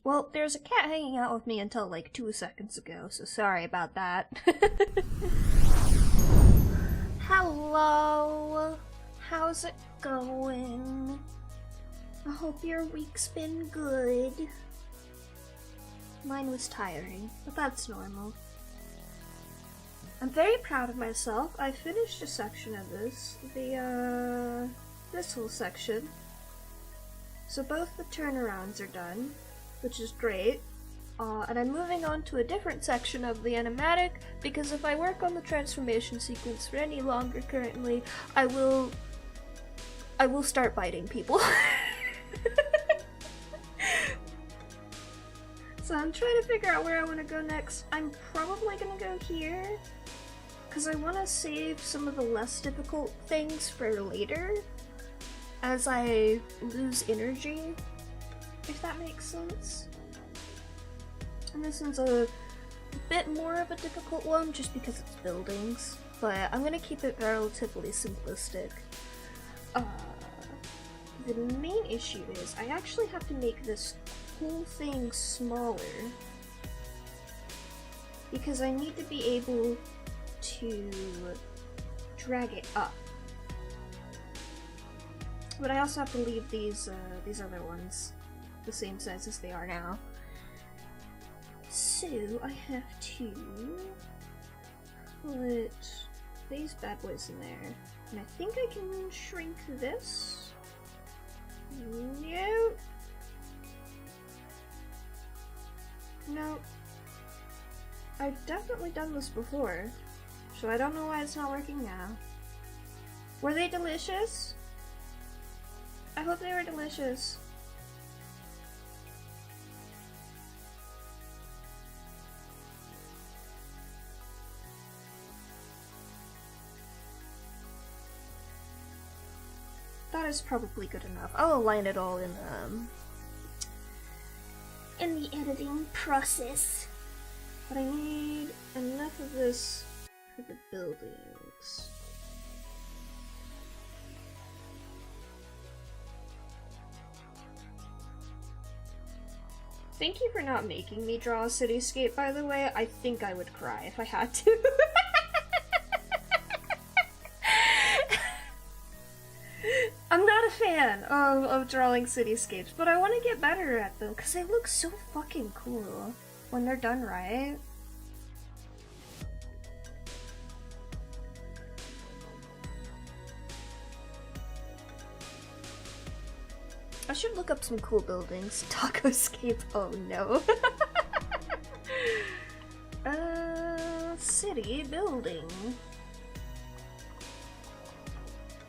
Well, there's a cat hanging out with me until like 2 seconds ago, so sorry about that. Hello! How's it going? I hope your week's been good. Mine was tiring, but that's normal. I'm very proud of myself. I finished a section of this, this whole section. So both the turnarounds are done, which is great. And I'm moving on to a different section of the animatic, because if I work on the transformation sequence for any longer currently, I will start biting people. So I'm trying to figure out where I want to go next. I'm probably gonna go here, because I want to save some of the less difficult things for later, as I lose energy, if that makes sense. And this one's a bit more of a difficult one, just because it's buildings, but I'm gonna keep it relatively simplistic. The main issue is I actually have to make this whole thing smaller, because I need to be able to drag it up. But I also have to leave these other ones the same size as they are now. So I have to put these bad boys in there, and I think I can shrink this. No. No. I've definitely done this before, so I don't know why it's not working now. Were they delicious? I hope they were delicious. That is probably good enough. I'll align it all in the editing process. But I need enough of this for the buildings. Thank you for not making me draw a cityscape, by the way. I think I would cry if I had to. I'm not a fan of drawing cityscapes, but I want to get better at them because they look so fucking cool when they're done right. I should look up some cool buildings. Tacoscape, oh no. City building.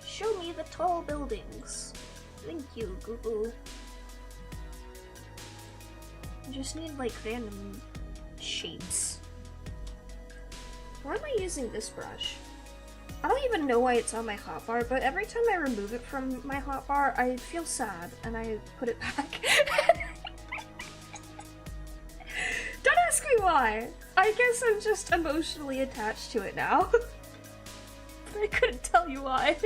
Show me the tall buildings. Thank you, Google. I just need like random shapes. Why am I using this brush? I don't even know why it's on my hotbar, but every time I remove it from my hotbar, I feel sad and I put it back. Don't ask me why. I guess I'm just emotionally attached to it now. But I couldn't tell you why.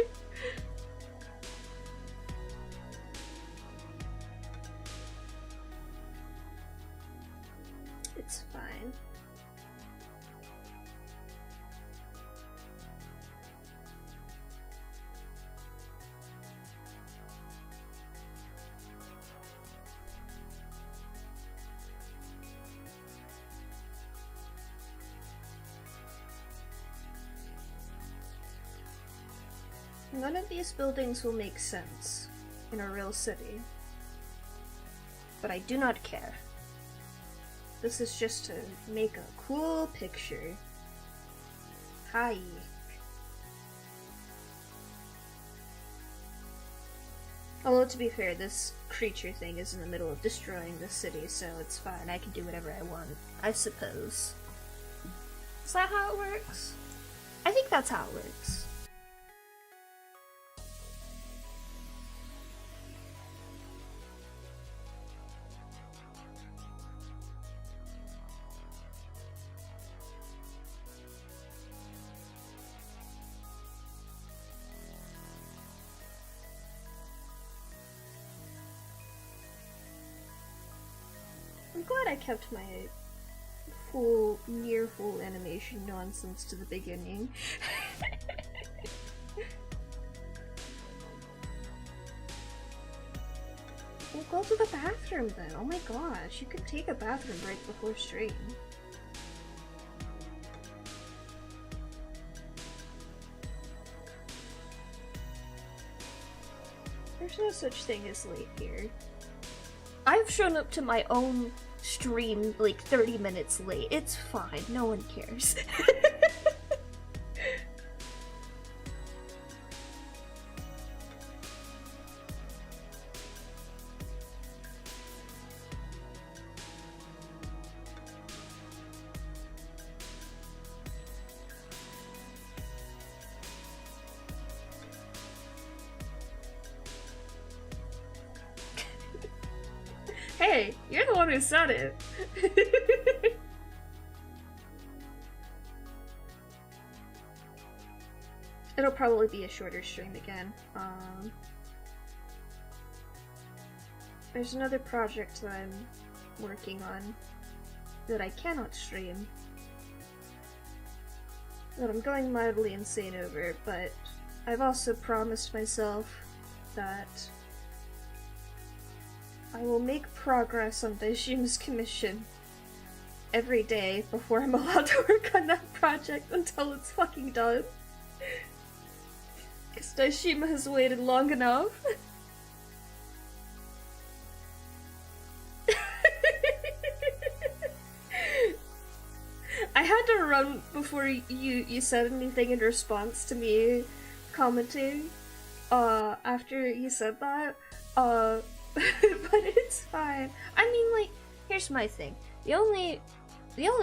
It's fine. None of these buildings will make sense in a real city, but I do not care. This is just to make a cool picture. Hi. Although, to be fair, this creature thing is in the middle of destroying the city, so it's fine. I can do whatever I want, I suppose. Is that how it works? I think that's how it works. glad I kept my near full animation nonsense to the beginning. We'll go to the bathroom then. Oh my gosh, you could take a bathroom break before stream. There's no such thing as late here. I've shown up to my own stream like 30 minutes late. It's fine, no one cares. Hey, you're the one who said it. It'll probably be a shorter stream again. There's another project that I'm working on that I cannot stream, that I'm going mildly insane over, but I've also promised myself that I will make progress on Daishima's commission every day before I'm allowed to work on that project until it's fucking done. Because Daishima has waited long enough. I had to run before you said anything in response to me commenting after you said that. But it's fine. I mean, like, here's my thing. The only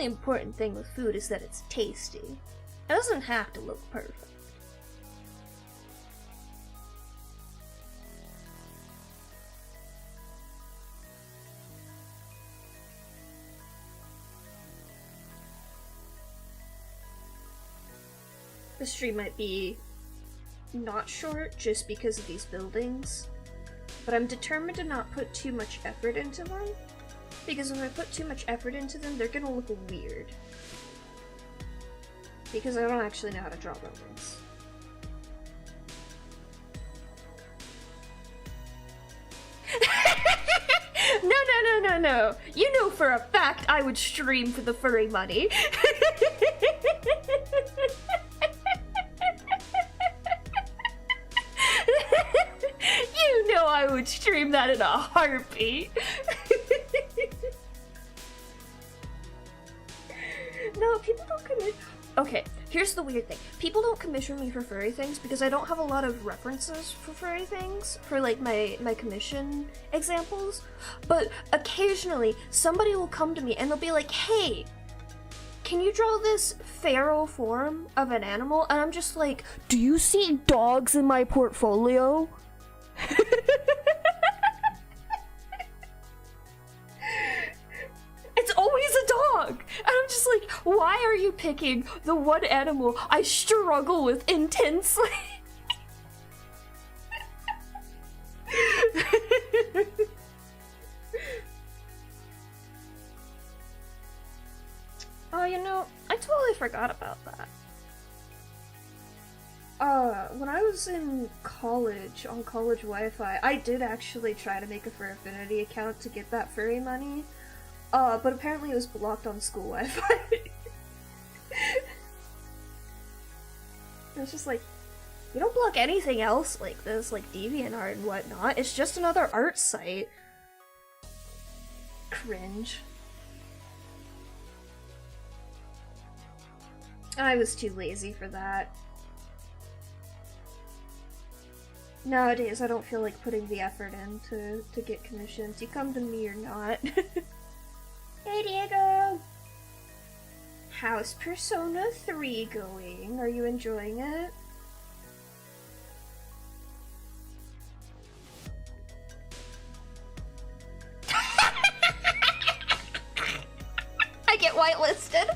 important thing with food is that it's tasty. It doesn't have to look perfect. The stream might be not short just because of these buildings. But I'm determined to not put too much effort into them, because if I put too much effort into them, they're gonna look weird. Because I don't actually know how to draw buildings. No. You know for a fact I would stream for the furry money. You know I would stream that in a heartbeat. No, people don't commit. Okay, here's the weird thing. People don't commission me for furry things because I don't have a lot of references for furry things for like my commission examples. But occasionally somebody will come to me and they'll be like, "Hey, can you draw this feral form of an animal?" And I'm just like, "Do you see dogs in my portfolio?" It's always a dog! And I'm just like, why are you picking the one animal I struggle with intensely? Oh, you know, I totally forgot about that. When I was in college, on college Wi-Fi, I did actually try to make a Fur Affinity account to get that furry money. But apparently it was blocked on school Wi-Fi. It's just like, you don't block anything else like this, like DeviantArt and whatnot. It's just another art site. Cringe. I was too lazy for that. Nowadays, I don't feel like putting the effort in to get commissions. You come to me or not. Hey, Diego! How's Persona 3 going? Are you enjoying it? I get whitelisted!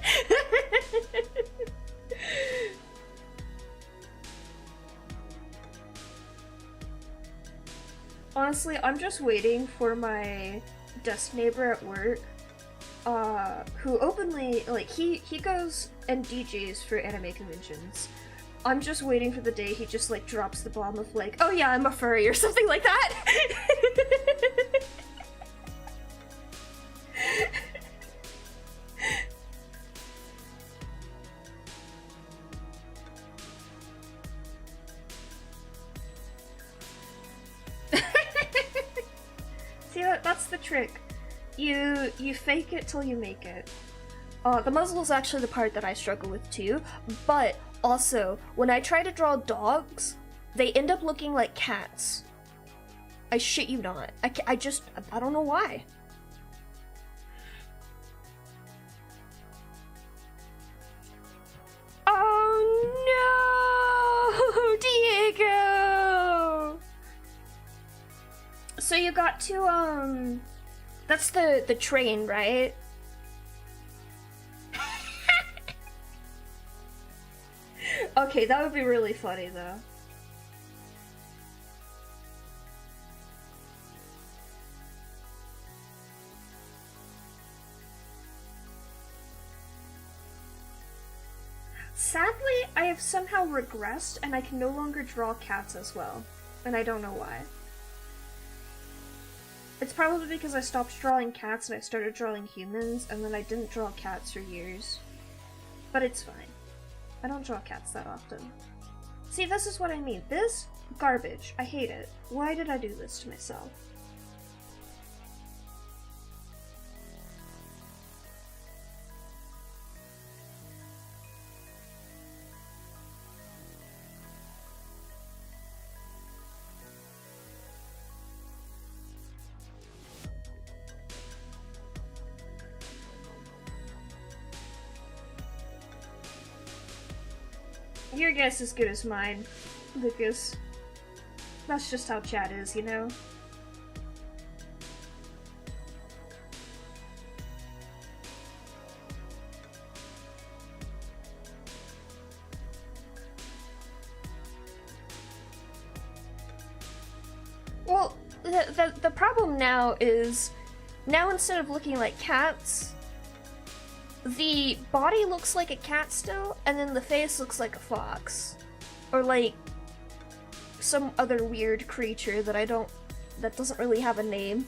Honestly, I'm just waiting for my desk neighbor at work who openly, like, he goes and DJs for anime conventions. I'm just waiting for the day he just, like, drops the bomb of, like, oh yeah, I'm a furry or something like that. See, that's the trick. You fake it till you make it. The muzzle is actually the part that I struggle with too, but also, when I try to draw dogs, they end up looking like cats. I shit you not. I don't know why. Oh no, Diego! So you got to, that's the train, right? Okay, that would be really funny though. Sadly, I have somehow regressed and I can no longer draw cats as well. And I don't know why. It's probably because I stopped drawing cats and I started drawing humans, and then I didn't draw cats for years. But it's fine. I don't draw cats that often. See, this is what I mean. This? Garbage. I hate it. Why did I do this to myself? Your guess is good as mine, Lucas. That's just how chat is, you know? Well, the problem now is, now instead of looking like cats, the body looks like a cat still, and then the face looks like a fox. Or like some other weird creature that doesn't really have a name.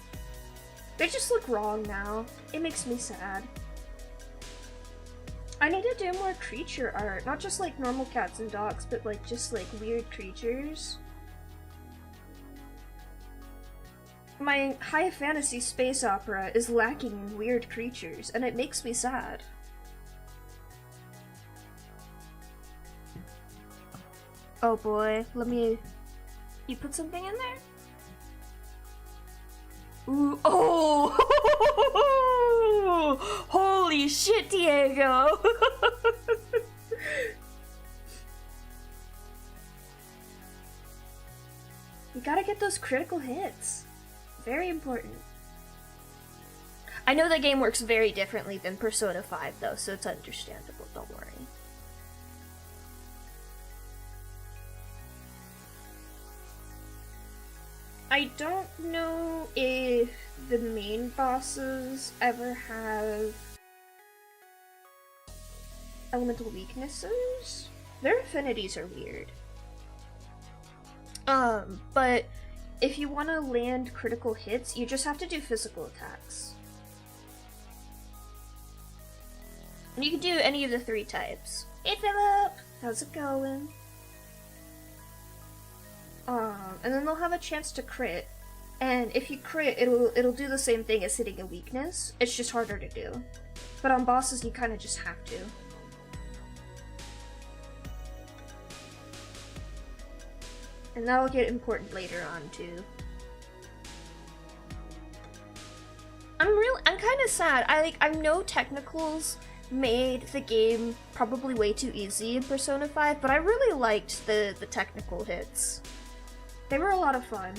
They just look wrong now. It makes me sad. I need to do more creature art, not just like normal cats and dogs, but like just like weird creatures. My high fantasy space opera is lacking in weird creatures, and it makes me sad. Oh boy, you put something in there? Ooh, oh! Holy shit, Diego! You gotta get those critical hits. Very important. I know the game works very differently than Persona 5 though, so it's understandable, don't worry. I don't know if the main bosses ever have elemental weaknesses. Their affinities are weird. But if you want to land critical hits, you just have to do physical attacks. And you can do any of the 3 types. Hey Philip! How's it going? And then they'll have a chance to crit. And if you crit, it'll do the same thing as hitting a weakness. It's just harder to do. But on bosses, you kind of just have to. And that'll get important later on too. I'm kind of sad. I know technicals made the game probably way too easy in Persona 5, but I really liked the technical hits. They were a lot of fun.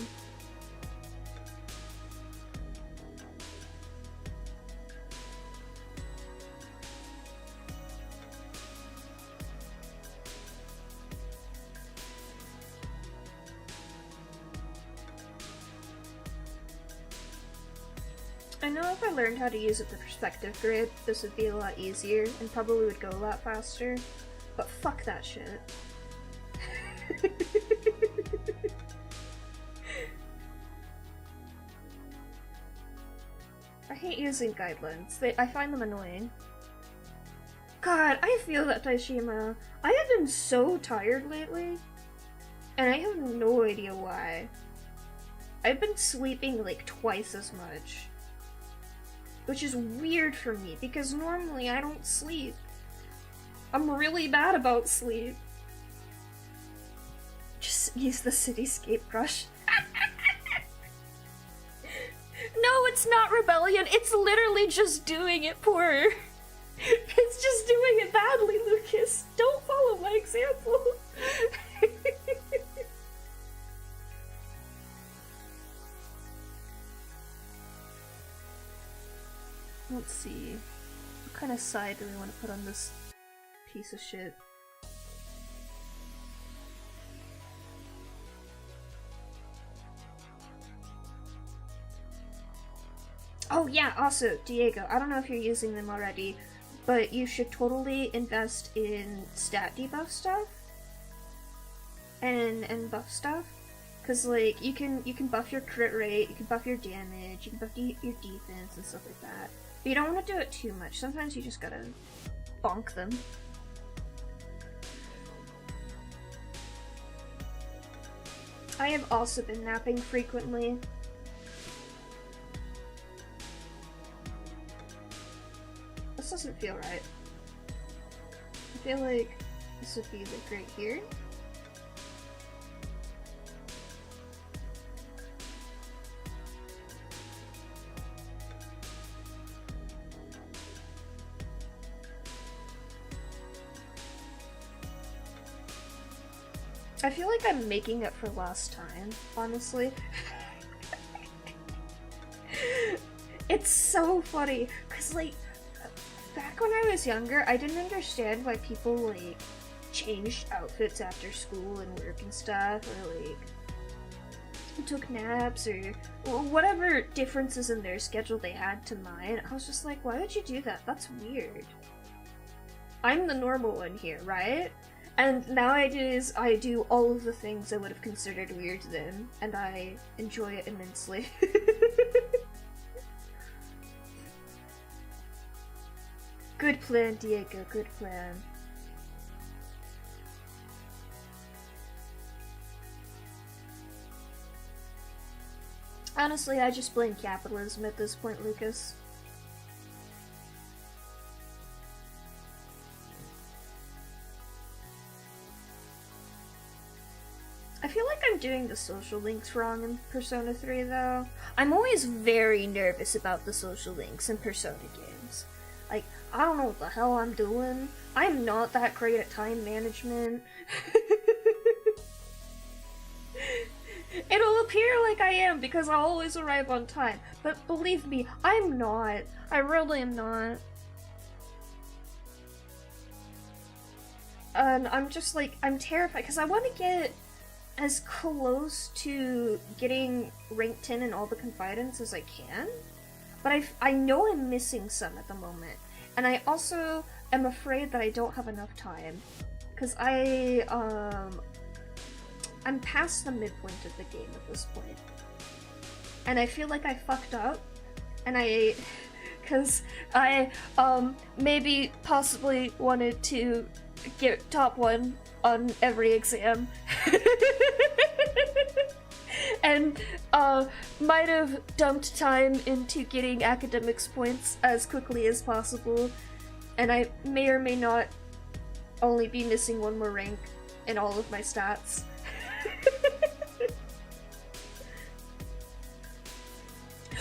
I know if I learned how to use the perspective grid, this would be a lot easier and probably would go a lot faster. But fuck that shit. I hate using guidelines. I find them annoying. God, I feel that, Taishima. I have been so tired lately, and I have no idea why. I've been sleeping like twice as much, which is weird for me because normally I don't sleep. I'm really bad about sleep. Just use the cityscape brush. No, it's not rebellion. It's literally just doing it poorer. It's just doing it badly, Lucas. Don't follow my example. Let's see. What kind of side do we want to put on this piece of shit? Oh yeah, also, Diego, I don't know if you're using them already, but you should totally invest in stat debuff stuff and buff stuff, cause like you can buff your crit rate, you can buff your damage, you can buff your defense and stuff like that. But you don't want to do it too much. Sometimes you just gotta bonk them. I have also been napping frequently. This doesn't feel right. I feel like this would be like right here. I feel like I'm making it for last time, honestly. It's so funny, cause like, back when I was younger, I didn't understand why people like changed outfits after school and work and stuff, or like took naps or whatever differences in their schedule they had to mine. I was just like, why would you do that? That's weird. I'm the normal one here, right? And nowadays, I do all of the things I would have considered weird then, and I enjoy it immensely. Good plan, Diego, good plan. Honestly, I just blame capitalism at this point, Lucas. I feel like I'm doing the social links wrong in Persona 3, though. I'm always very nervous about the social links in Persona games. Like, I don't know what the hell I'm doing. I'm not that great at time management. It'll appear like I am because I always arrive on time, but believe me, I'm not. I really am not. And I'm just like, I'm terrified because I want to get as close to getting rank 10 in all the confidants as I can, but I know I'm missing some at the moment, and I also am afraid that I don't have enough time, because I'm past the midpoint of the game at this point, and I feel like I fucked up, and because I maybe possibly wanted to get top 1 on every exam. And might have dumped time into getting academics points as quickly as possible, and I may or may not only be missing 1 more rank in all of my stats.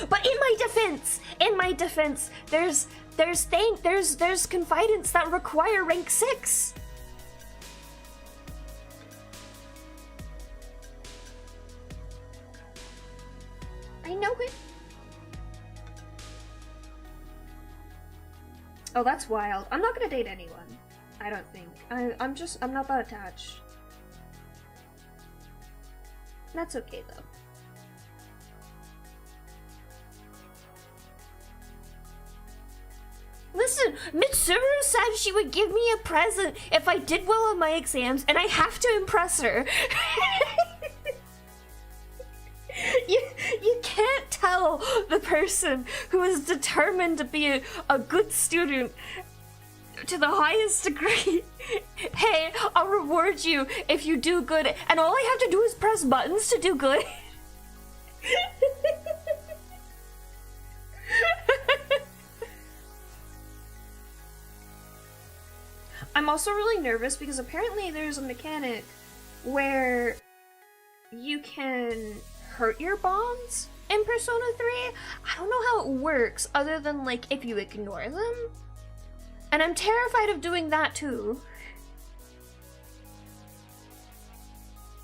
But in my defense, there's confidants that require rank 6. I know it. Oh, that's wild. I'm not gonna date anyone. I don't think. I'm not that attached. That's okay, though. Suru said she would give me a present if I did well on my exams, and I have to impress her. You can't tell the person who is determined to be a good student to the highest degree, hey, I'll reward you if you do good, and all I have to do is press buttons to do good. I'm also really nervous because apparently there's a mechanic where you can hurt your bonds in Persona 3. I don't know how it works other than like if you ignore them. And I'm terrified of doing that too.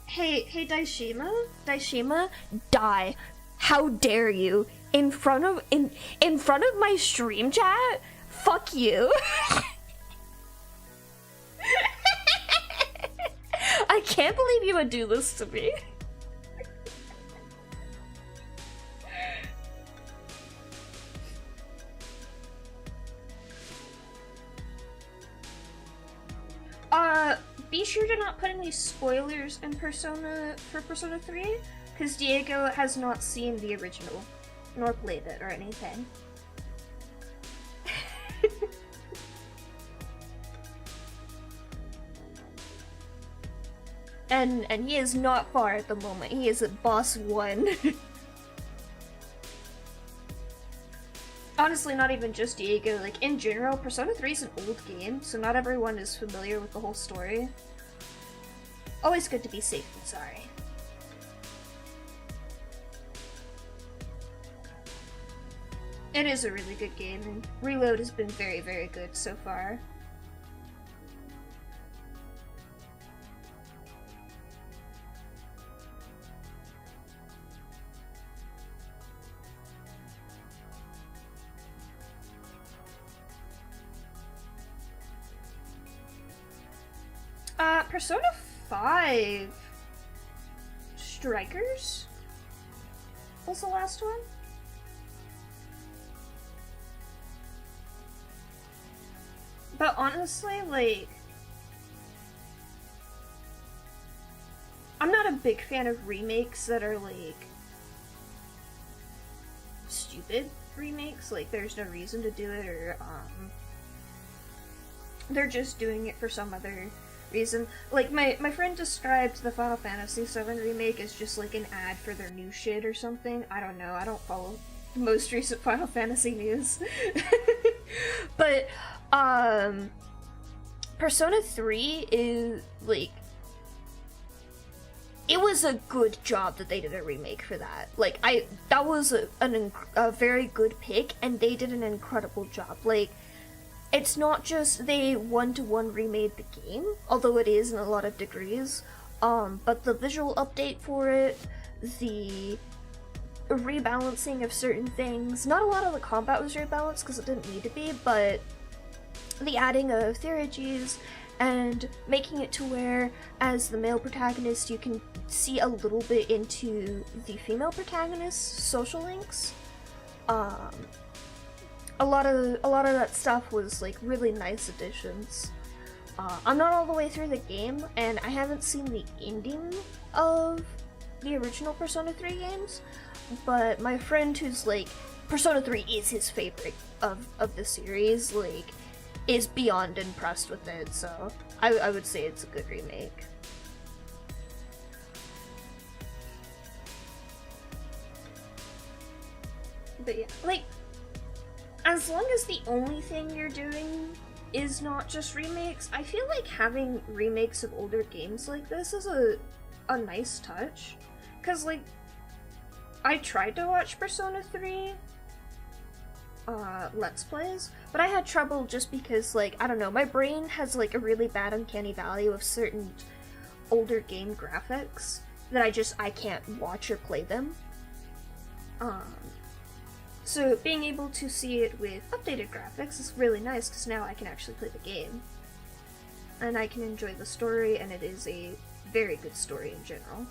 Hey Daishima, die. How dare you? In front of my stream chat? Fuck you. I can't believe you would do this to me. Be sure to not put any spoilers in Persona 3, because Diego has not seen the original, nor played it or anything. and he is not far at the moment. He is at boss 1. Honestly, not even just Diego, like, in general, Persona 3 is an old game, so not everyone is familiar with the whole story. Always good to be safe and sorry. It is a really good game, and Reload has been very, very good so far. Persona 5 Strikers was the last one? But honestly, like, I'm not a big fan of remakes that are, like, stupid remakes. Like, there's no reason to do it, or, they're just doing it for some other reason. Like, my friend described the Final Fantasy VII remake as just, like, an ad for their new shit or something. I don't know. I don't follow most recent Final Fantasy news. But, Persona 3 is, like, it was a good job that they did a remake for that. Like, that was a very good pick, and they did an incredible job. Like, it's not just they one-to-one remade the game, although it is in a lot of degrees, but the visual update for it, the rebalancing of certain things, not a lot of the combat was rebalanced because it didn't need to be, but the adding of theurgies and making it to where, as the male protagonist, you can see a little bit into the female protagonist's social links. A lot of that stuff was, like, really nice additions. I'm not all the way through the game, and I haven't seen the ending of the original Persona 3 games, but my friend who's, like, Persona 3 is his favorite of the series, like, is beyond impressed with it, so I would say it's a good remake. But yeah, like, as long as the only thing you're doing is not just remakes, I feel like having remakes of older games like this is a nice touch. Cause, like, I tried to watch Persona 3 Let's Plays, but I had trouble just because, like, I don't know, my brain has, like, a really bad uncanny valley with certain older game graphics that I can't watch or play them. So being able to see it with updated graphics is really nice, because now I can actually play the game. And I can enjoy the story, and it is a very good story in general.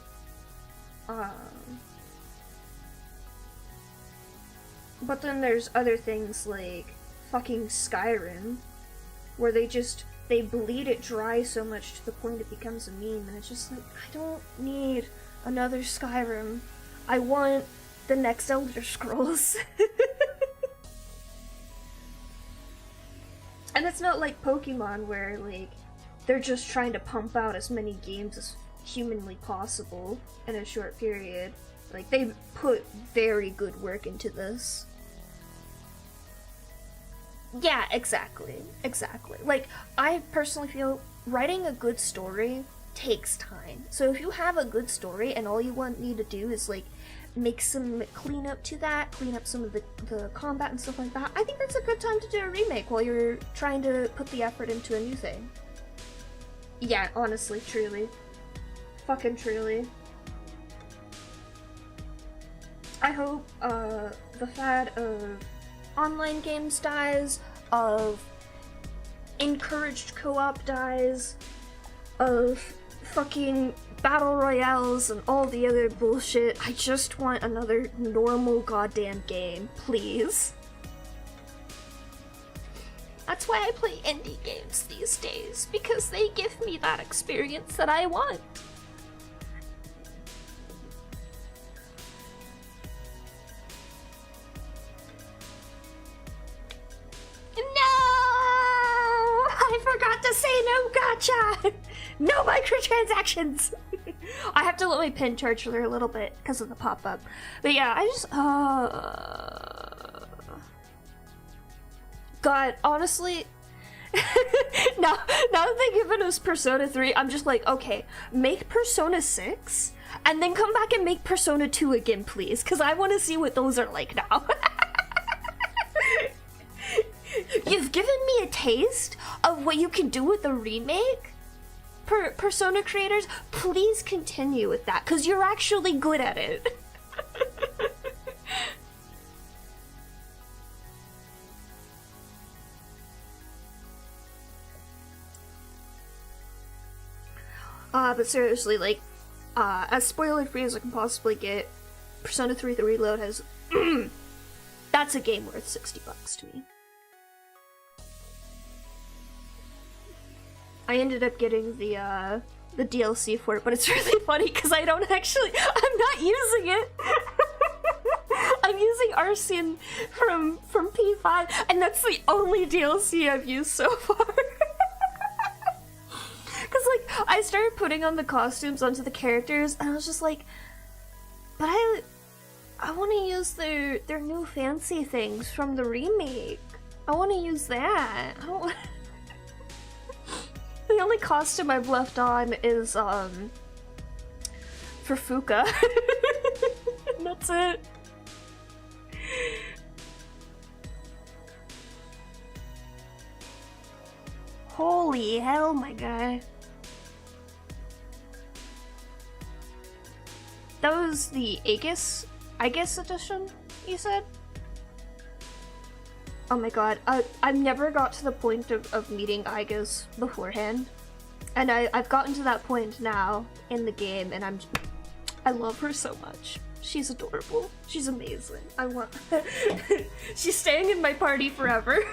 But then there's other things like fucking Skyrim, where they bleed it dry so much to the point it becomes a meme, and it's just like, I don't need another Skyrim. I want the next Elder Scrolls. And it's not like Pokemon where, like, they're just trying to pump out as many games as humanly possible in a short period. Like, they put very good work into this. Yeah, exactly. Like, I personally feel writing a good story takes time. So if you have a good story and all you need to do is, like, make some cleanup to that, clean up some of the combat and stuff like that, I think that's a good time to do a remake while you're trying to put the effort into a new thing. Yeah, honestly, truly. Fucking truly. I hope the fad of online games dies, of encouraged co-op dies, of fucking battle royales and all the other bullshit. I just want another normal goddamn game, please. That's why I play indie games these days, because they give me that experience that I want. No! I forgot to say no gotcha! No microtransactions! I have to let my pin charge for a little bit because of the pop-up. But yeah, I just, God, honestly, now that they've given us Persona 3, I'm just like, okay, make Persona 6, and then come back and make Persona 2 again, please, because I want to see what those are like now. You've given me a taste of what you can do with a remake? Persona creators, please continue with that, because you're actually good at it. But seriously, like, as spoiler-free as I can possibly get, Persona 3 The Reload has... that's a game worth $60 to me. I ended up getting the DLC for it, but it's really funny because I'm not using it. I'm using Arcean from P5, and that's the only DLC I've used so far. Because, like, I started putting on the costumes onto the characters, and I was just like, but I want to use their new fancy things from the remake. I want to use that. I don't want... The only costume I've left on is, for Fuka. That's it. Holy hell, my guy. That was the Aegis edition, you said? Oh my god, I've never got to the point of meeting Aegis beforehand. And I've gotten to that point now in the game, and I love her so much. She's adorable. She's amazing. I want her. She's staying in my party forever.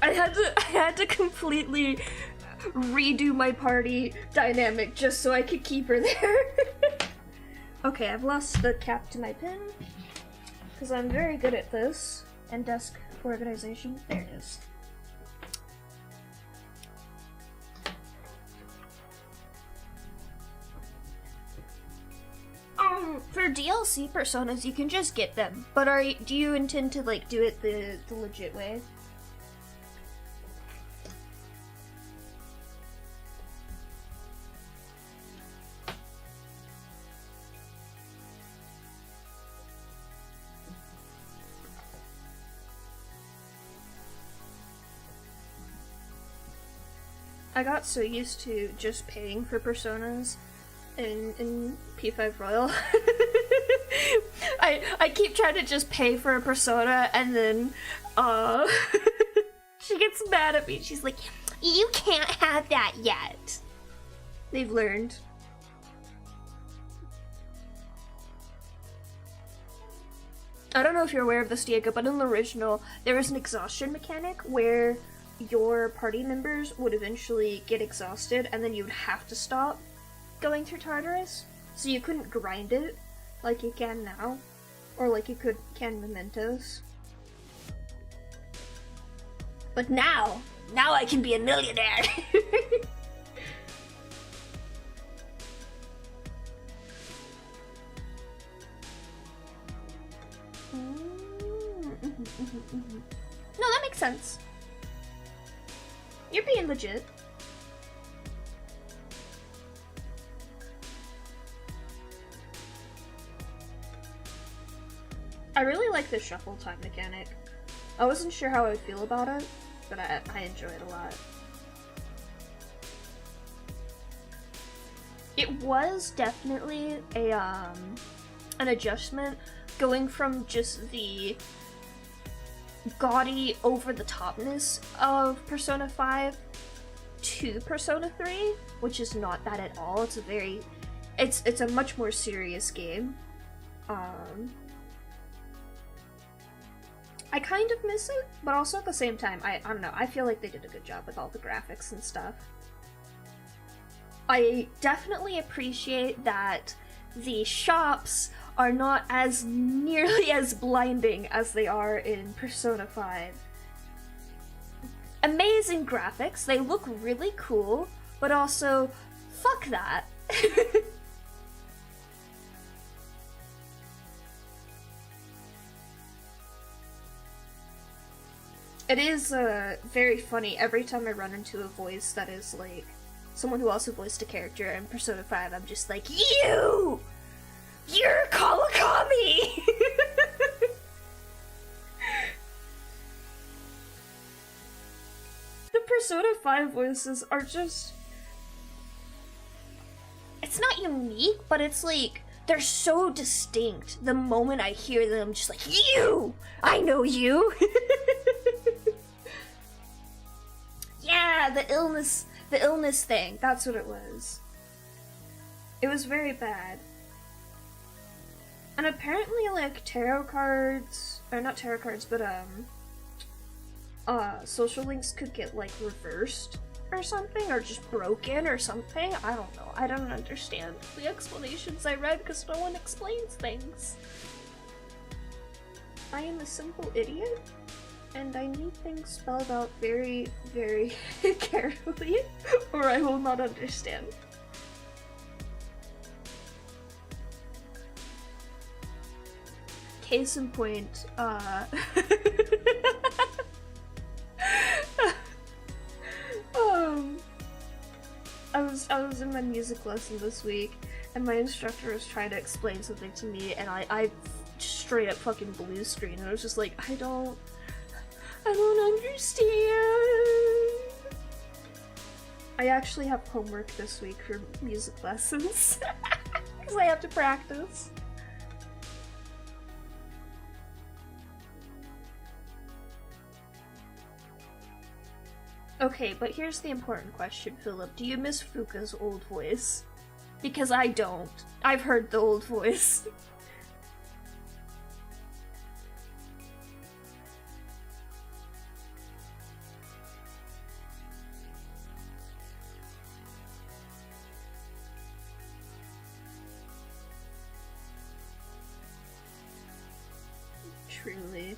I had to completely redo my party dynamic just so I could keep her there. Okay, I've lost the cap to my pin. Because I'm very good at this. And desk organization. There it is. For DLC personas, you can just get them. But do you intend to, like, do it the legit way? I got so used to just paying for personas in P5 Royal. I keep trying to just pay for a persona, and then she gets mad at me. She's like, "You can't have that yet." They've learned. I don't know if you're aware of this, Diego, but in the original, there was an exhaustion mechanic where your party members would eventually get exhausted and then you'd have to stop going through Tartarus. So you couldn't grind it like you can now, or like you can Mementos. But now I can be a millionaire! No, that makes sense. You're being legit. I really like the shuffle time mechanic. I wasn't sure how I would feel about it, but I enjoy it a lot. It was definitely a an adjustment going from just the gaudy over-the-topness of Persona 5 to Persona 3, which is not that at all. It's a very it's a much more serious game. I kind of miss it, but also at the same time, I don't know, I feel like they did a good job with all the graphics and stuff. I definitely appreciate that the shops are not as nearly as blinding as they are in Persona 5. Amazing graphics, they look really cool, but also, fuck that. It is very funny every time I run into a voice that is like someone who also voiced a character in Persona 5. I'm just like, you're Kawakami! The Persona 5 voices are just... It's not unique, but it's like, they're so distinct. The moment I hear them, I'm just like, you! I know you! Yeah, the illness thing. That's what it was. It was very bad. And apparently, like, tarot cards, or not tarot cards, but, social links could get, like, reversed or something, or just broken or something. I don't know. I don't understand the explanations I read, because no one explains things. I am a simple idiot, and I need things spelled out very, very carefully, or I will not understand. Case in point, I was in my music lesson this week, and my instructor was trying to explain something to me, and I straight up fucking blue screen, and I was just like, I don't understand. I actually have homework this week for music lessons, because I have to practice. Okay, but here's the important question, Philip. Do you miss Fuka's old voice? Because I don't. I've heard the old voice. Truly.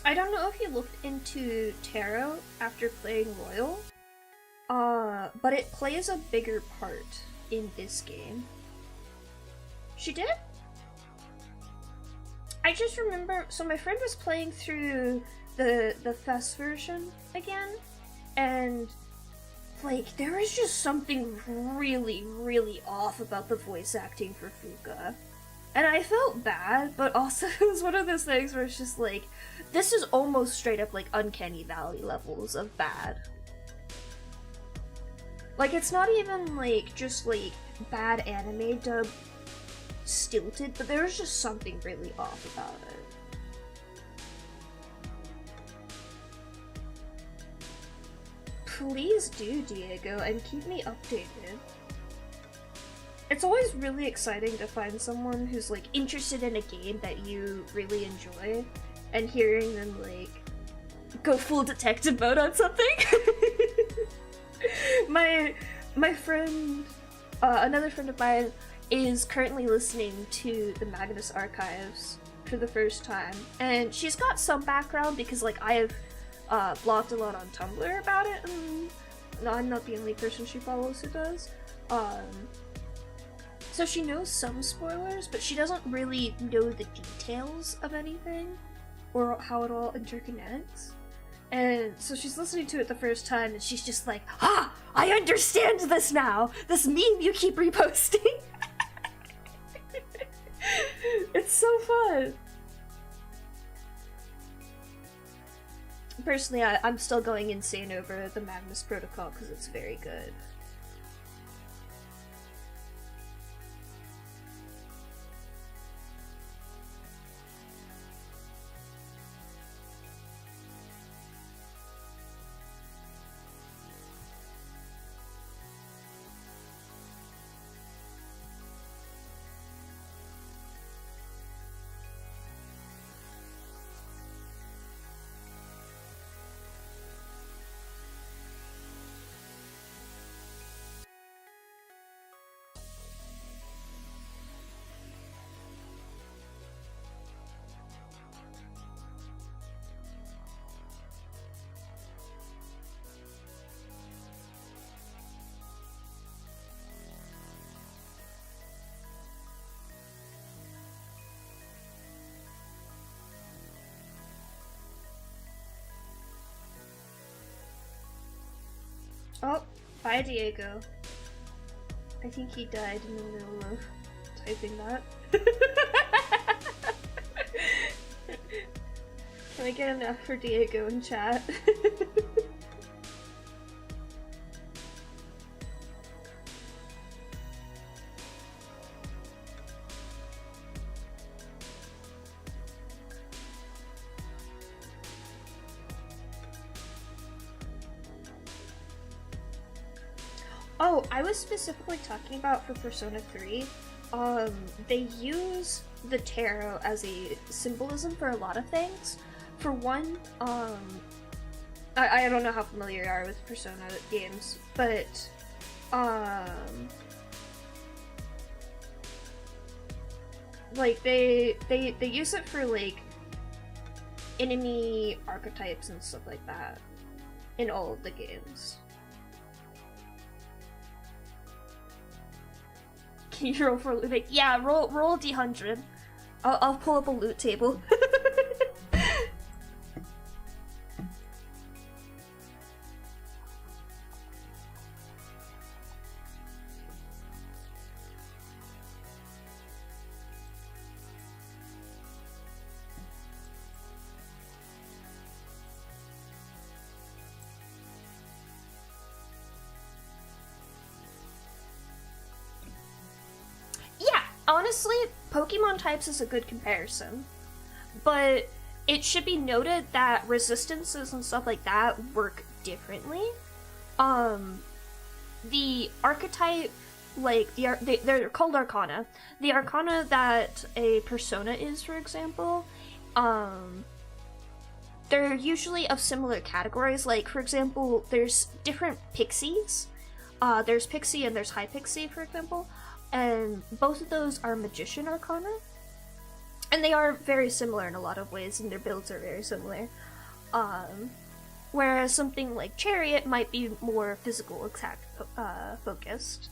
I don't know if you looked into tarot after playing Royal, but it plays a bigger part in this game. She did? I just remember, so my friend was playing through the FES version again, and like, there was just something really, really off about the voice acting for Fuka. And I felt bad, but also it was one of those things where it's just like, this is almost straight up like Uncanny Valley levels of bad. Like, it's not even like, just like, bad anime dub stilted, but there was just something really off about it. Please do, Diego, and keep me updated. It's always really exciting to find someone who's like interested in a game that you really enjoy, and hearing them like go full detective mode on something. my friend, another friend of mine, is currently listening to the Magnus Archives for the first time, and she's got some background because like I have blogged a lot on Tumblr about it, and no, I'm not the only person she follows who does. So she knows some spoilers, but she doesn't really know the details of anything or how it all interconnects. And so she's listening to it the first time, and she's just like, "Ah, I understand this now! This meme you keep reposting!" It's so fun! Personally, I'm still going insane over the Magnus Protocol because it's very good. Oh, bye Diego. I think he died in the middle of typing that. Can I get an F for Diego in chat? Oh, I was specifically talking about for Persona 3. They use the tarot as a symbolism for a lot of things. For one, I don't know how familiar you are with Persona games, but, like, they use it for, like, enemy archetypes and stuff like that in all of the games. Can you roll for loot? Like, yeah, roll a D100. I'll pull up a loot table. Honestly, Pokemon types is a good comparison, but it should be noted that resistances and stuff like that work differently. The archetype, like, they're called Arcana. The Arcana that a Persona is, for example, they're usually of similar categories. Like, for example, there's different Pixies. There's Pixie and there's High Pixie, for example. And both of those are Magician Arcana. And they are very similar in a lot of ways, and their builds are very similar. Whereas something like Chariot might be more physical attack focused.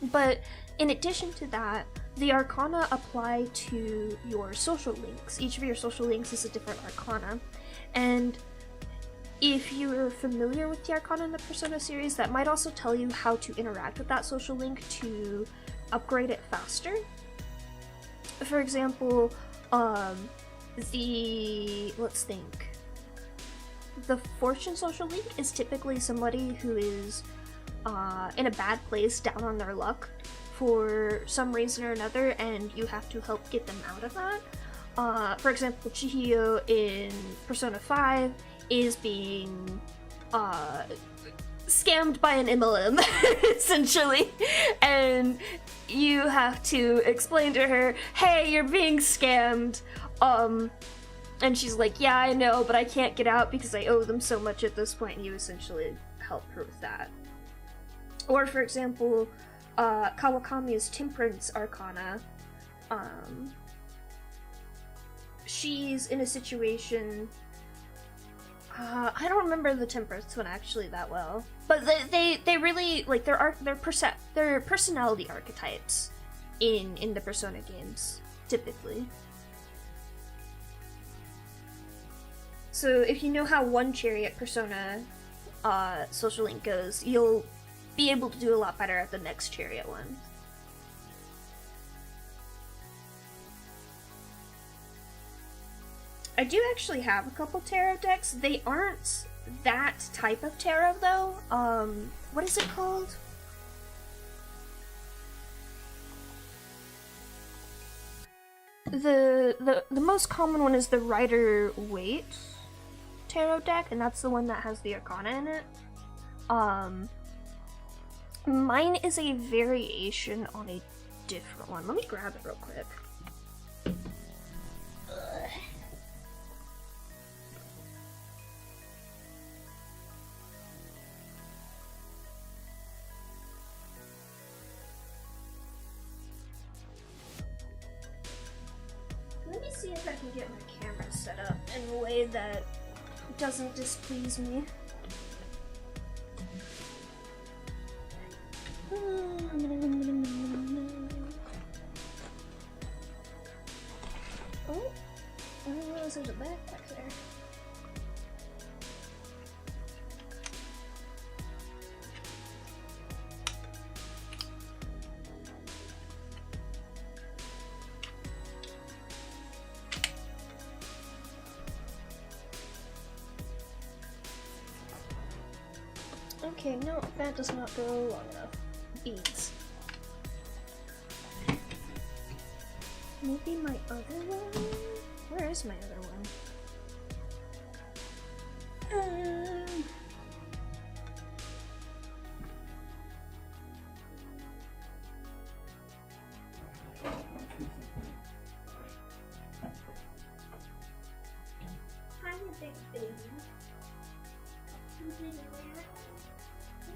But in addition to that, the Arcana apply to your social links. Each of your social links is a different Arcana. And if you're familiar with the Arcana in the Persona series, that might also tell you how to interact with that social link to upgrade it faster. For example, let's think. The Fortune social link is typically somebody who is in a bad place, down on their luck for some reason or another, and you have to help get them out of that. For example, Chihio in Persona 5 is being scammed by an MLM, essentially, and you have to explain to her, hey, you're being scammed, and she's like, yeah, I know, but I can't get out because I owe them so much at this point, and you essentially help her with that. Or, for example, Kawakami's Temperance Arcana, she's in a situation, I don't remember the Temperance one actually that well, but they really, like, they're personality archetypes in the Persona games, typically. So if you know how one Chariot Persona Social Link goes, you'll be able to do a lot better at the next Chariot one. I do actually have a couple tarot decks. They aren't that type of tarot though. What is it called? The most common one is the Rider-Waite tarot deck, and that's the one that has the Arcana in it. Mine is a variation on a different one. Let me grab it real quick. Let me see if I can get my camera set up in a way that doesn't displease me. Oh, I didn't realize there's a backpack there. Okay, no, that does not go long enough. Beads. Maybe my other one? Where is my other one? Hi, you big baby. You big rat.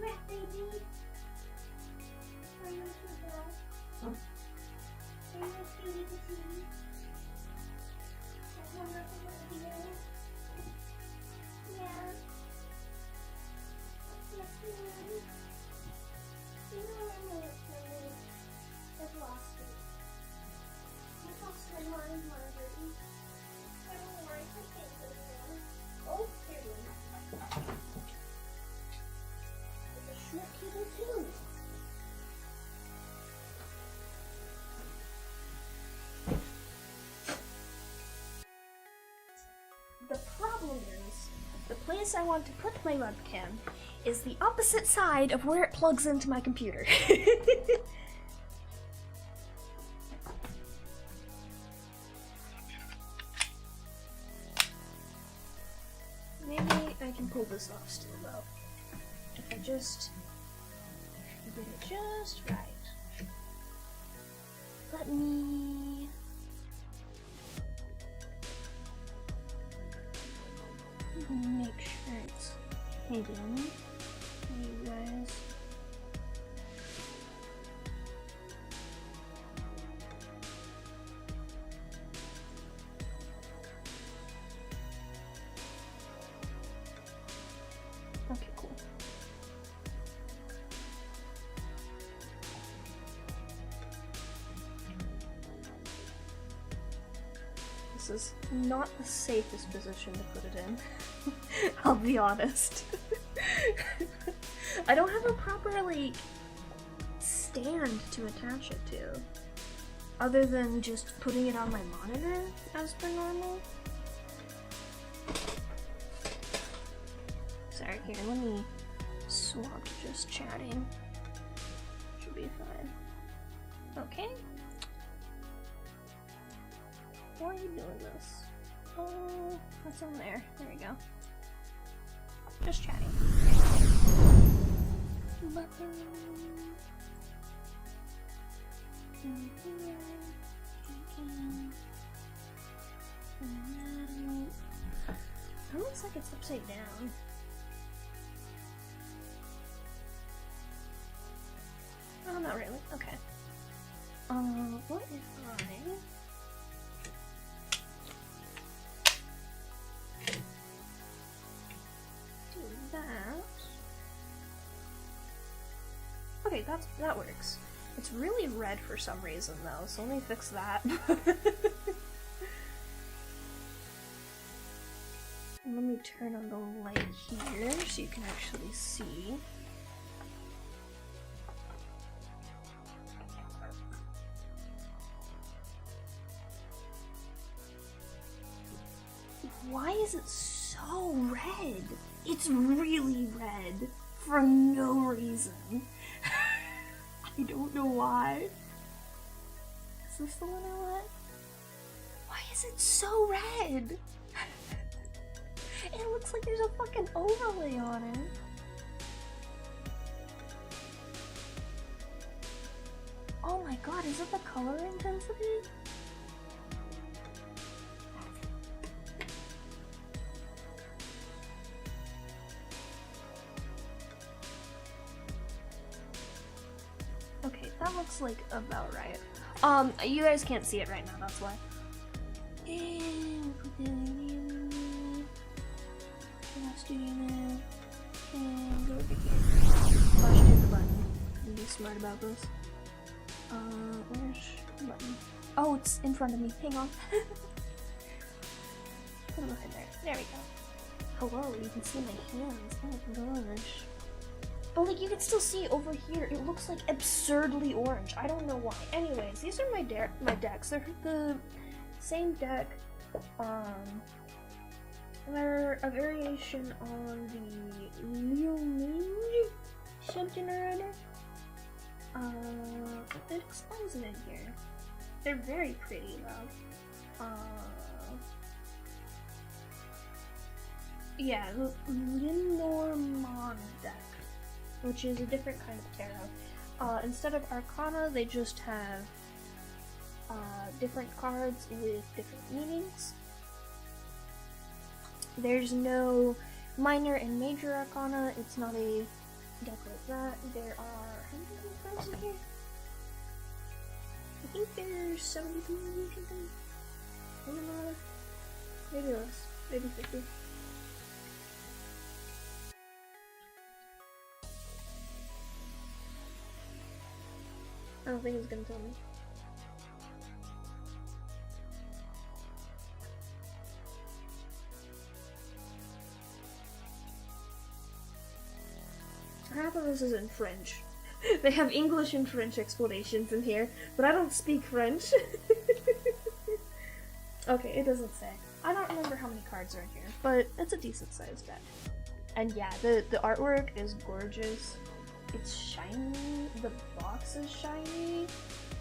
Rat baby. Are you a good girl? Are you a cutie patootie? That wonderful little girl? Yeah. Yes, you are. You know I know it's my name. I've lost it. I've lost my mind, Marjorie. I don't know where I can't go now. Oh, here we go. It's a short cable too. The problem is, the place I want to put my webcam is the opposite side of where it plugs into my computer. Maybe I can pull this off still though. If I just get it just right. Let me... make sure it's hidden. You guys. Okay, cool. This is not the safest position to put it in. I'll be honest. I don't have a proper, like, stand to attach it to. Other than just putting it on my monitor as per normal. Sorry, here, let me swap to just chatting. Should be fine. Okay. Why are you doing this? Oh, what's on there? There we go. Just chatting. It looks like it's upside down. Oh, not really. Okay. What if I do that? Okay, that works. It's really red for some reason though, so let me fix that. Let me turn on the light here so you can actually see. Why is it so red? It's really red for no reason. I don't know why. Is this the one I want? Why is it so red? It looks like there's a fucking overlay on it. Oh my god, is it the color intensity? Okay, that looks like about right. You guys can't see it right now, that's why. And put that in. And go over here. Push hit the button. Be smart about this. Where's the button? Oh, it's in front of me. Hang on. Put it in there. There we go. Hello, you can see my hands. Oh my gosh. But like, you can still see over here, it looks like absurdly orange. I don't know why. Anyways, these are my decks. They're the same deck. They're a variation on the lineart something or other. It explains it in here. They're very pretty though. Yeah, the Lenormand deck, which is a different kind of tarot. Instead of Arcana, they just have different cards with different meanings. There's no minor and major Arcana. It's not a deck like that. There are how many cards in here? I think there's 73 or something. Maybe less. Maybe 50. I don't think it's gonna tell me. Half of this is in French. They have English and French explanations in here, but I don't speak French. Okay, it doesn't say. I don't remember how many cards are in here, but it's a decent sized deck. And yeah, the artwork is gorgeous. It's shiny. The box is shiny.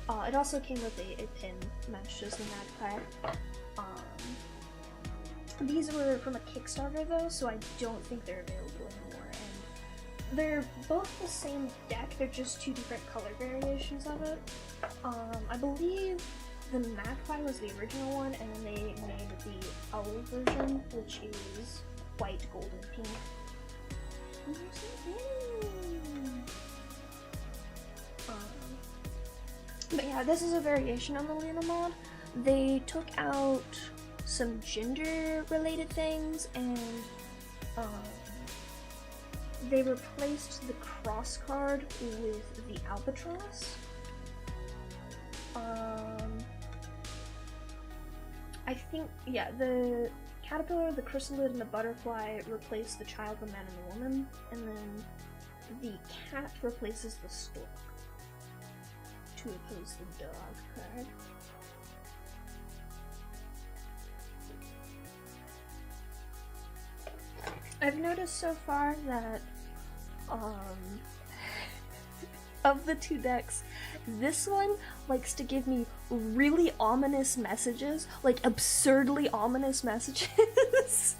It also came with a pin matched as the magpie. These were from a Kickstarter though, so I don't think they're available anymore. And they're both the same deck, they're just two different color variations of it. I believe the magpie was the original one, and then they made the owl version, which is white, gold, and pink. And there's but yeah, this is a variation on the Lenormand. They took out some gender-related things, and they replaced the cross card with the albatross. I think, yeah, the caterpillar, the chrysalid, and the butterfly replace the child, the man, and the woman, and then the cat replaces the stork to oppose the dog card. I've noticed so far that of the two decks, this one likes to give me really ominous messages, like absurdly ominous messages.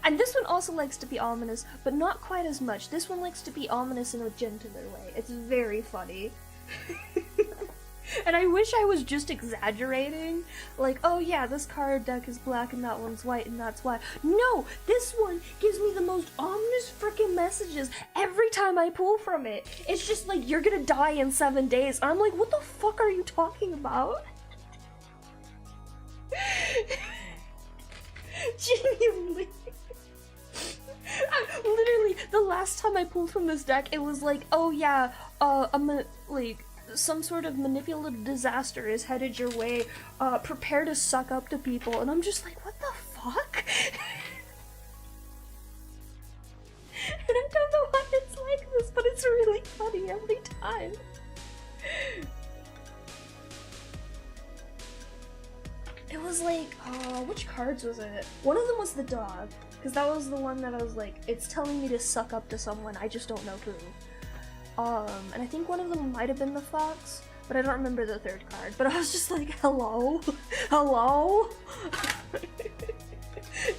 And this one also likes to be ominous, but not quite as much. This one likes to be ominous in a gentler way. It's very funny. And I wish I was just exaggerating. Like, oh yeah, this card deck is black and that one's white and that's why. No! This one gives me the most ominous freaking messages every time I pull from it. It's just like, you're gonna die in 7 days. I'm like, what the fuck are you talking about? Genuinely. Literally, the last time I pulled from this deck, it was like, oh yeah, some sort of manipulative disaster is headed your way, prepare to suck up to people, and I'm just like, what the fuck? And I don't know why it's like this, but it's really funny every time. It was like, which cards was it? One of them was the dog, because that was the one that I was like, it's telling me to suck up to someone, I just don't know who. And I think one of them might have been the fox, but I don't remember the third card. But I was just like, hello? Hello?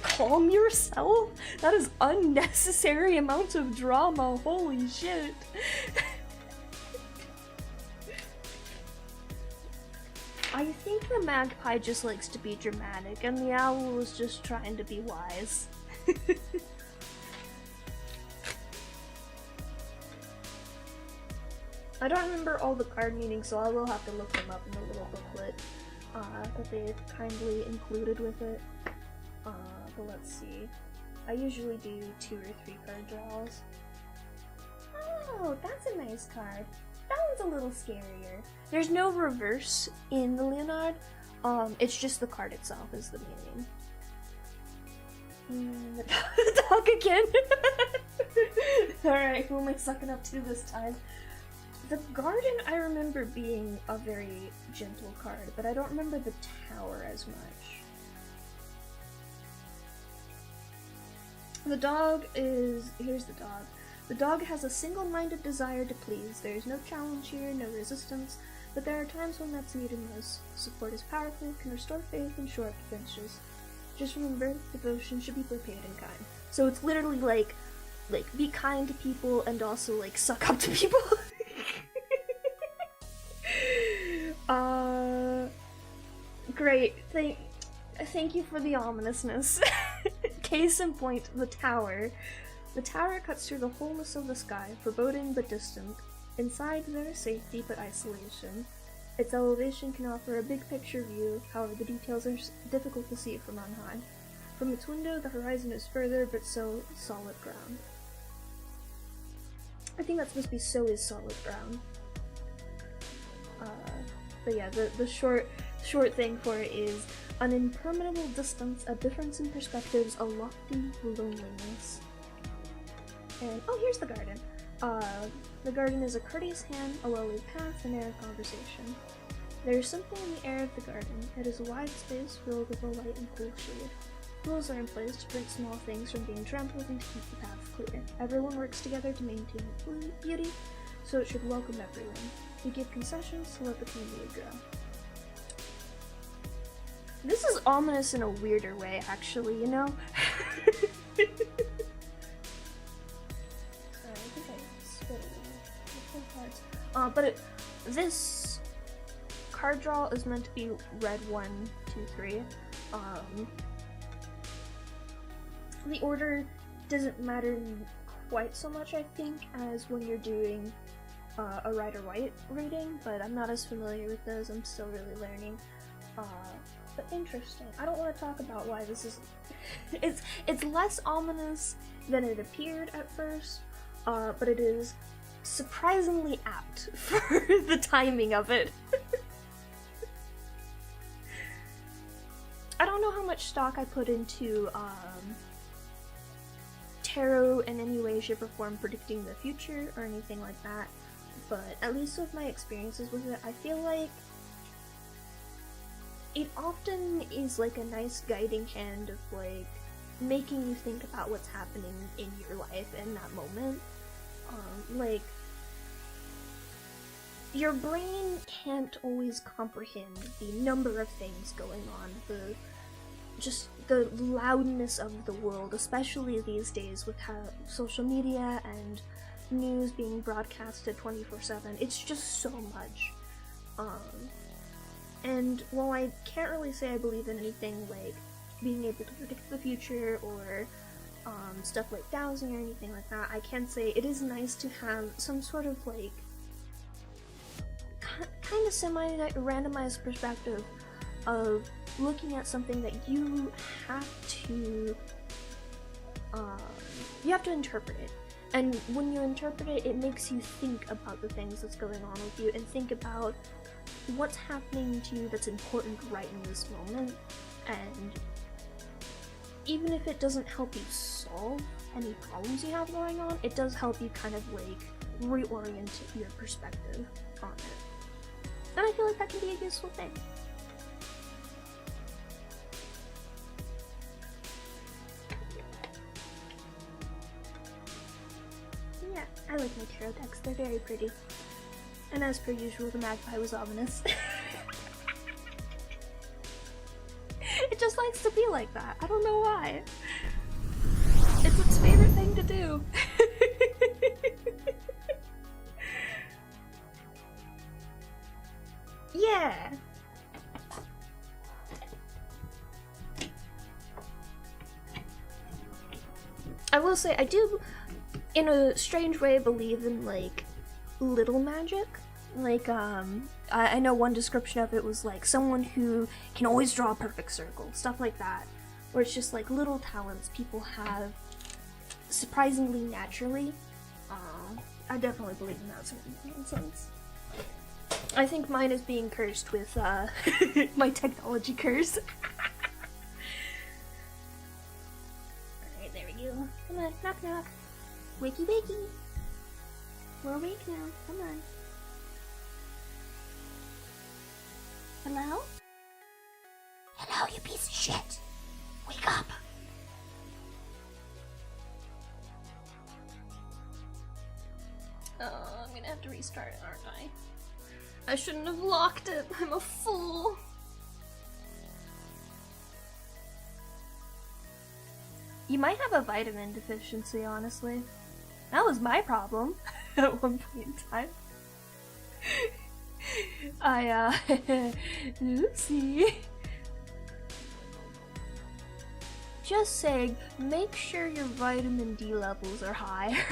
Calm yourself? That is unnecessary amounts of drama, holy shit. I think the magpie just likes to be dramatic, and the owl was just trying to be wise. I don't remember all the card meanings, so I will have to look them up in the little booklet that they kindly included with it. But let's see. I usually do 2 or 3 card draws. Oh, that's a nice card. That one's a little scarier. There's no reverse in the lineart. It's just the card itself is the meaning. The dog again. Alright, who am I sucking up to this time? The garden I remember being a very gentle card, but I don't remember the tower as much. The dog is... here's the dog. The dog has a single-minded desire to please. There is no challenge here, no resistance, but there are times when that's needed most. Support is powerful, can restore faith, and shore up defenses. Just remember, devotion should be repaid in kind. So it's literally like be kind to people and also like suck up to people. Great. Thank you for the ominousness. Case in point, the tower. The tower cuts through the wholeness of the sky, foreboding but distant. Inside there is safety but isolation. Its elevation can offer a big picture view, however the details are difficult to see from on high. From its window, the horizon is further but so solid ground. I think that's supposed to be so is solid ground. But yeah, the short thing for it is an impermeable distance, a difference in perspectives, a lofty loneliness. And oh, here's the garden. The garden is a courteous hand, a lowly path, and air conversation. There is something in the air of the garden. It is a wide space filled with a light and cool shade. Rules are in place to prevent small things from being trampled and to keep the path clear. Everyone works together to maintain beauty, so it should welcome everyone. We give concessions to let the community grow. This is ominous in a weirder way, actually, you know? Sorry, I think I spit it. This card draw is meant to be red 1, 2, 3. The order doesn't matter quite so much, I think, as when you're doing a red or white reading, but I'm not as familiar with those. I'm still really learning. But interesting. I don't want to talk about why this is... it's less ominous than it appeared at first, but it is surprisingly apt for the timing of it. I don't know how much stock I put into tarot in any way, shape, or form predicting the future or anything like that, but at least with my experiences with it, I feel like it often is like a nice guiding hand of like making you think about what's happening in your life in that moment. Like your brain can't always comprehend the number of things going on, the loudness of the world, especially these days with how social media and news being broadcasted 24/7. It's just so much. And while I can't really say I believe in anything like being able to predict the future or stuff like dowsing or anything like that, I can say it is nice to have some sort of like kind of semi-randomized perspective of looking at something that you have to interpret it. And when you interpret it, it makes you think about the things that's going on with you and think about what's happening to you that's important right in this moment. And even if it doesn't help you solve any problems you have going on, it does help you kind of like reorient your perspective on it. And I feel like that can be a useful thing. Yeah, I like my tarot decks, they're very pretty. And as per usual, the magpie was ominous. It just likes to be like that. I don't know why. It's its favorite thing to do. Yeah. I will say, I do, in a strange way, believe in, like, little magic. Like, I know one description of it was, like, someone who can always draw a perfect circle, stuff like that. Where it's just, like, little talents people have surprisingly naturally. I definitely believe in that sort of nonsense. I think mine is being cursed with, my technology curse. Alright, there we go. Come on, knock knock. Wakey wakey. We're awake now, come on. Hello? Hello, you piece of shit. Wake up. Oh, I'm gonna have to restart it, aren't I? I shouldn't have locked it. I'm a fool. You might have a vitamin deficiency, honestly. That was my problem at one point in time. Oopsie. Just saying, make sure your vitamin D levels are higher.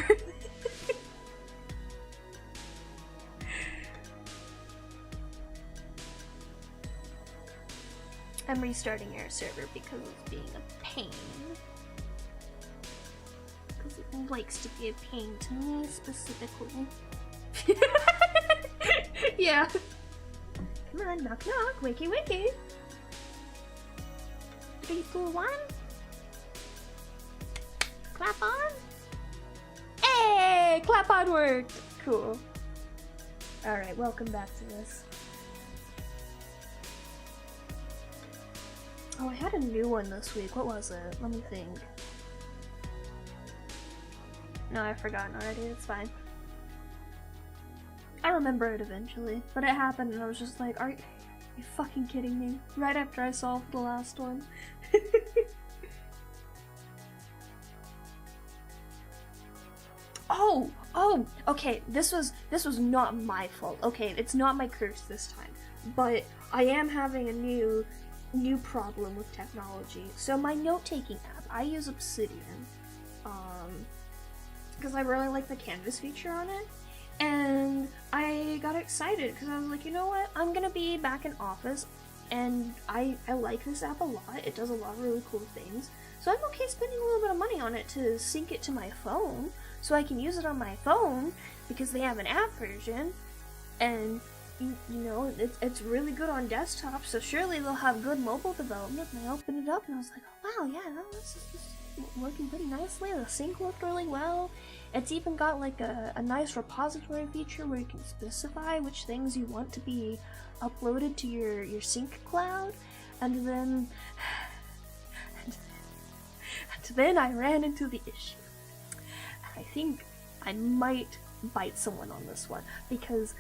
I'm restarting your server because it's being a pain. Because it likes to be a pain to me specifically. Yeah. Come on, knock knock, wakey wakey. 3, 2, 1. Clap on. Hey, clap on worked. Cool. Alright, welcome back to this. Oh, I had a new one this week. What was it? Let me think. No, I've forgotten already. It's fine. I remember it eventually, but it happened and I was just like, are you fucking kidding me? Right after I solved the last one. Oh, okay, this was not my fault. Okay, it's not my curse this time, but I am having a new problem with technology. So my note-taking app, I use Obsidian, because I really like the canvas feature on it, and I got excited because I was like, you know what, I'm gonna be back in office, and I like this app a lot. It does a lot of really cool things, so I'm okay spending a little bit of money on it to sync it to my phone, so I can use it on my phone, because they have an app version, and you know, it's really good on desktop, so surely they'll have good mobile development. And I opened it up and I was like, oh wow, yeah, this is working pretty nicely. The sync worked really well. It's even got like a nice repository feature where you can specify which things you want to be uploaded to your sync cloud. And then I ran into the issue. I think I might bite someone on this one, because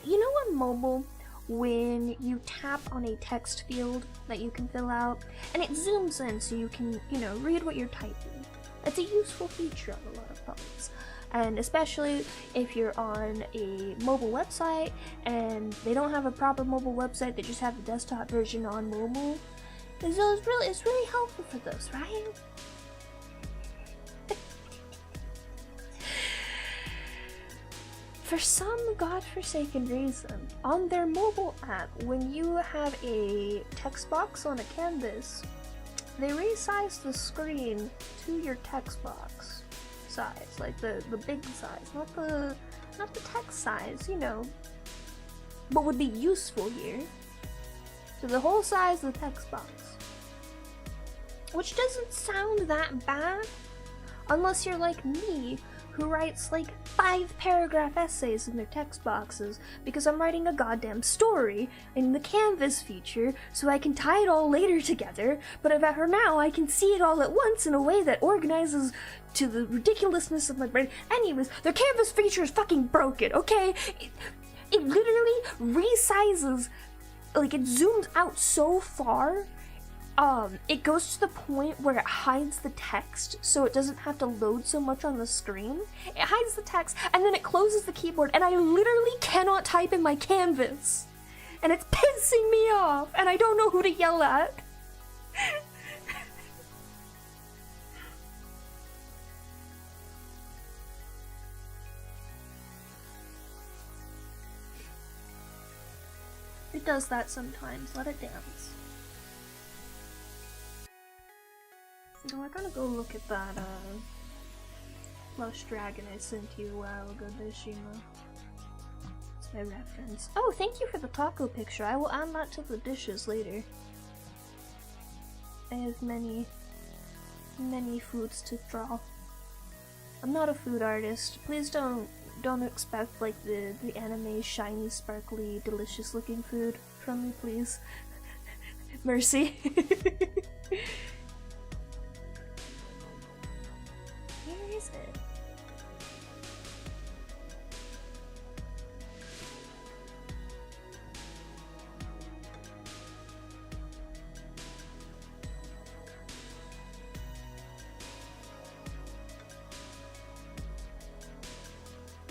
you know on mobile, when you tap on a text field that you can fill out, and it zooms in so you can, you know, read what you're typing. It's a useful feature on a lot of phones. And especially if you're on a mobile website and they don't have a proper mobile website, they just have the desktop version on mobile. So it's really helpful for those, right? For some godforsaken reason, on their mobile app, when you have a text box on a canvas, they resize the screen to your text box size, like the big size, not the text size, you know, what would be useful here. So the whole size of the text box, which doesn't sound that bad unless you're like me, who writes like 5-paragraph essays in their text boxes because I'm writing a goddamn story in the Canvas feature so I can tie it all later together, but for now I can see it all at once in a way that organizes to the ridiculousness of my brain. Anyways, their Canvas feature is fucking broken, okay? It literally resizes, like it zooms out so far. It goes to the point where it hides the text so it doesn't have to load so much on the screen. It hides the text and then it closes the keyboard and I literally cannot type in my Canvas. And it's pissing me off and I don't know who to yell at. It does that sometimes, let it dance. So we're gonna go look at that, Lush Dragon I sent you a while ago, Dashima. It's my reference. Oh, thank you for the taco picture. I will add that to the dishes later. I have many foods to draw. I'm not a food artist. Please don't expect, like, the anime shiny, sparkly, delicious looking food from me, please. Mercy. Where is it?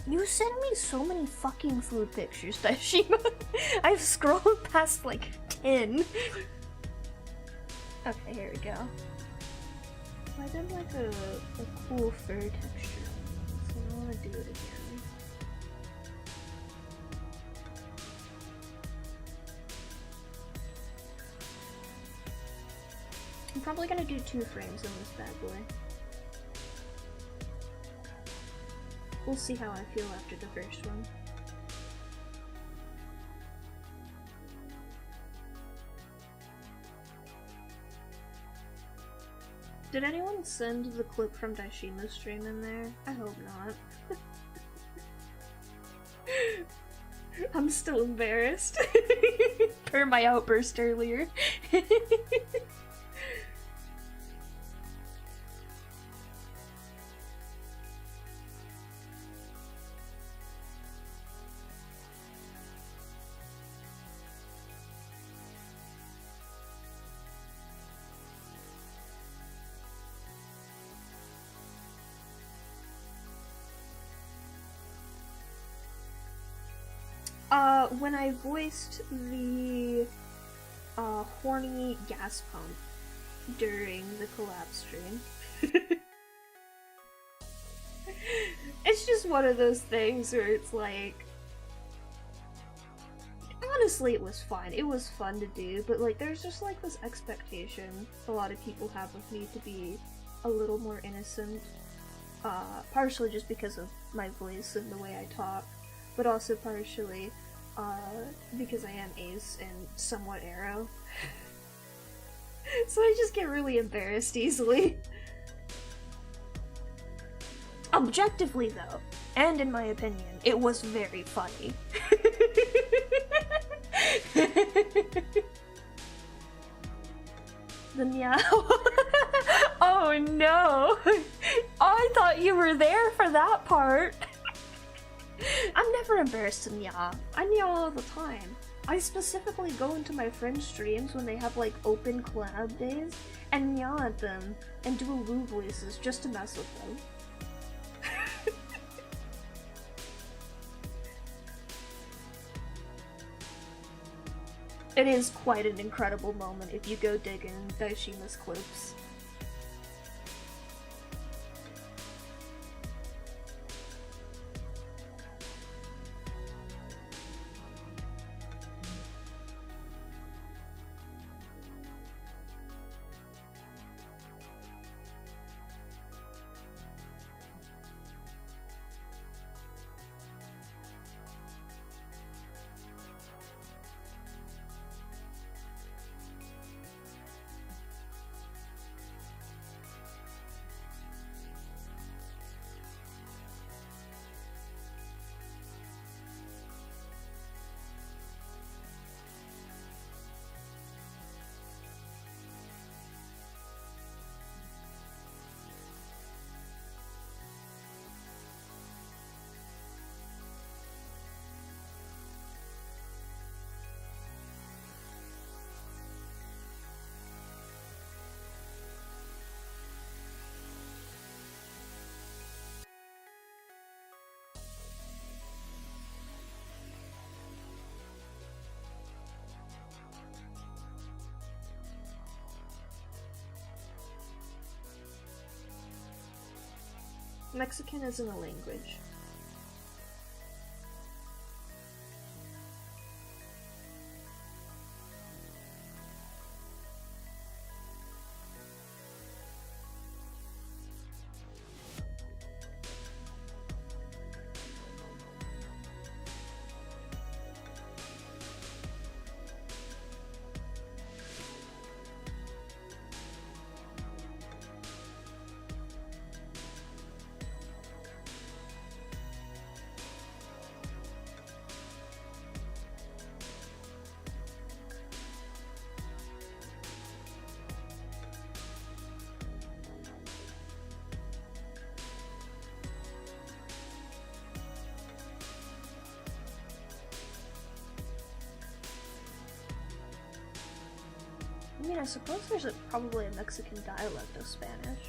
You sent me so many fucking food pictures, Dashima. I've scrolled past like 10. Okay, here we go. I did like a cool fur texture, so I want to do it again. I'm probably gonna do 2 frames on this bad boy. We'll see how I feel after the first one. Did anyone send the clip from Daishima's stream in there? I hope not. I'm still embarrassed. Per my outburst earlier. When I voiced the horny gas pump during the collab stream. It's just one of those things where it's like, honestly it was fun. It was fun to do, but like there's just like this expectation a lot of people have of me to be a little more innocent. Partially just because of my voice and the way I talk, but also partially because I am Ace and somewhat Arrow. So I just get really embarrassed easily. Objectively though, and in my opinion, it was very funny. The meow. Oh no! I thought you were there for that part. I'm never never embarrassed in Nya. I Nya all the time. I specifically go into my friends' streams when they have like open collab days and Nya at them and do Lu voices just to mess with them. It is quite an incredible moment if you go dig in Daishima's clips. Mexican isn't a language. I mean, I suppose there's probably a Mexican dialect of Spanish.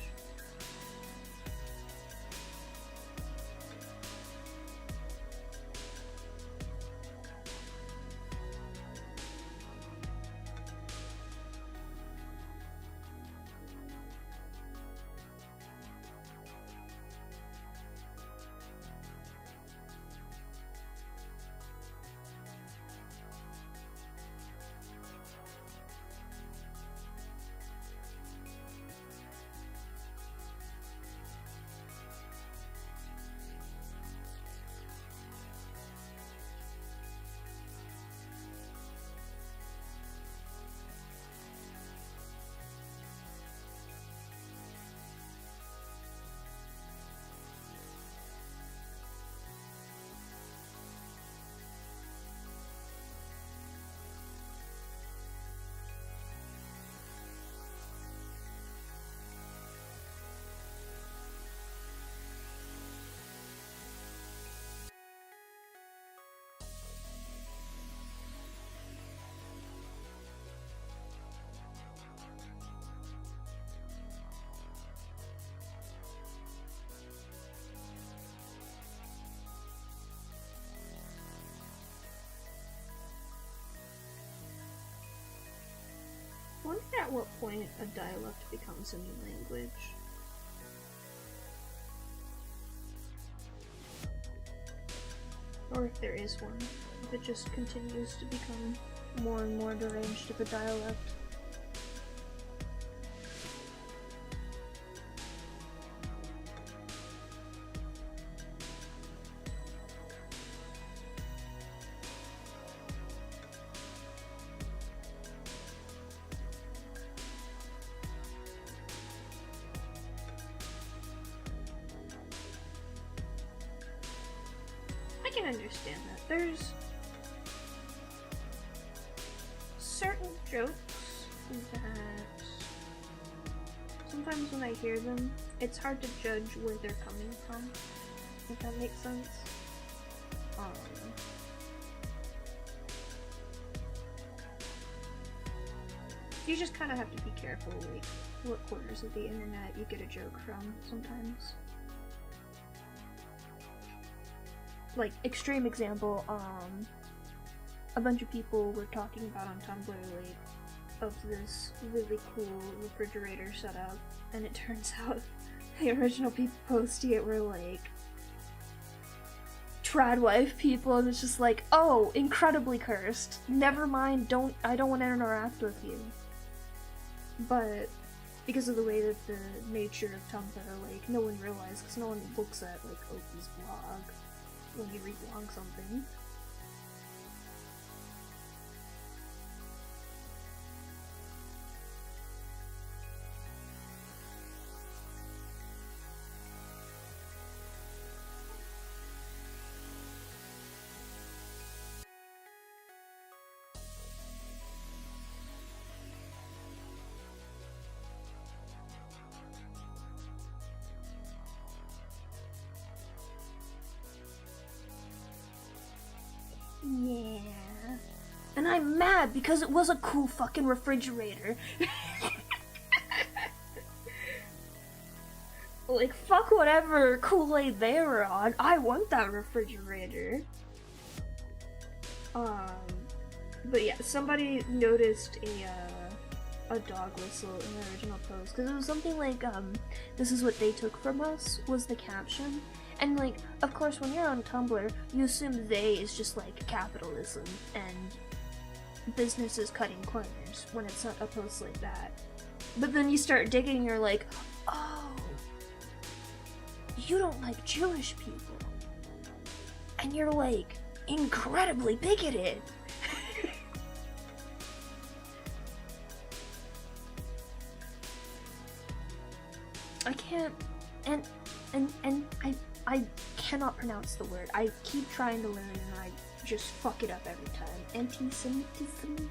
I wonder at what point a dialect becomes a new language. Or if there is one, if it just continues to become more and more deranged of a dialect. I can understand that. There's certain jokes that sometimes when I hear them, it's hard to judge where they're coming from, if that makes sense. You just kind of have to be careful, like, what corners of the internet you get a joke from sometimes. Like, extreme example, a bunch of people were talking about on Tumblr, like, of this really cool refrigerator setup, and it turns out the original people posting it were, like, trad wife people, and it's just like, oh, incredibly cursed. Never mind, I don't want to interact with you. But because of the way that the nature of Tumblr, like, no one realized, because no one looks at, like, Opie's blog when you reblog something. Yeah. And I'm mad because it was a cool fucking refrigerator. Like, fuck whatever Kool-Aid they were on. I want that refrigerator. But yeah, somebody noticed a dog whistle in the original post, because it was something like, this is what they took from us, was the caption. And, like, of course, when you're on Tumblr, you assume they is just, like, capitalism and businesses cutting corners when it's not a post like that. But then you start digging and you're like, oh, you don't like Jewish people. And you're, like, incredibly bigoted. I can't, and I cannot pronounce the word. I keep trying to learn and I just fuck it up every time. Anti-Semitism?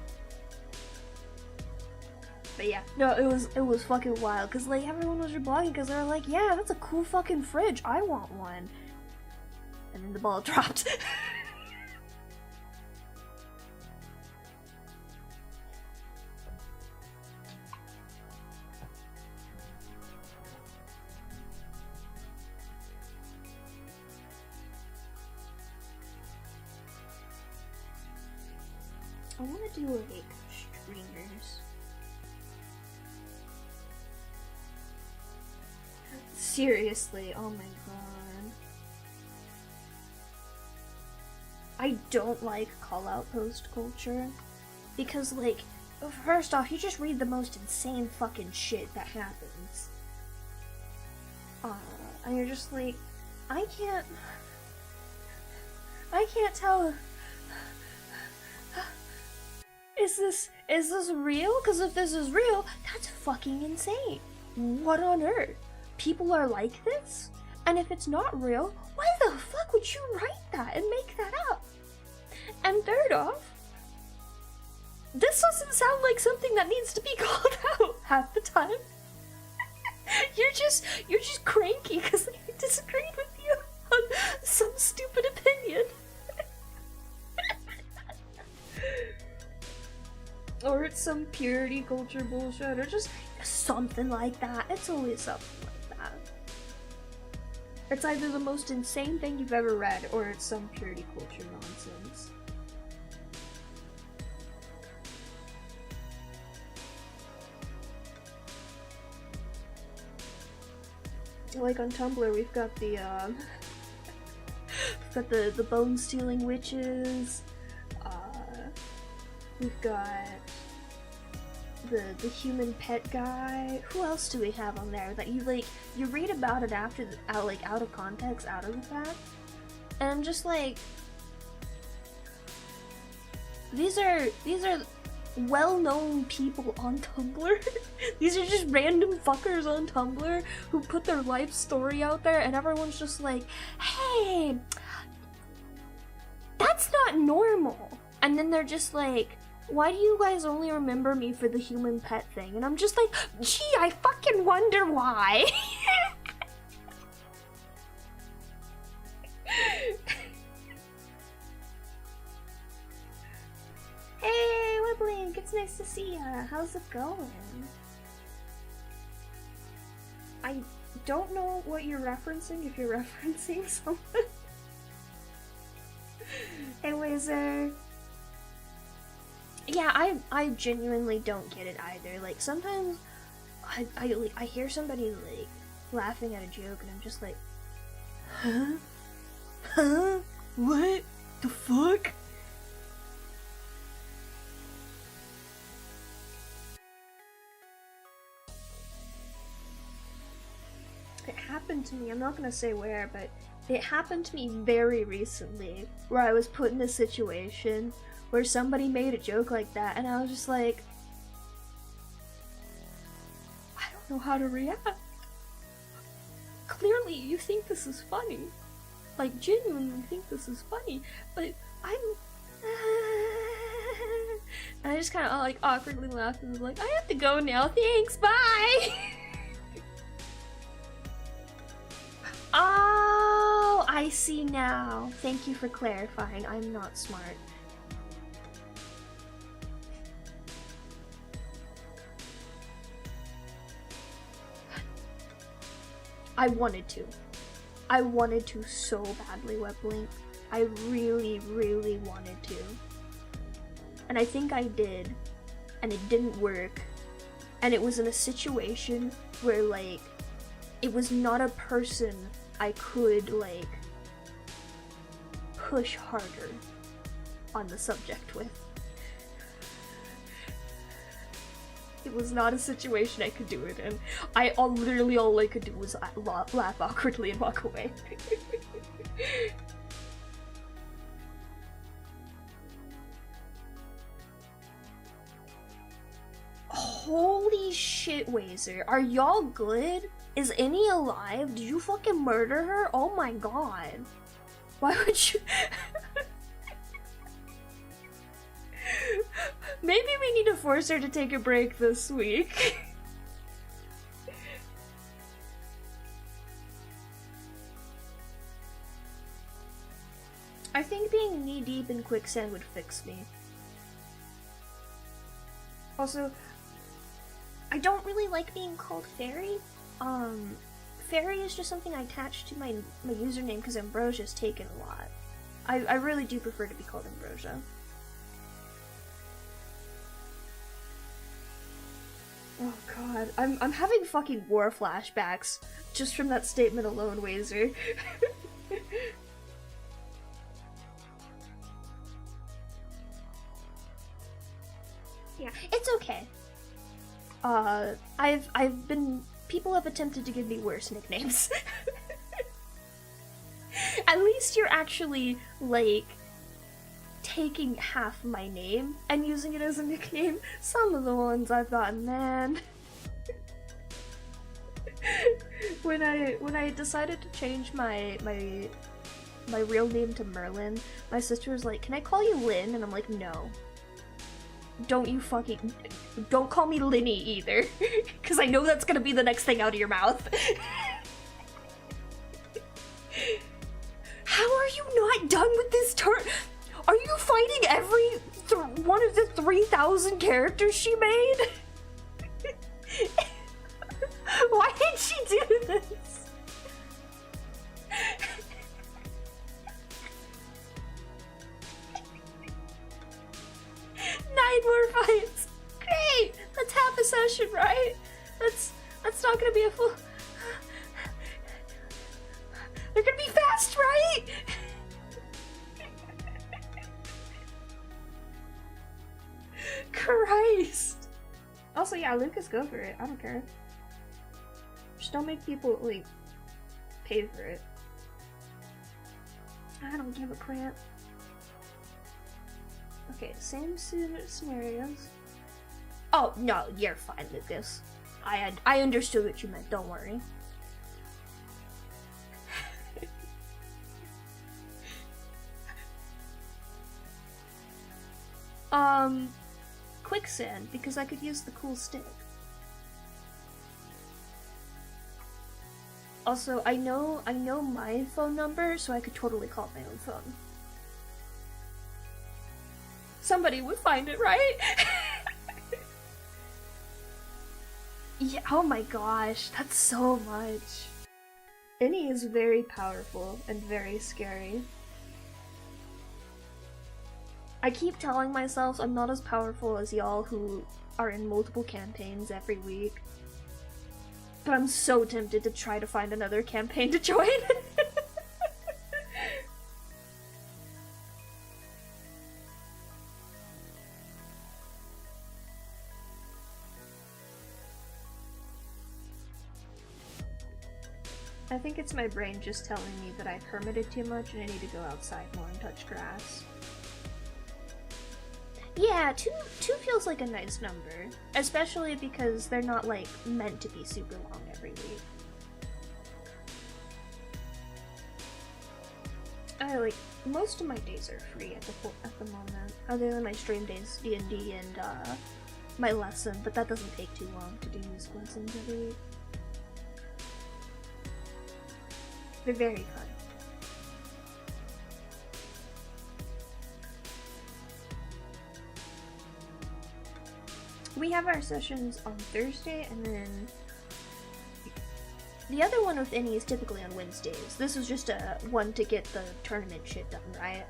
But yeah, no, it was fucking wild, cause like everyone was reblogging because they were like, yeah, that's a cool fucking fridge, I want one. And then the ball dropped. I want to do like streamers. Seriously, oh my god. I don't like call-out post culture because, like, first off, you just read the most insane fucking shit that happens. And you're just like, I can't tell. Is this real? Because if this is real, that's fucking insane. What on earth? People are like this? And if it's not real, why the fuck would you write that and make that up? And third off, this doesn't sound like something that needs to be called out half the time. You're just cranky because they disagreed with you on some stupid opinion. Or it's some purity culture bullshit, or just something like that. It's always something like that. It's either the most insane thing you've ever read, or it's some purity culture nonsense. Like on Tumblr, we've got the bone stealing witches. We've got the human pet guy. Who else do we have on there that you read about it after out of context, out of the fact? And I'm just like, these are well-known people on Tumblr. These are just random fuckers on Tumblr who put their life story out there, and everyone's just like, hey, that's not normal. And then they're just like, why do you guys only remember me for the human pet thing? And I'm just like, gee, I fucking wonder why. It's nice to see ya. How's it going? I don't know what you're referencing, if you're referencing something. Anyways, yeah, I genuinely don't get it either. Like, sometimes I hear somebody, like, laughing at a joke, and I'm just like, huh? Huh? What the fuck? It happened to me, I'm not gonna say where, but it happened to me very recently, where I was put in a situation where somebody made a joke like that, and I was just like, I don't know how to react. Clearly you think this is funny. Like, genuinely think this is funny, but I'm... And I just kind of like awkwardly laughed and was like, I have to go now, thanks, bye! Oh, I see now. Thank you for clarifying. I'm not smart. I wanted to. I wanted to so badly, Weblink. I really, really wanted to. And I think I did. And it didn't work. And it was in a situation where, like, it was not a person I could, like, push harder on the subject with. It was not a situation I could do it in. Literally all I could do was laugh awkwardly and walk away. Holy shit, Wazer. Are y'all good? Is Annie alive? Did you fucking murder her? Oh my god. Why would you... Maybe we need to force her to take a break this week. I think being knee-deep in quicksand would fix me. Also, I don't really like being called Fairy. Fairy is just something I attach to my username because Ambrosia's taken a lot. I really do prefer to be called Ambrosia. Oh god, I'm having fucking war flashbacks just from that statement alone, Wazer. Yeah, it's okay. I've been... People have attempted to give me worse nicknames. At least you're actually, like, taking half my name and using it as a nickname. Some of the ones I've gotten, man. When I decided to change my real name to Merlin, my sister was like, "Can I call you Lynn?" And I'm like, "No. Don't call me Linny either, because I know that's gonna be the next thing out of your mouth." How are you not done with this turn? Are you fighting every one of the 3,000 characters she made? Why did she do this? 9 more fights. Great. That's half a session, right? That's not gonna be a full. They're gonna be fast, right? Christ. Also, yeah, Lucas, go for it. I don't care. Just don't make people, like, pay for it. I don't give a crap. Okay, same scenarios. Oh, no, you're fine, Lucas. I understood what you meant, don't worry. Quicksand, because I could use the cool stick. Also, I know my phone number, so I could totally call my own phone. Somebody would find it, right? Yeah, oh my gosh, that's so much. Innie is very powerful and very scary. I keep telling myself I'm not as powerful as y'all who are in multiple campaigns every week. But I'm so tempted to try to find another campaign to join. I think it's my brain just telling me that I've hermited too much and I need to go outside more and touch grass. Yeah, two feels like a nice number, especially because they're not, like, meant to be super long every week. Most of my days are free at the moment, other than my stream days, D&D, and, my lesson, but that doesn't take too long to do music lessons every week. They're very fun. We have our sessions on Thursday, and then the other one with Innie is typically on Wednesdays. This was just a one to get the tournament shit done, right?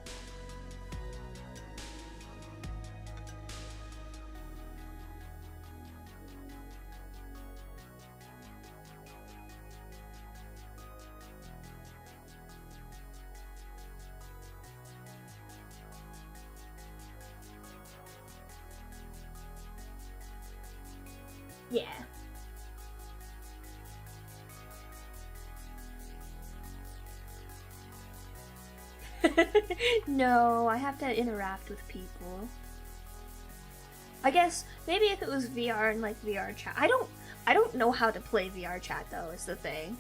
Yeah. No, I have to interact with people. I guess maybe if it was VR and like VR chat. I don't know how to play VR chat though, is the thing.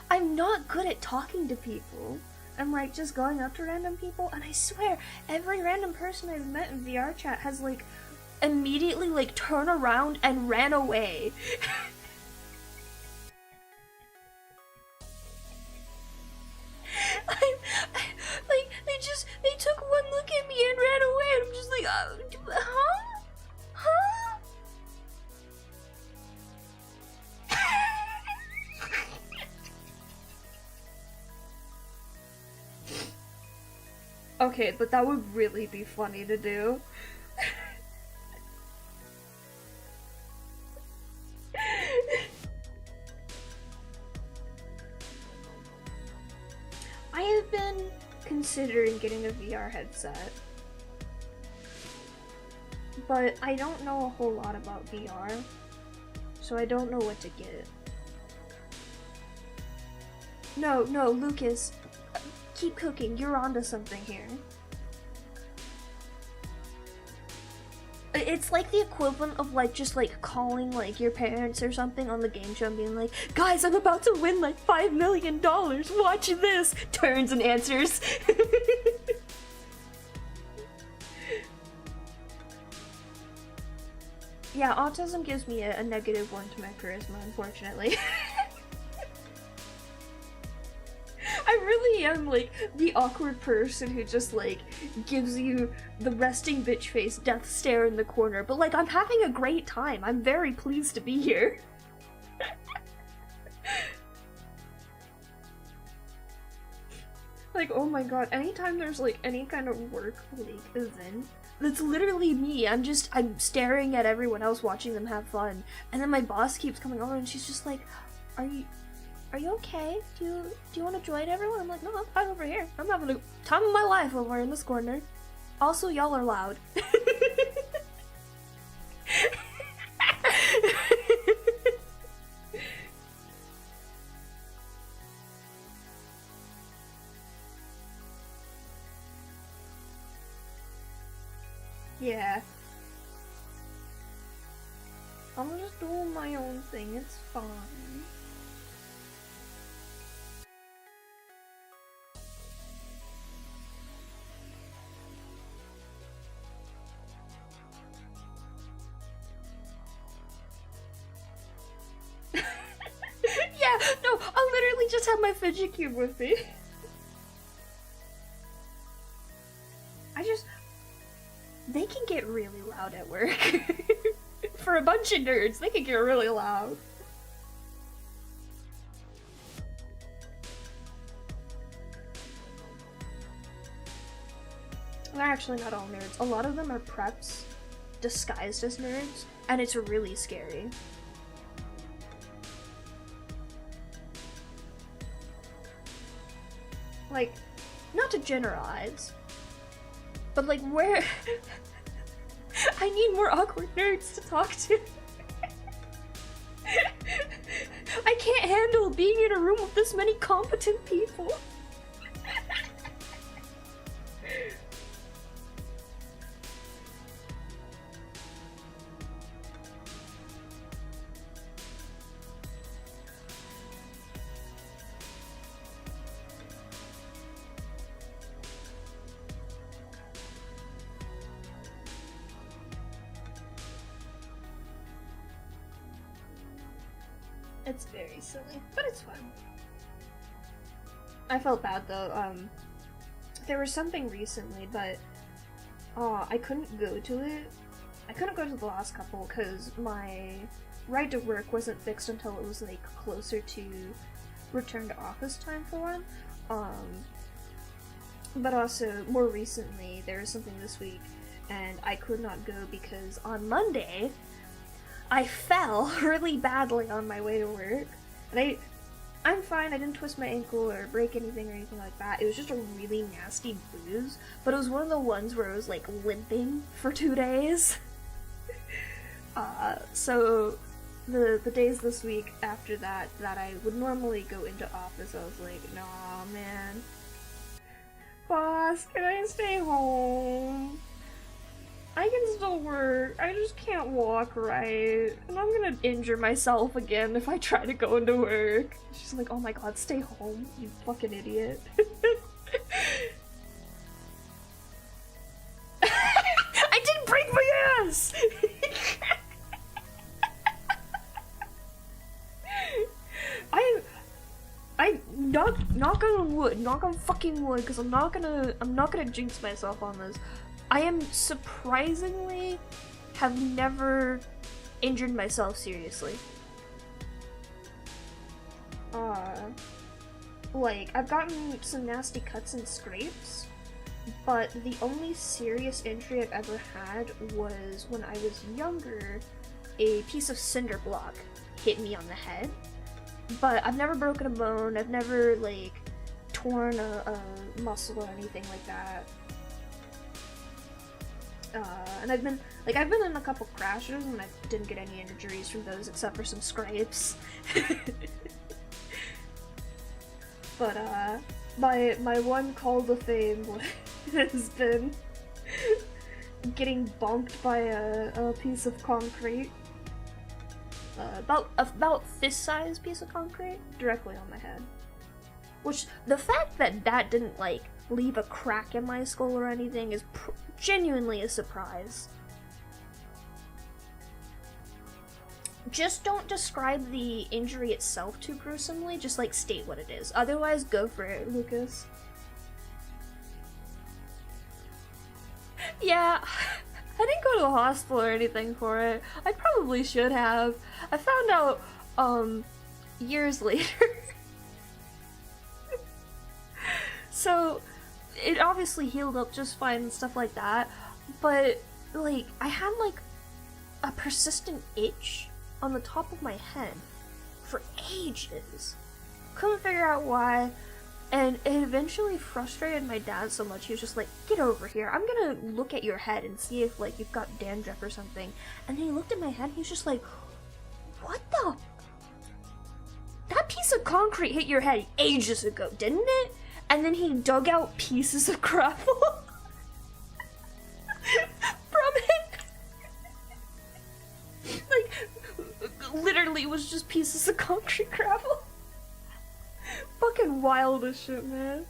I'm not good at talking to people. I'm like just going up to random people, and I swear every random person I've met in VR chat has like immediately like turned around and ran away. They took one look at me and ran away, and I'm just like, huh? Huh? Okay, but that would really be funny to do. I have been considering getting a VR headset, but I don't know a whole lot about VR, so I don't know what to get. No, Lucas, keep cooking, you're onto something here. It's like the equivalent of like just like calling like your parents or something on the game show and being like, guys, I'm about to win like $5 million, watch this! Turns and answers. Yeah, autism gives me a negative one to my charisma, unfortunately. I really am like the awkward person who just like gives you the resting bitch face death stare in the corner, but like I'm having a great time. I'm very pleased to be here. Like, oh my god, anytime there's like any kind of work like event, that's literally me. I'm staring at everyone else watching them have fun, and then my boss keeps coming over and she's just like, Are you okay? Do you want to join everyone? I'm like, no, I'm fine over here. I'm having a time of my life over in this corner. Also, y'all are loud. Yeah. I'm just doing my own thing. It's fine. Yeah, no, I'll literally just have my fidget cube with me. they can get really loud at work. For a bunch of nerds, they can get really loud. They're actually not all nerds. A lot of them are preps disguised as nerds, and it's really scary. Like, not to generalize, but like where I need more awkward nerds to talk to. I can't handle being in a room with this many competent people. It's very silly, but it's fun. I felt bad though. There was something recently, but I couldn't go to it. I couldn't go to the last couple because my ride to work wasn't fixed until it was like closer to return to office time for one. But also more recently, there was something this week, and I could not go because on Monday I fell really badly on my way to work, and I'm fine, I didn't twist my ankle or break anything or anything like that. It was just a really nasty bruise, but it was one of the ones where I was like limping for 2 days. So the days this week after that I would normally go into office, I was like, nah man, boss, can I stay home? I can still work, I just can't walk right, and I'm gonna injure myself again if I try to go into work. She's like, oh my god, stay home, you fucking idiot. I didn't break my ass! I knock on wood, knock on fucking wood, because I'm not gonna jinx myself on this. I am surprisingly have never injured myself seriously. Like, I've gotten some nasty cuts and scrapes, but the only serious injury I've ever had was when I was younger, a piece of cinder block hit me on the head. But I've never broken a bone, I've never, like, torn a muscle or anything like that. And I've been in a couple crashes and I didn't get any injuries from those except for some scrapes. But, my one call to fame has been getting bonked by a piece of concrete. About fist-sized piece of concrete directly on my head. Which, the fact that didn't, like, leave a crack in my skull or anything is genuinely a surprise. Just don't describe the injury itself too gruesomely, just, like, state what it is. Otherwise, go for it, Lucas. Yeah, I didn't go to a hospital or anything for it. I probably should have. I found out, years later. So, it obviously healed up just fine and stuff like that, but, like, I had, like, a persistent itch on the top of my head for ages. Couldn't figure out why, and it eventually frustrated my dad so much, he was just like, get over here, I'm gonna look at your head and see if, like, you've got dandruff or something. And then he looked at my head and he was just like, what the? That piece of concrete hit your head ages ago, didn't it? And then he dug out pieces of gravel from it. Like, literally, it was just pieces of concrete gravel. Fucking wild as shit, man.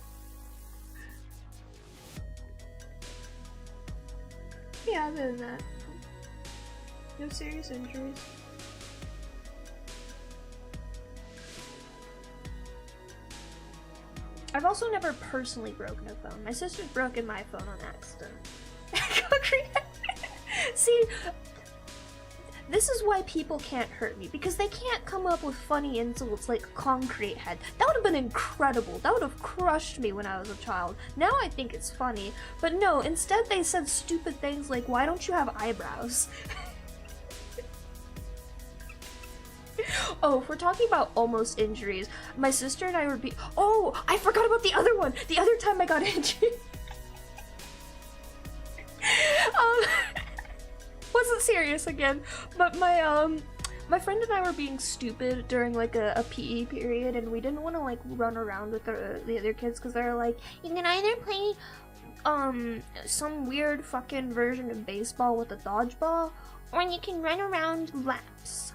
Yeah, other than that, no serious injuries. I've also never personally broken a phone. My sister's broken my phone on accident. Concrete head. See, this is why people can't hurt me, because they can't come up with funny insults like concrete head. That would have been incredible. That would have crushed me when I was a child. Now I think it's funny, but no, instead they said stupid things like, why don't you have eyebrows? Oh, if we're talking about almost injuries, my sister and I were oh, I forgot about the other one! The other time I got injured. Wasn't serious again, but my friend and I were being stupid during like a PE period, and we didn't want to like run around with the other kids because they're like, you can either play some weird fucking version of baseball with a dodgeball, or you can run around laps.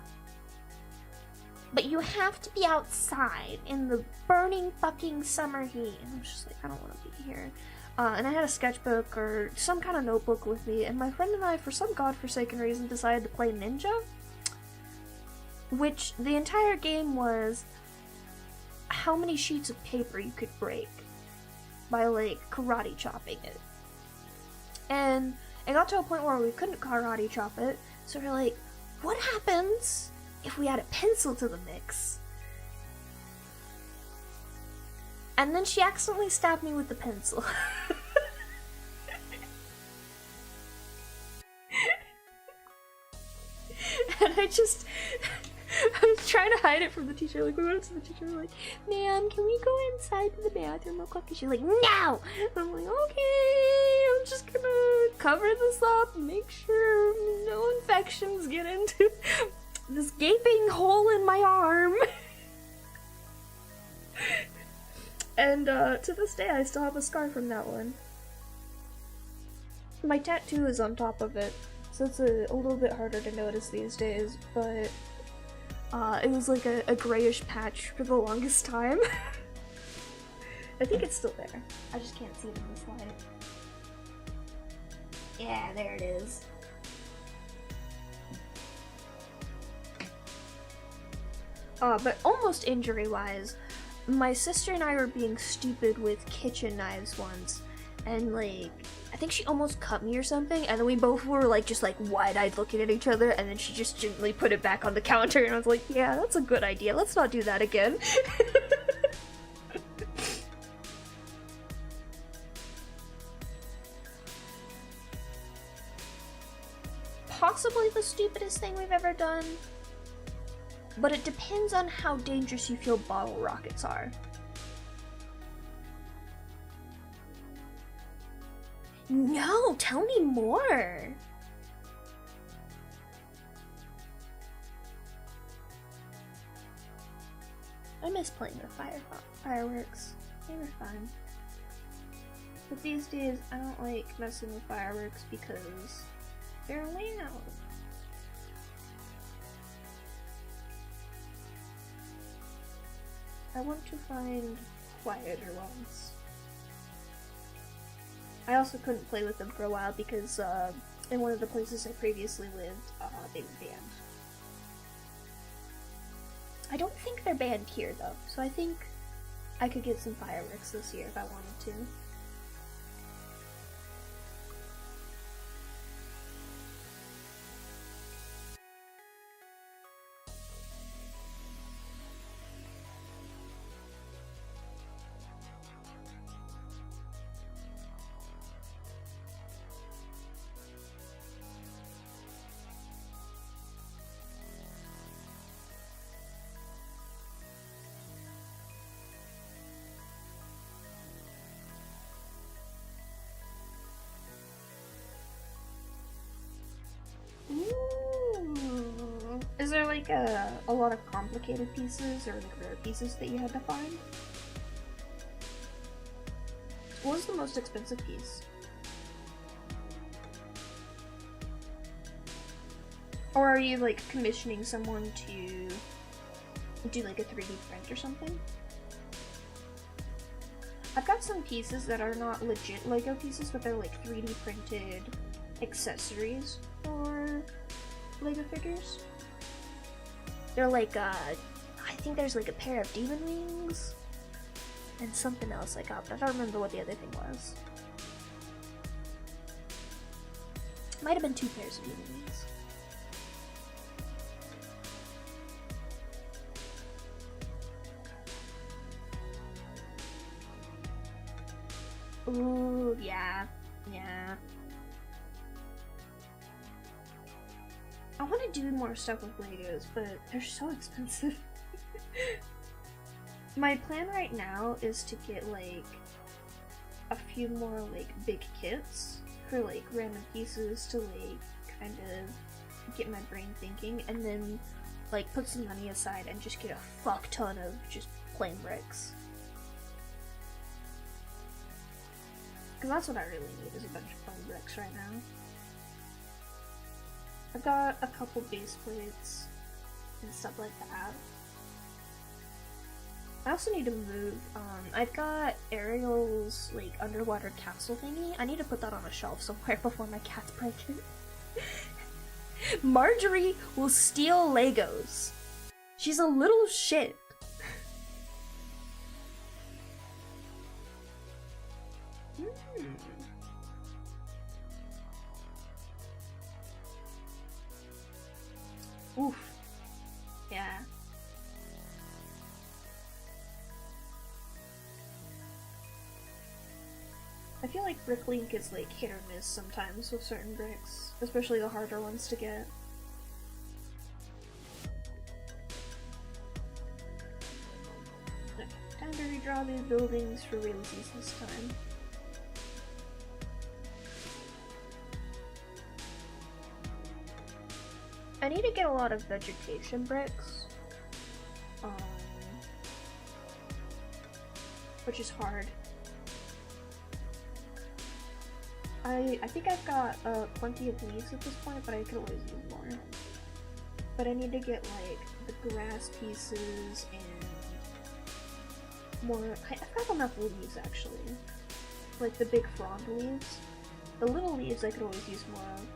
But you have to be outside in the burning fucking summer heat. And I was just like, I don't want to be here. And I had a sketchbook or some kind of notebook with me, and my friend and I, for some godforsaken reason, decided to play Ninja. Which, the entire game was how many sheets of paper you could break by, like, karate chopping it. And it got to a point where we couldn't karate chop it, so we're like, what happens if we add a pencil to the mix? And then she accidentally stabbed me with the pencil. And I was trying to hide it from the teacher. Like, we went up to the teacher, we're like, ma'am, can we go inside to the bathroom real quick? And she's like, no! And I'm like, okay, I'm just gonna cover this up and make sure no infections get into this gaping hole in my arm. And to this day, I still have a scar from that one. My tattoo is on top of it, so it's a little bit harder to notice these days, but it was like a grayish patch for the longest time. I think it's still there. I just can't see it in this light. Yeah, there it is. But almost injury-wise, my sister and I were being stupid with kitchen knives once, and like, I think she almost cut me or something, and then we both were like, just like wide-eyed looking at each other, and then she just gently put it back on the counter, and I was like, yeah, that's a good idea, let's not do that again. Possibly the stupidest thing we've ever done, but it depends on how dangerous you feel bottle rockets are. No, tell me more! I miss playing with fireworks. They were fun. But these days, I don't like messing with fireworks because they're loud. I want to find quieter ones. I also couldn't play with them for a while because in one of the places I previously lived, they were banned. I don't think they're banned here though, so I think I could get some fireworks this year if I wanted to. Ooh. Is there like a lot of complicated pieces or like rare pieces that you had to find? What was the most expensive piece? Or are you like commissioning someone to do like a 3D print or something? I've got some pieces that are not legit Lego pieces, but they're like 3D printed accessories for Lego figures. They're like, I think there's like a pair of demon wings and something else I got, but I don't remember what the other thing was. Might have been 2 pairs of earrings. Ooh, yeah. Yeah. I want to do more stuff with Legos, but they're so expensive. My plan right now is to get, like, a few more, like, big kits for, like, random pieces to, like, kind of get my brain thinking, and then, like, put some money aside and just get a fuck ton of just plain bricks. Because that's what I really need, is a bunch of plain bricks right now. I've got a couple base plates and stuff like that. I also need to move, I've got Ariel's, like, underwater castle thingy. I need to put that on a shelf somewhere before my cats break it. Marjorie will steal Legos. She's a little shit. Oof. Yeah. I feel like Bricklink is like hit or miss sometimes with certain bricks, especially the harder ones to get. Okay, time to redraw these buildings for realsies this time. I need to get a lot of vegetation bricks, which is hard. I think I've got plenty of leaves at this point, but I could always use more. But I need to get like the grass pieces and more. I've got enough leaves actually, like the big frond leaves. The little leaves I could always use more of.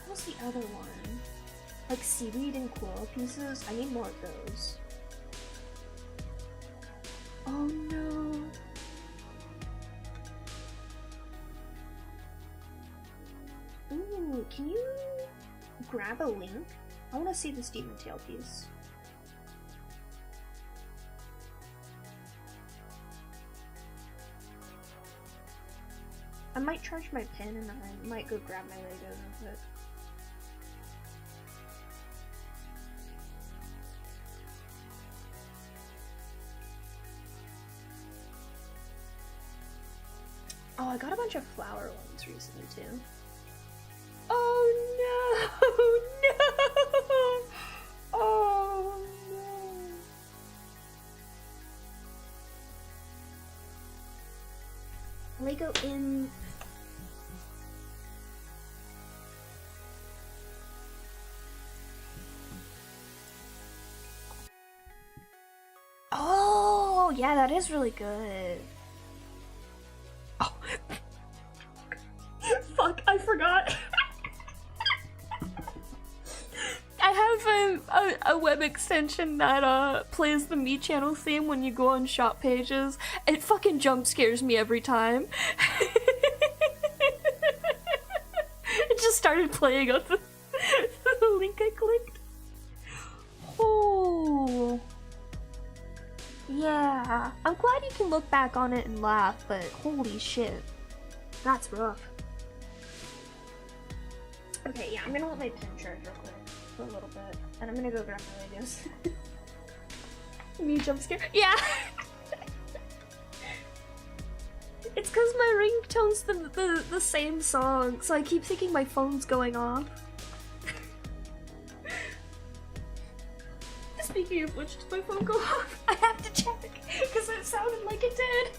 What was the other one? Like seaweed and coral pieces. I need more of those. Oh no. Ooh, can you grab a link? I want to see this demon tail piece. I might charge my pen and then I might go grab my Legos real quick. Oh, I got a bunch of flower ones recently too. Oh no! No! Oh no! Lego in. Oh, yeah, that is really good. Oh. Fuck, I forgot. I have a web extension that plays the Me Channel theme when you go on shop pages. It fucking jump scares me every time. It just started playing on the link I clicked. Oh. Yeah, I'm glad you can look back on it and laugh, but holy shit. That's rough. Okay, yeah, I'm gonna let my pen charge real quick for a little bit, and I'm gonna go grab my Legos. Me jump scare? Yeah! It's cause my ringtone's the same song, so I keep thinking my phone's going off. Speaking of which, did my phone go off? I have to check, because it sounded like it did.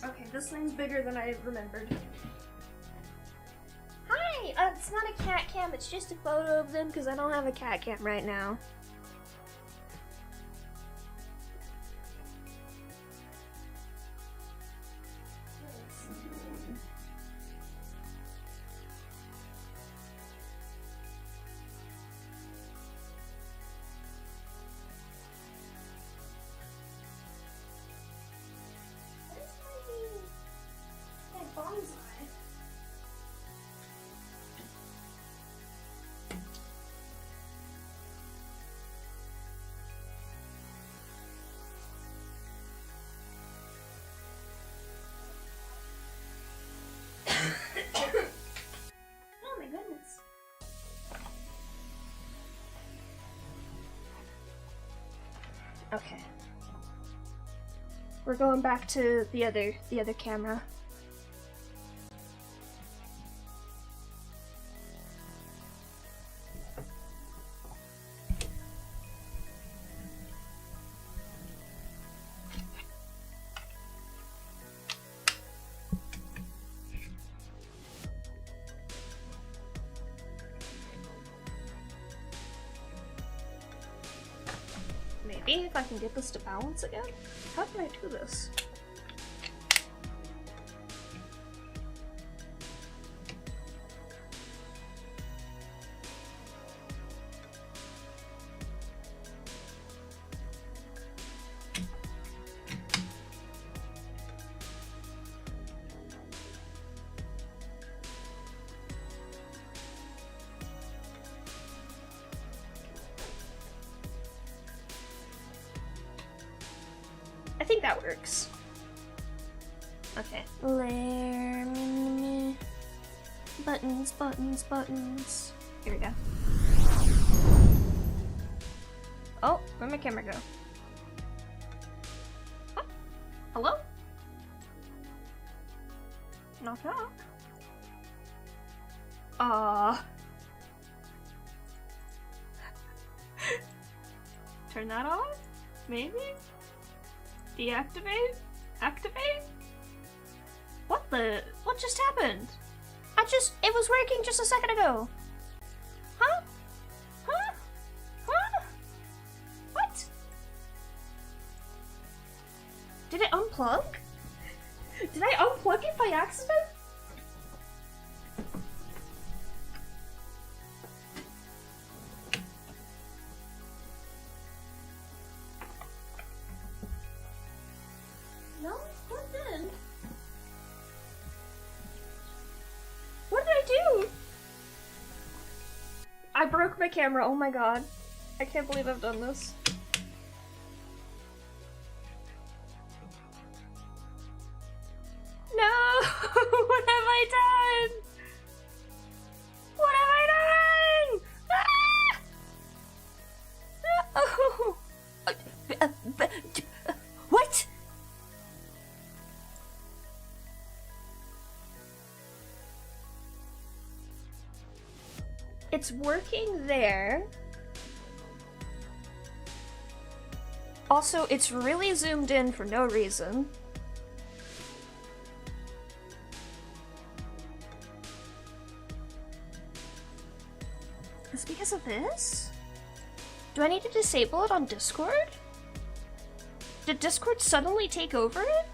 Okay, this thing's bigger than I remembered. Hi! It's not a cat cam, it's just a photo of them because I don't have a cat cam right now. Okay. We're going back to the other camera. Maybe if I can get this to balance again? How can I do this? I think that works. Okay. Layer, buttons, buttons, buttons. Here we go. Oh, where'd my camera go? Oh, hello? Knock knock. Turn that off? Maybe? Deactivate? Activate? What just happened? It was working just a second ago. Huh? Huh? Huh? What? Did it unplug? Did I unplug it by accident? No, it's plugged in. What did I do? I broke my camera, oh my god. I can't believe I've done this. No! What have I done? What have I done? Ah! Oh. What? It's working there. Also, it's really zoomed in for no reason. Is it because of this? Do I need to disable it on Discord? Did Discord suddenly take over it?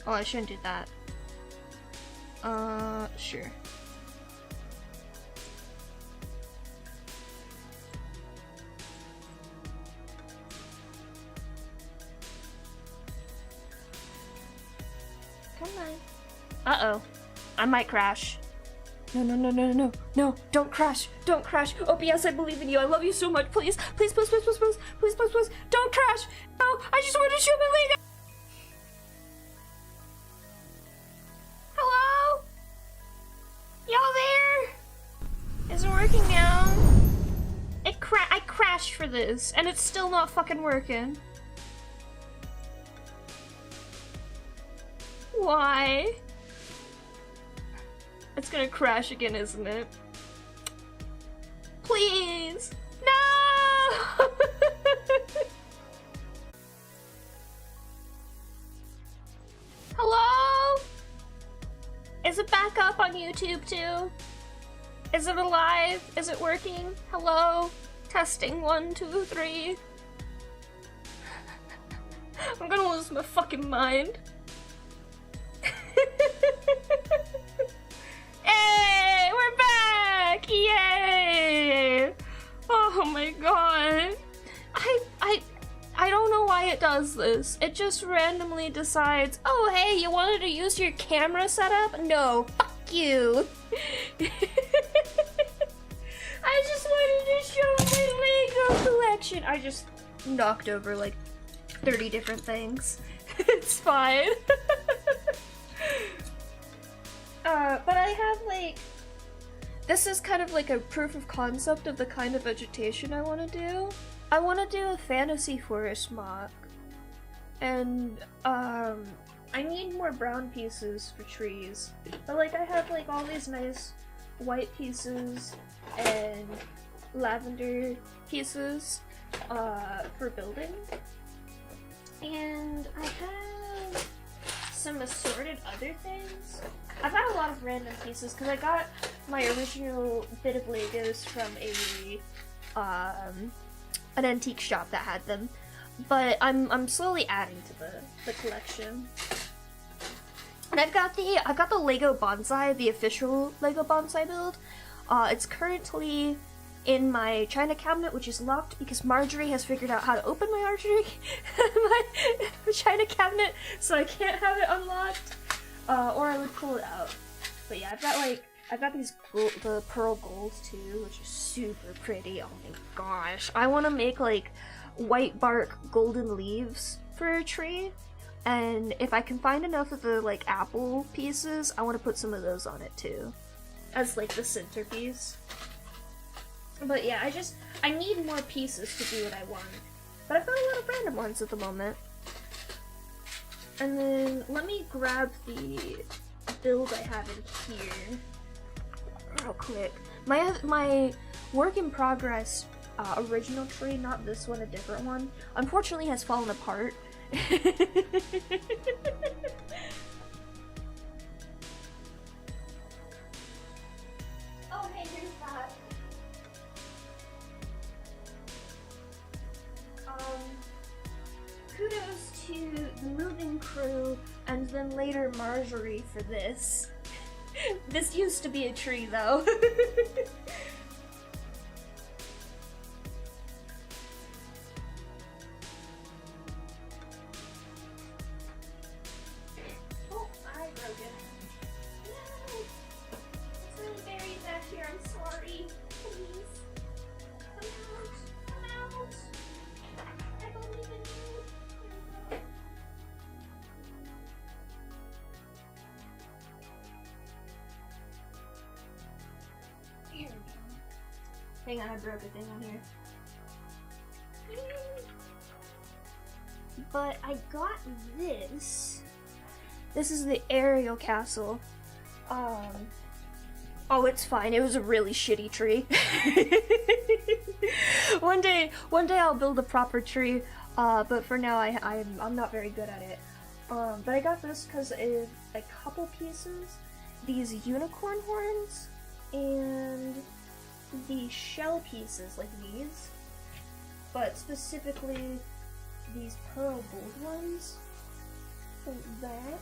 Oh, I shouldn't do that. Sure. Come on. Uh-oh. I might crash. No, no, no, no, no, no, don't crash, don't crash. OBS, I believe in you, I love you so much, please, please, please, please, please, please, please, please, please, don't crash. No, I just want to shoot my leg. Hello? Y'all there? Is it working now? I crashed for this, and it's still not fucking working. Why? It's gonna crash again, isn't it? Please! No! Hello? Is it back up on YouTube too? Is it alive? Is it working? Hello? Testing 1, 2, 3. I'm gonna lose my fucking mind. Hey, we're back! Yay! Oh my god. I don't know why it does this. It just randomly decides, oh hey, you wanted to use your camera setup? No, fuck you. I just wanted to show my Lego collection. I just knocked over like 30 different things. It's fine. But I have like, this is kind of like a proof of concept of the kind of vegetation I want to do. I want to do a fantasy forest mock, and I need more brown pieces for trees. But like I have like all these nice white pieces and lavender pieces for building. And I have some assorted other things. I've got a lot of random pieces because I got my original bit of Legos from an antique shop that had them. But I'm slowly adding to the collection. And I've got the Lego bonsai, the official Lego bonsai build. It's currently in my china cabinet, which is locked because Marjorie has figured out how to open my my china cabinet, so I can't have it unlocked, or I would pull it out. But yeah, I've got these the pearl gold too, which is super pretty. Oh my gosh, I want to make like white bark golden leaves for a tree, and if I can find enough of the like apple pieces, I want to put some of those on it too, as like the centerpiece. But yeah, I need more pieces to do what I want. But I've got a lot of random ones at the moment. And then let me grab the build I have in here real quick. My work in progress original tree, not this one, a different one, unfortunately has fallen apart. Oh, hey, here's that. Kudos to the moving crew and then later Marjorie for this. This used to be a tree though. Oh, I broke it. No! It's really buried back here, I'm sorry. Please. Come out! I believe in you. Here we go. Hang on, I broke a thing on here. But I got this. This is the aerial castle. Oh, it's fine. It was a really shitty tree. One day I'll build a proper tree. But for now, I'm not very good at it. But I got this because of a couple pieces, these unicorn horns, and the shell pieces like these, but specifically these pearl gold ones. So there.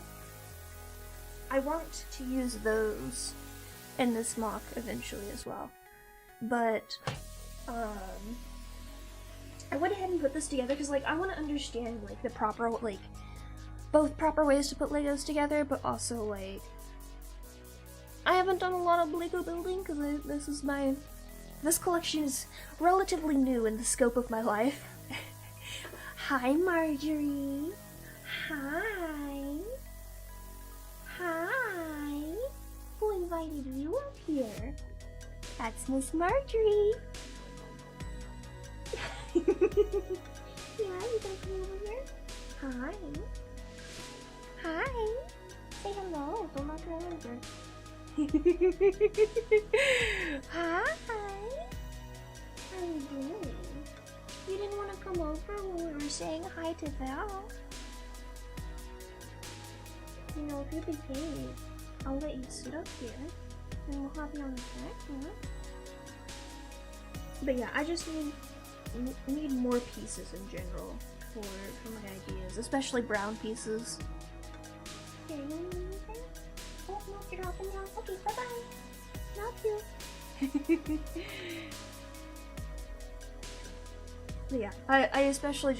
I want to use those in this mock eventually as well. But I went ahead and put this together because like I want to understand like the proper like both proper ways to put Legos together, but also like I haven't done a lot of Lego building because this collection is relatively new in the scope of my life. Hi, Marjorie. Hi. Hi. Who invited you up here? That's Miss Marjorie. Yeah, you guys come over here? Hi. Hi. Say hello. Don't knock her over. Hi. How are you doing? You didn't want to come over when we were saying hi to Val. You know, if you behave, I'll let you sit up here, and we'll have you on the back, huh? But yeah, I just need more pieces in general for my ideas, especially brown pieces. Here, you want anything? Oh, no, you're dropping down. Okay, bye-bye. Love you. But yeah, I especially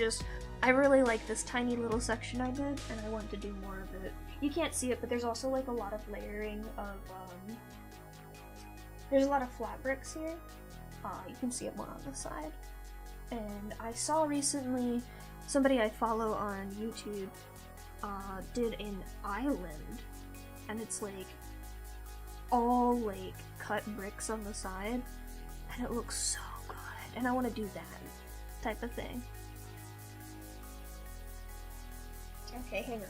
I really like this tiny little section I did, and I want to do more of it. You can't see it, but there's also like a lot of layering of, there's a lot of flat bricks here. You can see it more on the side. And I saw recently, somebody I follow on YouTube, did an island, and it's like all like cut bricks on the side, and it looks so good. And I want to do that type of thing. Okay, hang on.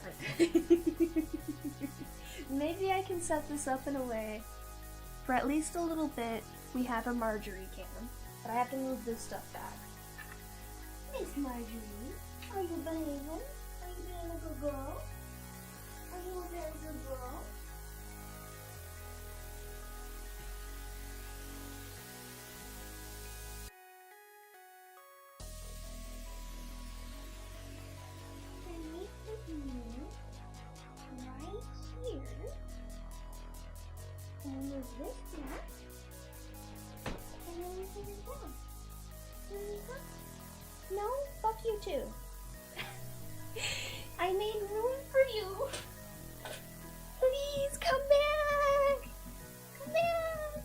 Maybe I can set this up in a way for at least a little bit we have a Marjorie can, but I have to move this stuff back. Miss Marjorie, are you behaving? Are you being a good girl? Are you a very good girl? Can we put you right here? And move this back. And then we put it down. There you go. No? Fuck you too. I made room for you. Please come back. Come back.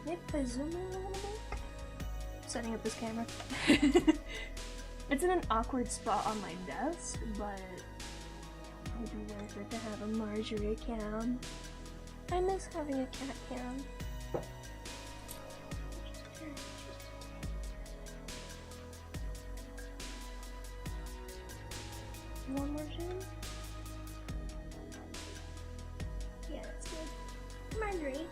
If I zoom in a little bit. Setting up this camera. It's in an awkward spot on my desk, but it'd be worth it to have a Marjorie cam. I miss having a cat cam. One more zoom? Yeah, that's good. Marjorie.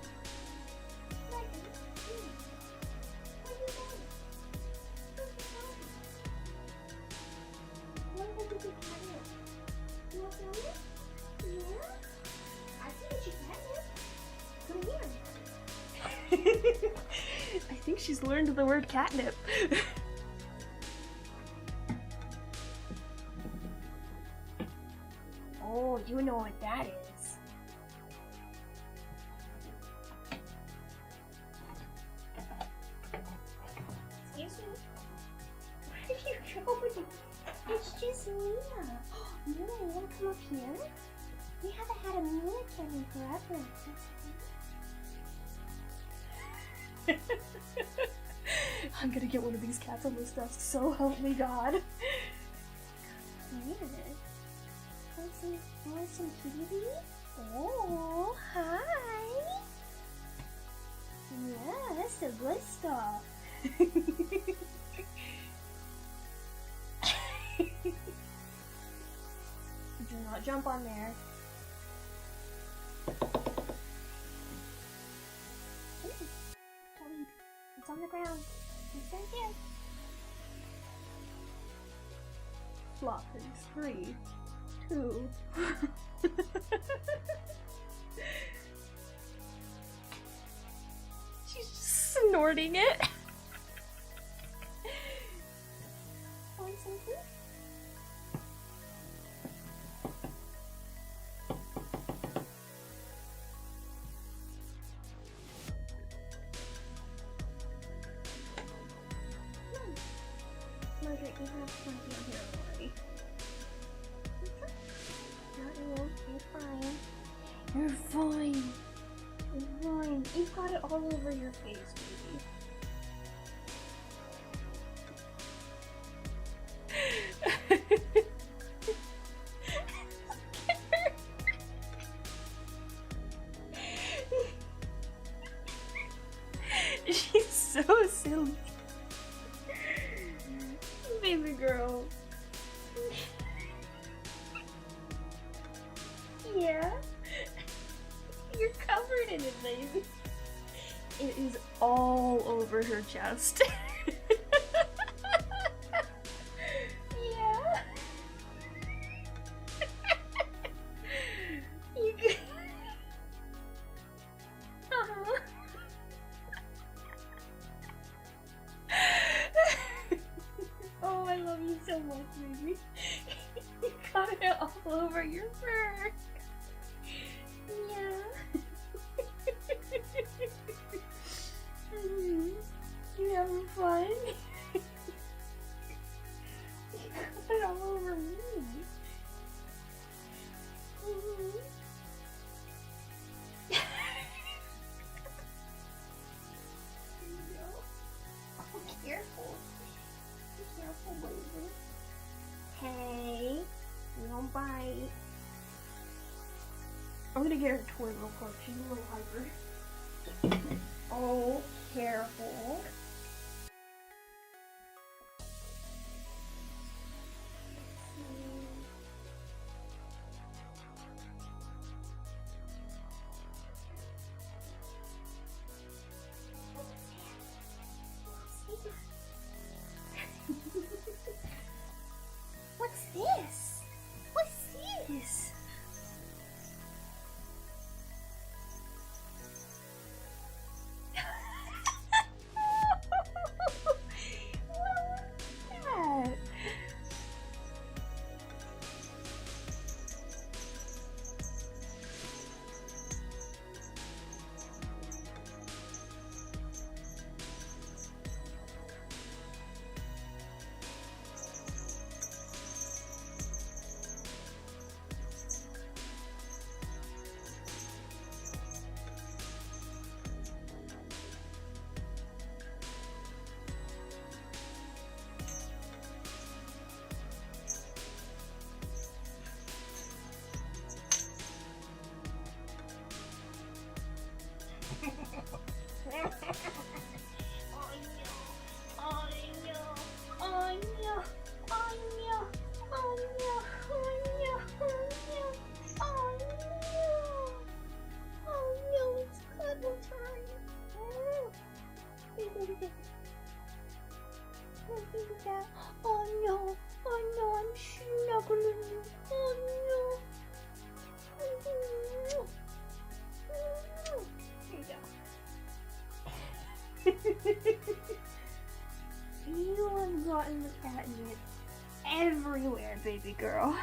I think she's learned the word catnip. Oh, you know what that is. Excuse me? Where are you going? It's just Mia. Mia, you wanna come up here? We haven't had a Mia cam in forever. I'm gonna get one of these cats on this desk, so help me God. Weird. Want some kitty? Oh, hi! Yeah, that's the good stuff. Do not jump on there. It's on the ground. It's right here. Floppers. 3, 2. She's just snorting it. Want something? Margaret, you have plenty of hair already. You're fine. You're fine. You're fine. You've got it all over your face, baby. She's so silly. Baby girl. Yeah. You're covered in it, baby. It is all over her chest. Yeah. You can... Oh, I love you so much, baby. You got it all over your fur. Yeah. You having fun? You got it all over me. Careful. Be careful, baby. Hey, you Don't bite. I'm gonna get her toy real quick. She's a little hyper. Oh, careful. What's this? What's this? What is that? Oh no, I'm snuggling you. Oh no. You have gotten the catnip everywhere, baby girl.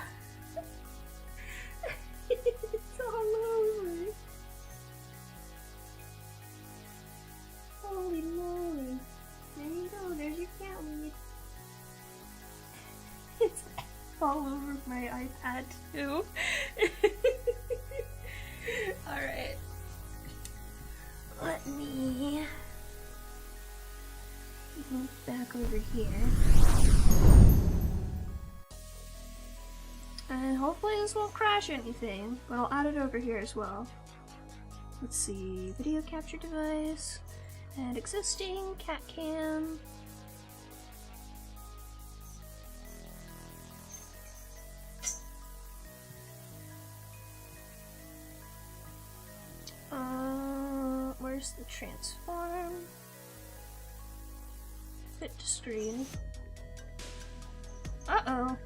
It's all over. Holy moly. There you go, there's your cat weed. It's all over my iPad too. Alright. Let me move back over here. And hopefully this won't crash anything, but I'll add it over here as well. Let's see, video capture device, and existing cat cam. Where's the transform? Fit to screen. Uh-oh.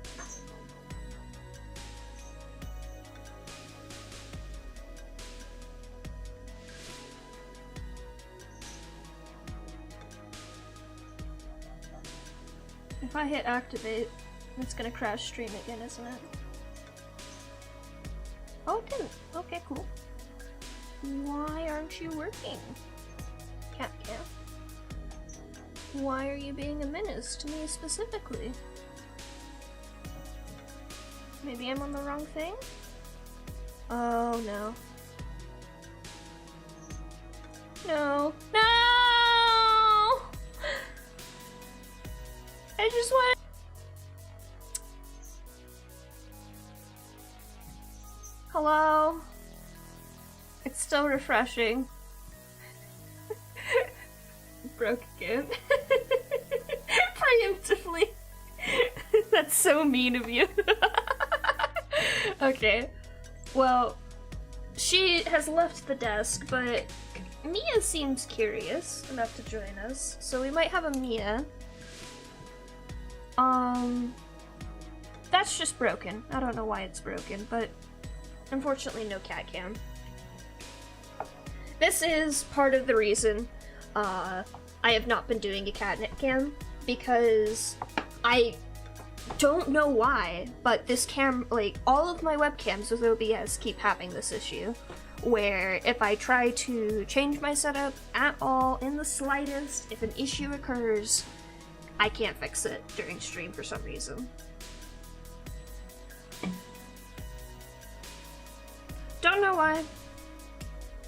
If I hit activate, it's gonna crash stream again, isn't it? Oh, it didn't. Okay, cool. Why aren't you working? Cat cam. Why are you being a menace to me specifically? Maybe I'm on the wrong thing? Oh no. No. No! I just want. Hello? It's still refreshing. Broke again. Preemptively. That's so mean of you. Okay. Well, she has left the desk, but Mia seems curious enough to join us, so we might have a Mia. That's just broken. I don't know why it's broken, but unfortunately no cat cam. This is part of the reason I have not been doing a catnip cam, because I don't know why, but this cam, like, all of my webcams with OBS keep having this issue, where if I try to change my setup at all, in the slightest, if an issue occurs, I can't fix it during stream for some reason. Don't know why.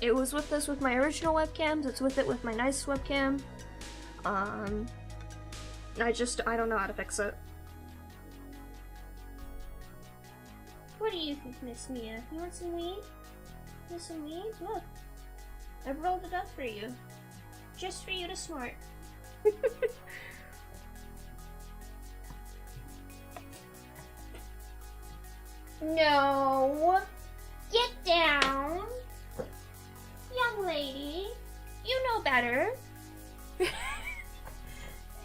It was with this with my original webcams, it's with it with my nice webcam. I don't know how to fix it. What do you think, Miss Mia? You want some weed? Want some weed? Look. I've rolled it up for you. Just for you to snort. No! Get down! Young lady, you know better.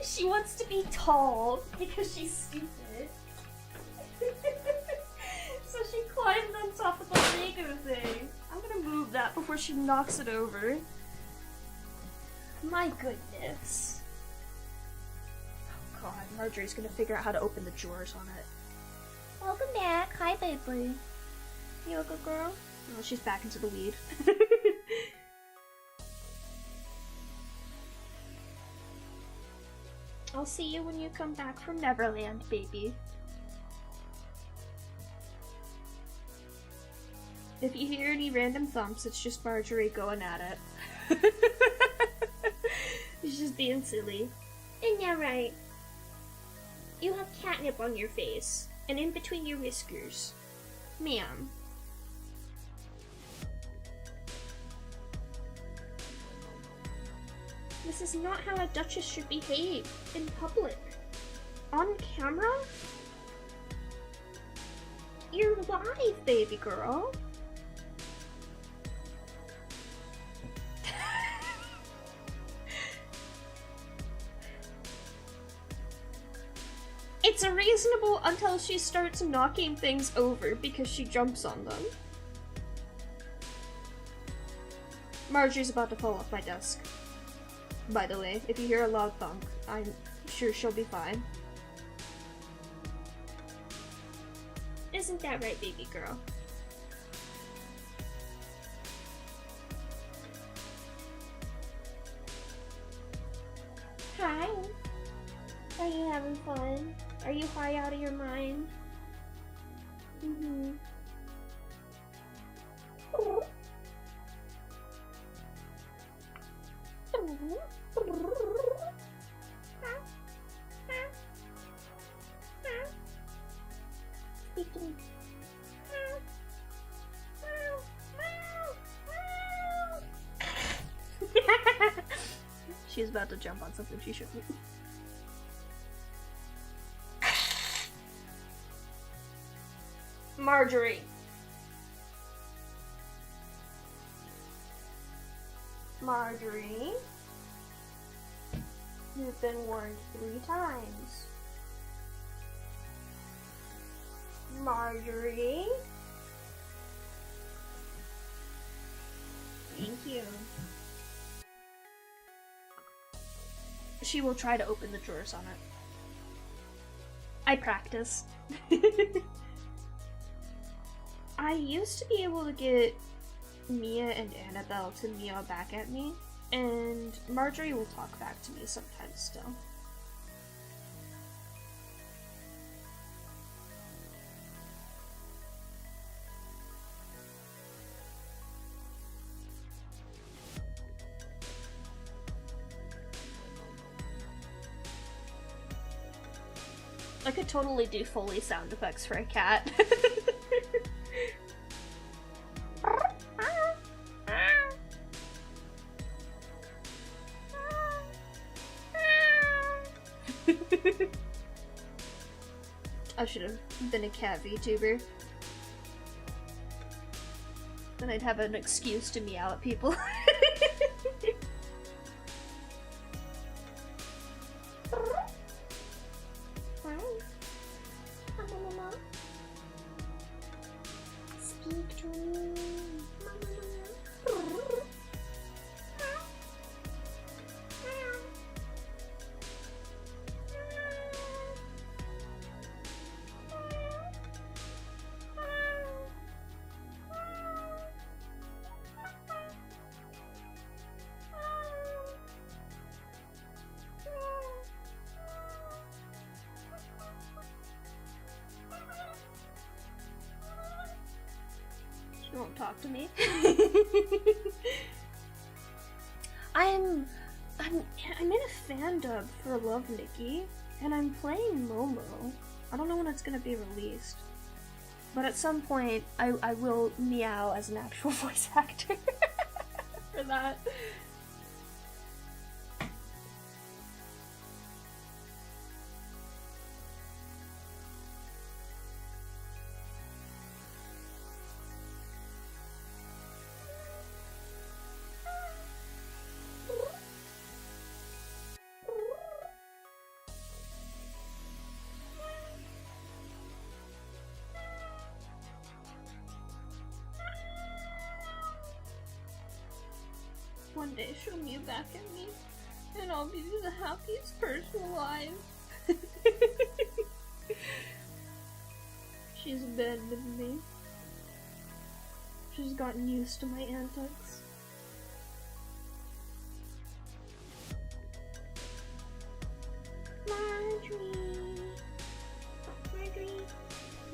She wants to be tall because she's stupid. So she climbed on top of the Lego thing. I'm gonna move that before she knocks it over. My goodness. Oh god, Marjorie's gonna figure out how to open the drawers on it. Welcome back. Hi, baby. You a good girl? Oh, she's back into the weed. I'll see you when you come back from Neverland, baby. If you hear any random thumps, it's just Marjorie going at it. She's just being silly. Isn't that right? You have catnip on your face, and in between your whiskers. Ma'am. This is not how a duchess should behave in public. On camera? You're live, baby girl. It's reasonable until she starts knocking things over because she jumps on them. Marjorie's about to fall off my desk. By the way, if you hear a loud thunk, I'm sure she'll be fine. Isn't that right, baby girl? Hi. Are you having fun? Are you high out of your mind? Mm-hmm. Speak to me. She's about to jump on something she shouldn't. Marjorie. Marjorie. You've been warned 3 times. Marjorie. Thank you. She will try to open the drawers on it. I practice. I used to be able to get Mia and Annabelle to meow back at me, and Marjorie will talk back to me sometimes still. I could totally do Foley sound effects for a cat. I should have been a cat VTuber. Then I'd have an excuse to meow at people. Speak to me. She won't talk to me. I'm in a fan dub for Love Nikki, and I'm playing Momo. I don't know when it's gonna be released. But at some point, I will meow as an actual voice actor for that. One day she'll mew back at me, and I'll be the happiest person alive. She's abandoned me. She's gotten used to my antics.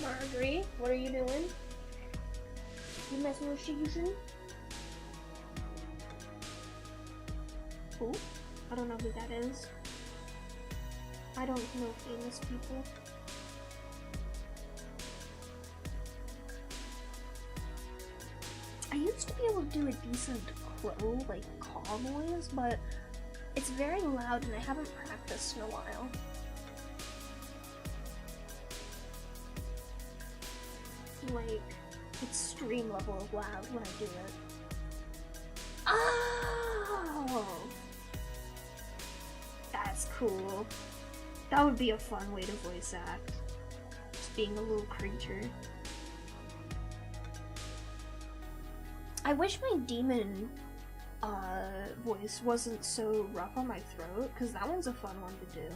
Marjorie, what are you doing? You messing with Shigishin? Who? I don't know who that is. I don't know famous people. I used to be able to do a decent crow, like, caw noise, but it's very loud and I haven't practiced in a while. Like, extreme level of loud when I do it. Oh! That's cool. That would be a fun way to voice act. Just being a little creature. I wish my demon voice wasn't so rough on my throat, because that one's a fun one to do.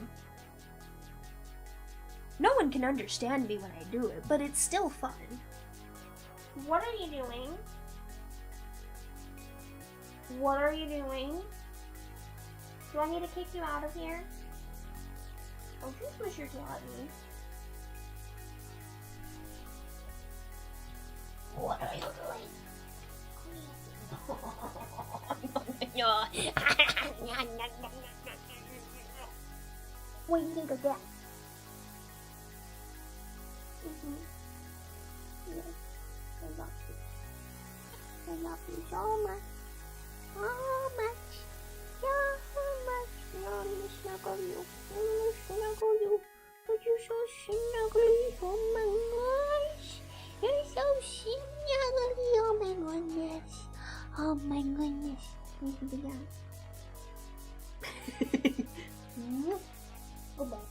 No one can understand me when I do it, but it's still fun. What are you doing? What are you doing? Do you want me to kick you out of here? Oh, just wish your tail at me. What are you doing? What do you think of that? Yes, I love you. I love you so much. So much. So much. I want to snuggle you. I want to snuggle you. But you're so snuggly. Oh my gosh. You're so snuggly. Oh my goodness. Oh my goodness. Goodbye.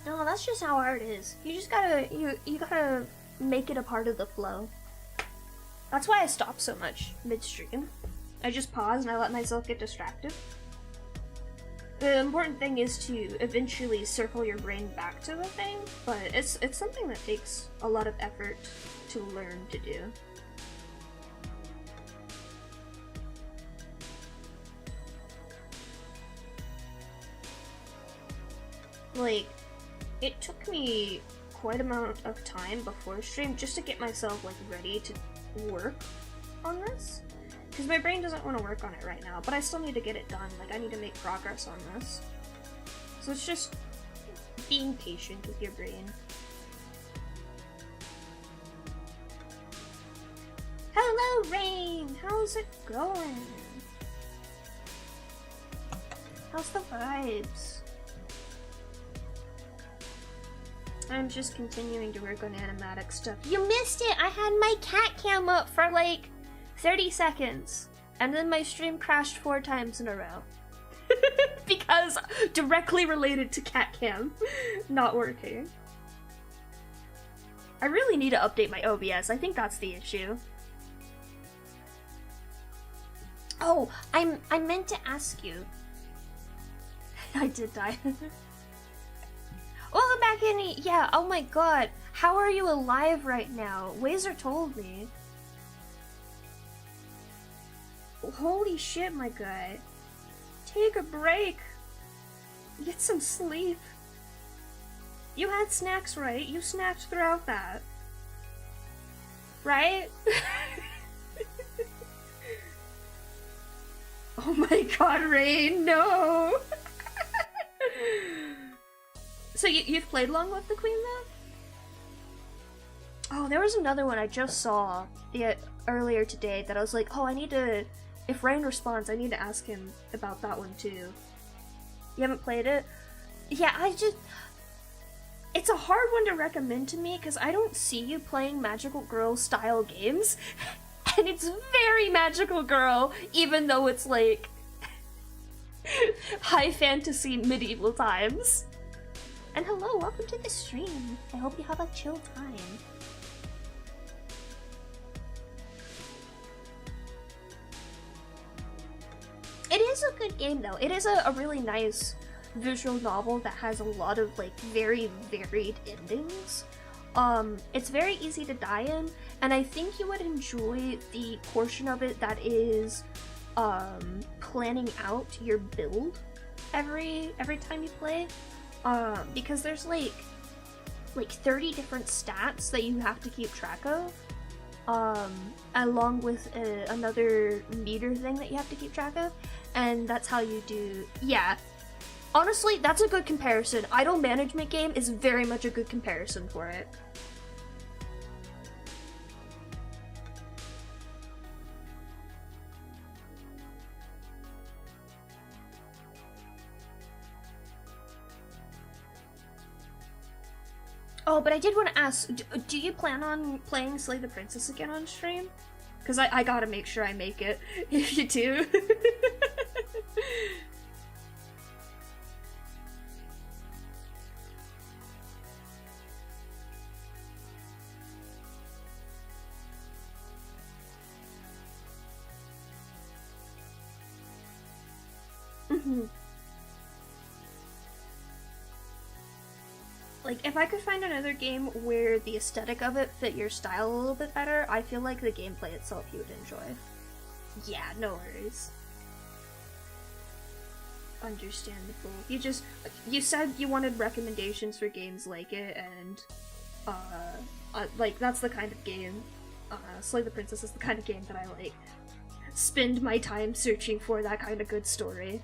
No, that's just how art is. You just gotta, you gotta make it a part of the flow. That's why I stop so much midstream. I just pause and I let myself get distracted. The important thing is to eventually circle your brain back to the thing, but it's something that takes a lot of effort to learn to do. Like, it took me quite amount of time before stream just to get myself like ready to work on this. Because my brain doesn't want to work on it right now, but I still need to get it done. Like, I need to make progress on this. So it's just being patient with your brain. Hello, Rain! How's it going? How's the vibes? I'm just continuing to work on animatic stuff. You missed it! I had my cat cam up for like 30 seconds. And then my stream crashed 4 times in a row. Because directly related to cat cam not working. I really need to update my OBS. I think that's the issue. Oh, I meant to ask you. I did die. Welcome back in. Yeah, oh my god. How are you alive right now? Wazer told me. Holy shit, my guy. Take a break. Get some sleep. You had snacks, right? You snacked throughout that. Right? Oh my god, Rain, no! So you've played Long Live the Queen, though? Oh, there was another one I just saw earlier today that I was like, oh, I need to... If Ryan responds, I need to ask him about that one, too. You haven't played it? Yeah, it's a hard one to recommend to me, because I don't see you playing Magical Girl-style games. And it's very Magical Girl, even though it's, like... high fantasy medieval times. And hello, welcome to the stream. I hope you have a chill time. It is a good game, though. It is a really nice visual novel that has a lot of, like, very varied endings. It's very easy to die in, and I think you would enjoy the portion of it that is, planning out your build every time you play. Because there's, like 30 different stats that you have to keep track of. Along with another meter thing that you have to keep track of, and that's how you do. Yeah, honestly, that's a good comparison. Idle Management Game is very much a good comparison for it. Oh, but I did want to ask, do you plan on playing Slay the Princess again on stream? Because I gotta make sure I make it, if you do. Like, if I could find another game where the aesthetic of it fit your style a little bit better, I feel like the gameplay itself you would enjoy. Yeah, no worries. Understandable. You said you wanted recommendations for games like it, and, like, that's the kind of game, Slay the Princess is the kind of game that I, like, spend my time searching for that kind of good story.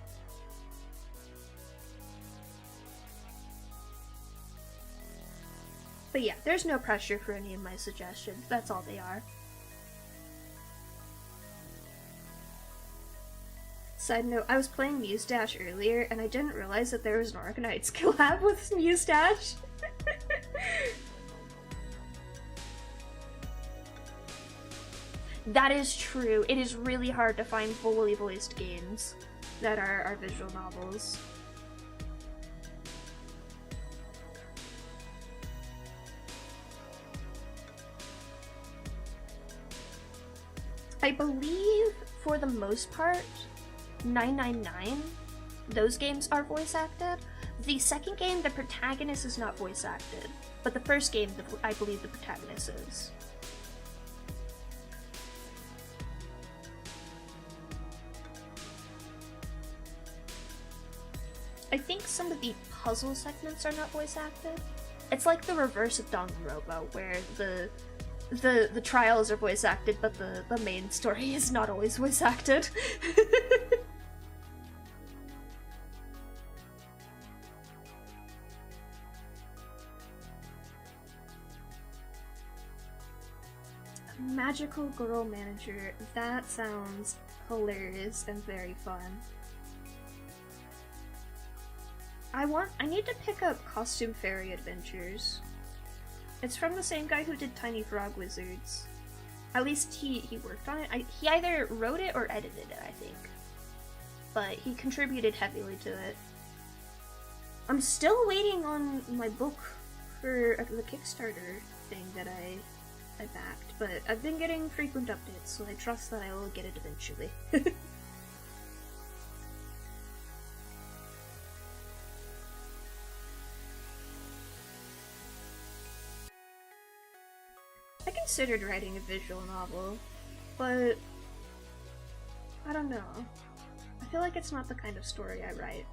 But yeah, there's no pressure for any of my suggestions. That's all they are. Side note, I was playing Muse-Dash earlier, and I didn't realize that there was an Arcanite collab with Muse-Dash. That is true. It is really hard to find fully voiced games that are visual novels. I believe, for the most part, 999, those games are voice acted. The second game, the protagonist is not voice acted, but the first game, I believe the protagonist is. I think some of the puzzle segments are not voice acted. It's like the reverse of Danganronpa, where the trials are voice acted, but the main story is not always voice acted. Magical Girl Manager, that sounds hilarious and very fun. I need to pick up Costume Fairy Adventures. It's from the same guy who did Tiny Frog Wizards. At least he worked on it. He either wrote it or edited it, I think. But he contributed heavily to it. I'm still waiting on my book for the Kickstarter thing that I backed, but I've been getting frequent updates, so I trust that I will get it eventually. I considered writing a visual novel, but I don't know. I feel like it's not the kind of story I write.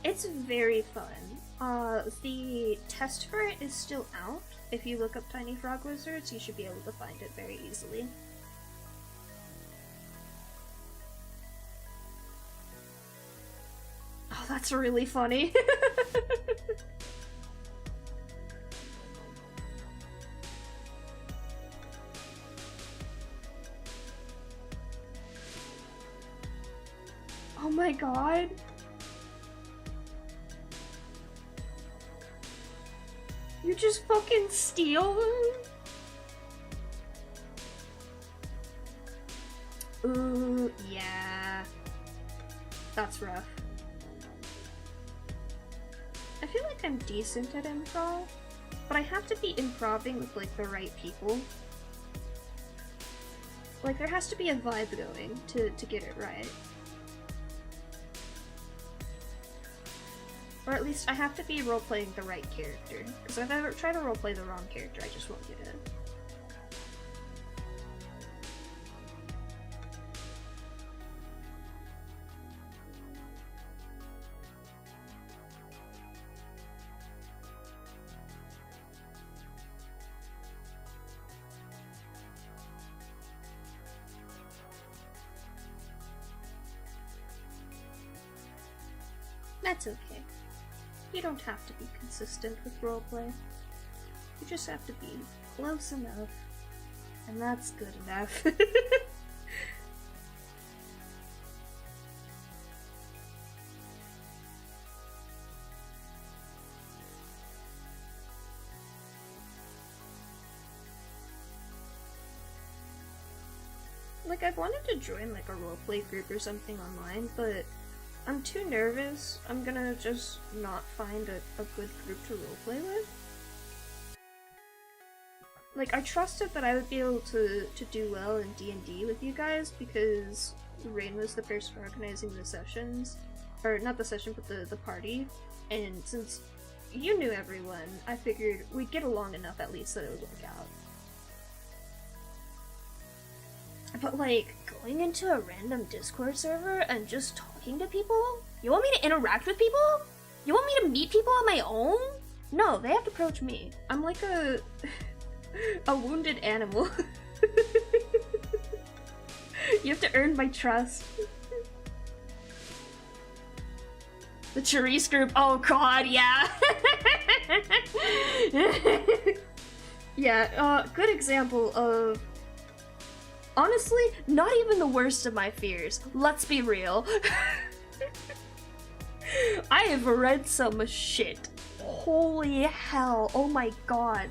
It's very fun. The test for it is still out. If you look up Tiny Frog Wizards, you should be able to find it very easily. Oh, Oh, that's really funny. Oh my god. You just fucking steal them? Ooh, yeah. That's rough. I feel like I'm decent at improv, but I have to be improving with, like, the right people. Like, there has to be a vibe going to get it right. Or at least I have to be role-playing the right character. Because if I ever try to roleplay the wrong character, I just won't get it. That's okay. You don't have to be consistent with roleplay. You just have to be close enough, and that's good enough. Like, I've wanted to join, like, a roleplay group or something online, but I'm too nervous. I'm gonna just not find a good group to roleplay with. Like, I trusted that I would be able to do well in D&D with you guys because Rain was the person organizing the sessions. Or, not the session, but the party. And since you knew everyone, I figured we'd get along enough at least that it would work out. But, like, going into a random Discord server and just talking to people? You want me to interact with people? You want me to meet people on my own? No, they have to approach me. I'm like a wounded animal. You have to earn my trust. The Charisse group, oh god, yeah. Yeah, good example of... Honestly, not even the worst of my fears. Let's be real. I have read some shit. Holy hell. Oh my god.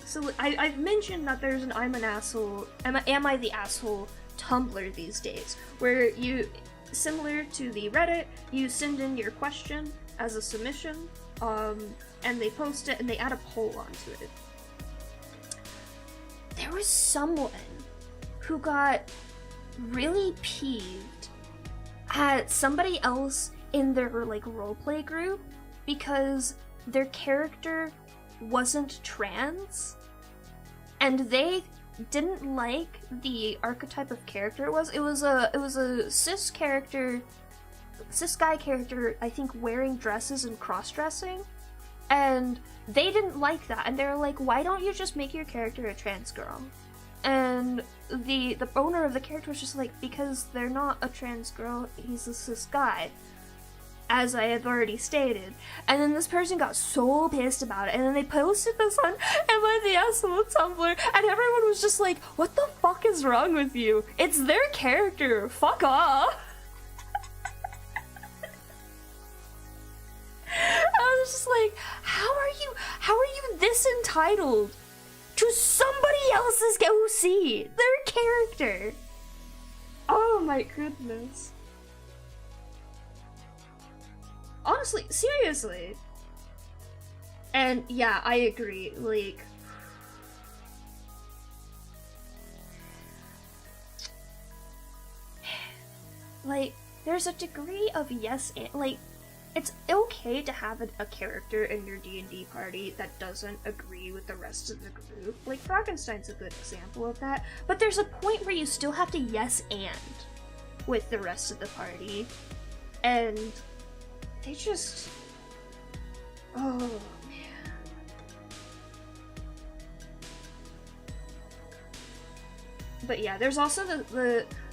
So I've mentioned that there's an I'm an asshole, am I the asshole Tumblr these days, where you, similar to the Reddit, you send in your question as a submission, and they post it and they add a poll onto it. There was someone who got really peeved at somebody else in their, like, roleplay group because their character wasn't trans, and they didn't like the archetype of character it was. It was a cis character, cis guy character, I think, wearing dresses and cross-dressing, and they didn't like that, and they were like, why don't you just make your character a trans girl? And the owner of the character was just like, because they're not a trans girl, he's a cis guy, as I have already stated. And then this person got so pissed about it, and then they posted this on Am I the Asshole Tumblr, and everyone was just like, what the fuck is wrong with you? It's their character, fuck off. I was just like, how are you this entitled to somebody else's OC, their character? Oh my goodness. Honestly, seriously. And yeah, I agree, like, there's a degree of yes and, like, it's okay to have a character in your D&D party that doesn't agree with the rest of the group. Like, Frankenstein's a good example of that. But there's a point where you still have to yes and with the rest of the party. And they just... oh, man. But yeah, there's also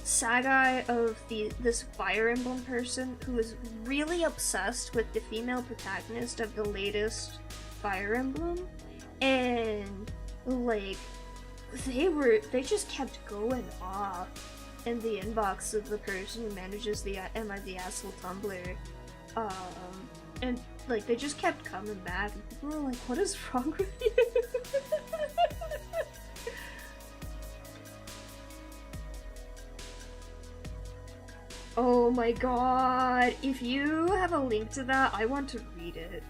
saga of this Fire Emblem person who is really obsessed with the female protagonist of the latest Fire Emblem, and like they just kept going off in the inbox of the person who manages the Am I the Asshole Tumblr, and like they just kept coming back, and people were like, "What is wrong with you?" Oh my god, if you have a link to that, I want to read it.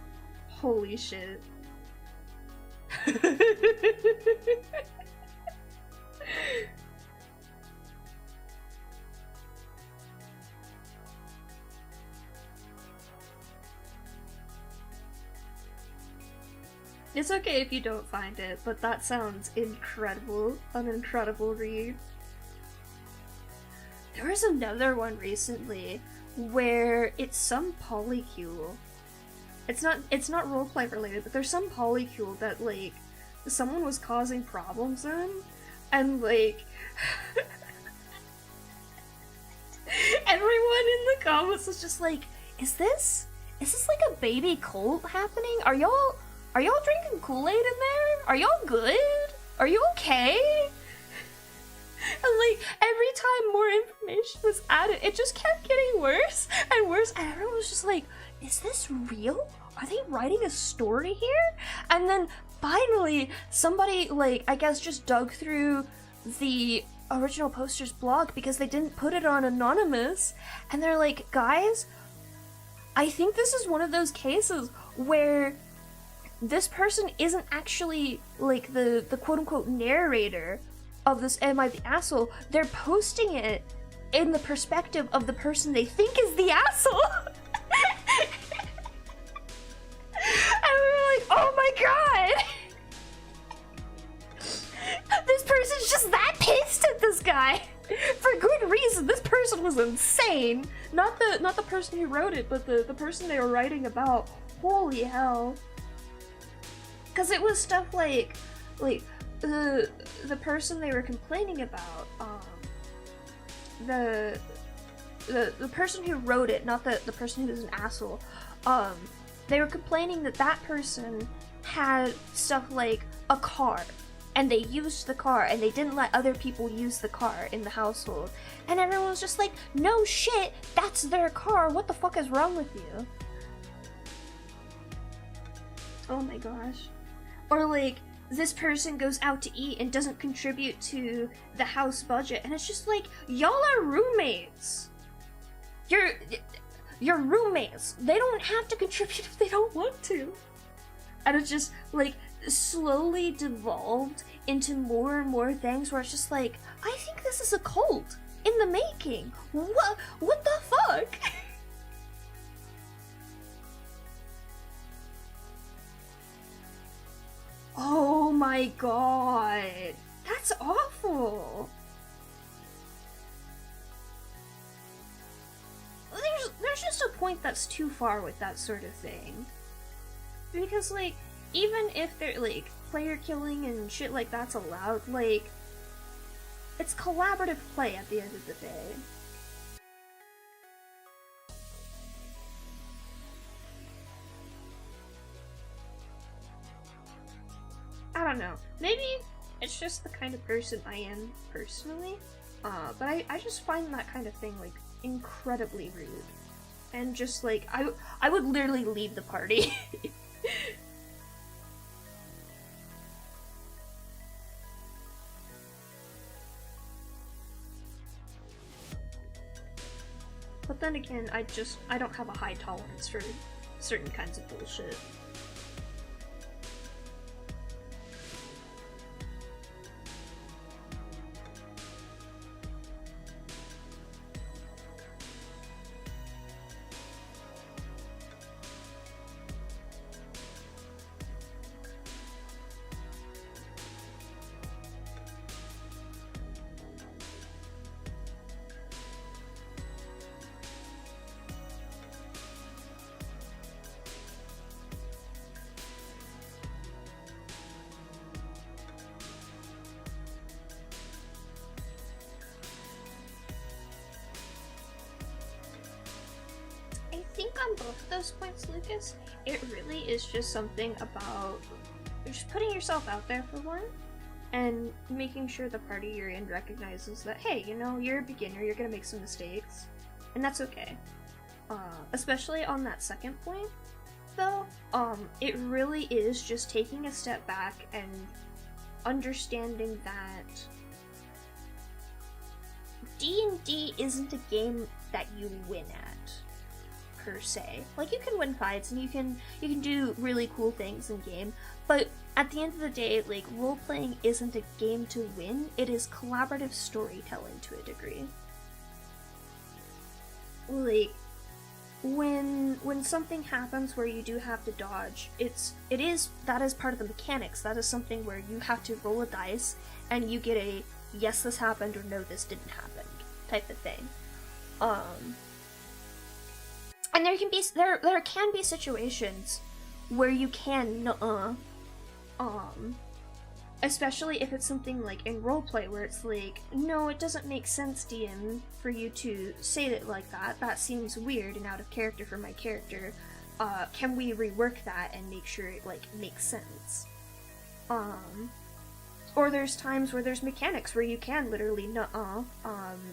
Holy shit. It's okay if you don't find it, but that sounds incredible. An incredible read. There was another one recently where it's some polycule. It's not roleplay related, but there's some polycule that like someone was causing problems in, and like everyone in the comments was just like, is this like a baby cult happening? Are y'all drinking Kool-Aid in there? Are y'all good? Are you okay? And like every time more information was added, it just kept getting worse and worse, and everyone was just like, is this real? Are they writing a story here? And then finally somebody, like, I guess just dug through the original poster's blog because they didn't put it on anonymous, and they're like, guys, I think this is one of those cases where this person isn't actually like the quote-unquote narrator of this Am I the Asshole. They're posting it in the perspective of the person they think is the asshole. And we were like, oh my god! This person's just that pissed at this guy! For good reason. This person was insane. Not the person who wrote it, but the person they were writing about. Holy hell. Cause it was stuff like the person they were complaining about, the person who wrote it, not the person who was an asshole, they were complaining that person had stuff like a car, and they used the car, and they didn't let other people use the car in the household, and everyone was just like, no shit, that's their car, what the fuck is wrong with you? Oh my gosh. Or like, this person goes out to eat and doesn't contribute to the house budget, and it's just like, y'all are roommates. You're roommates. They don't have to contribute if they don't want to. And it just like slowly devolved into more and more things where it's just like, I think this is a cult in the making. What the fuck? Oh my god, that's awful. There's just a point that's too far with that sort of thing. Because like, even if they're like player killing and shit like that's allowed, like, it's collaborative play at the end of the day. I don't know. Maybe it's just the kind of person I am personally, but I just find that kind of thing like incredibly rude, and just like I would literally leave the party. But then again, I don't have a high tolerance for certain kinds of bullshit. think on both of those points, Lucas, it really is just something about just putting yourself out there for one, and making sure the party you're in recognizes that, hey, you know, you're a beginner, you're gonna make some mistakes, and that's okay. Especially on that second point, though, it really is just taking a step back and understanding that D&D isn't a game that you win at, per se. Like, you can win fights and you can do really cool things in game, but at the end of the day, like, role-playing isn't a game to win, it is collaborative storytelling to a degree. Like, when something happens where you do have to dodge, that is part of the mechanics. That is something where you have to roll a dice and you get a yes, this happened, or no, this didn't happen type of thing. And there can be situations where you can especially if it's something like in roleplay where it's like, no, it doesn't make sense, DM, for you to say it like that. That seems weird and out of character for my character. Can we rework that and make sure it, like, makes sense? Or there's times where there's mechanics where you can literally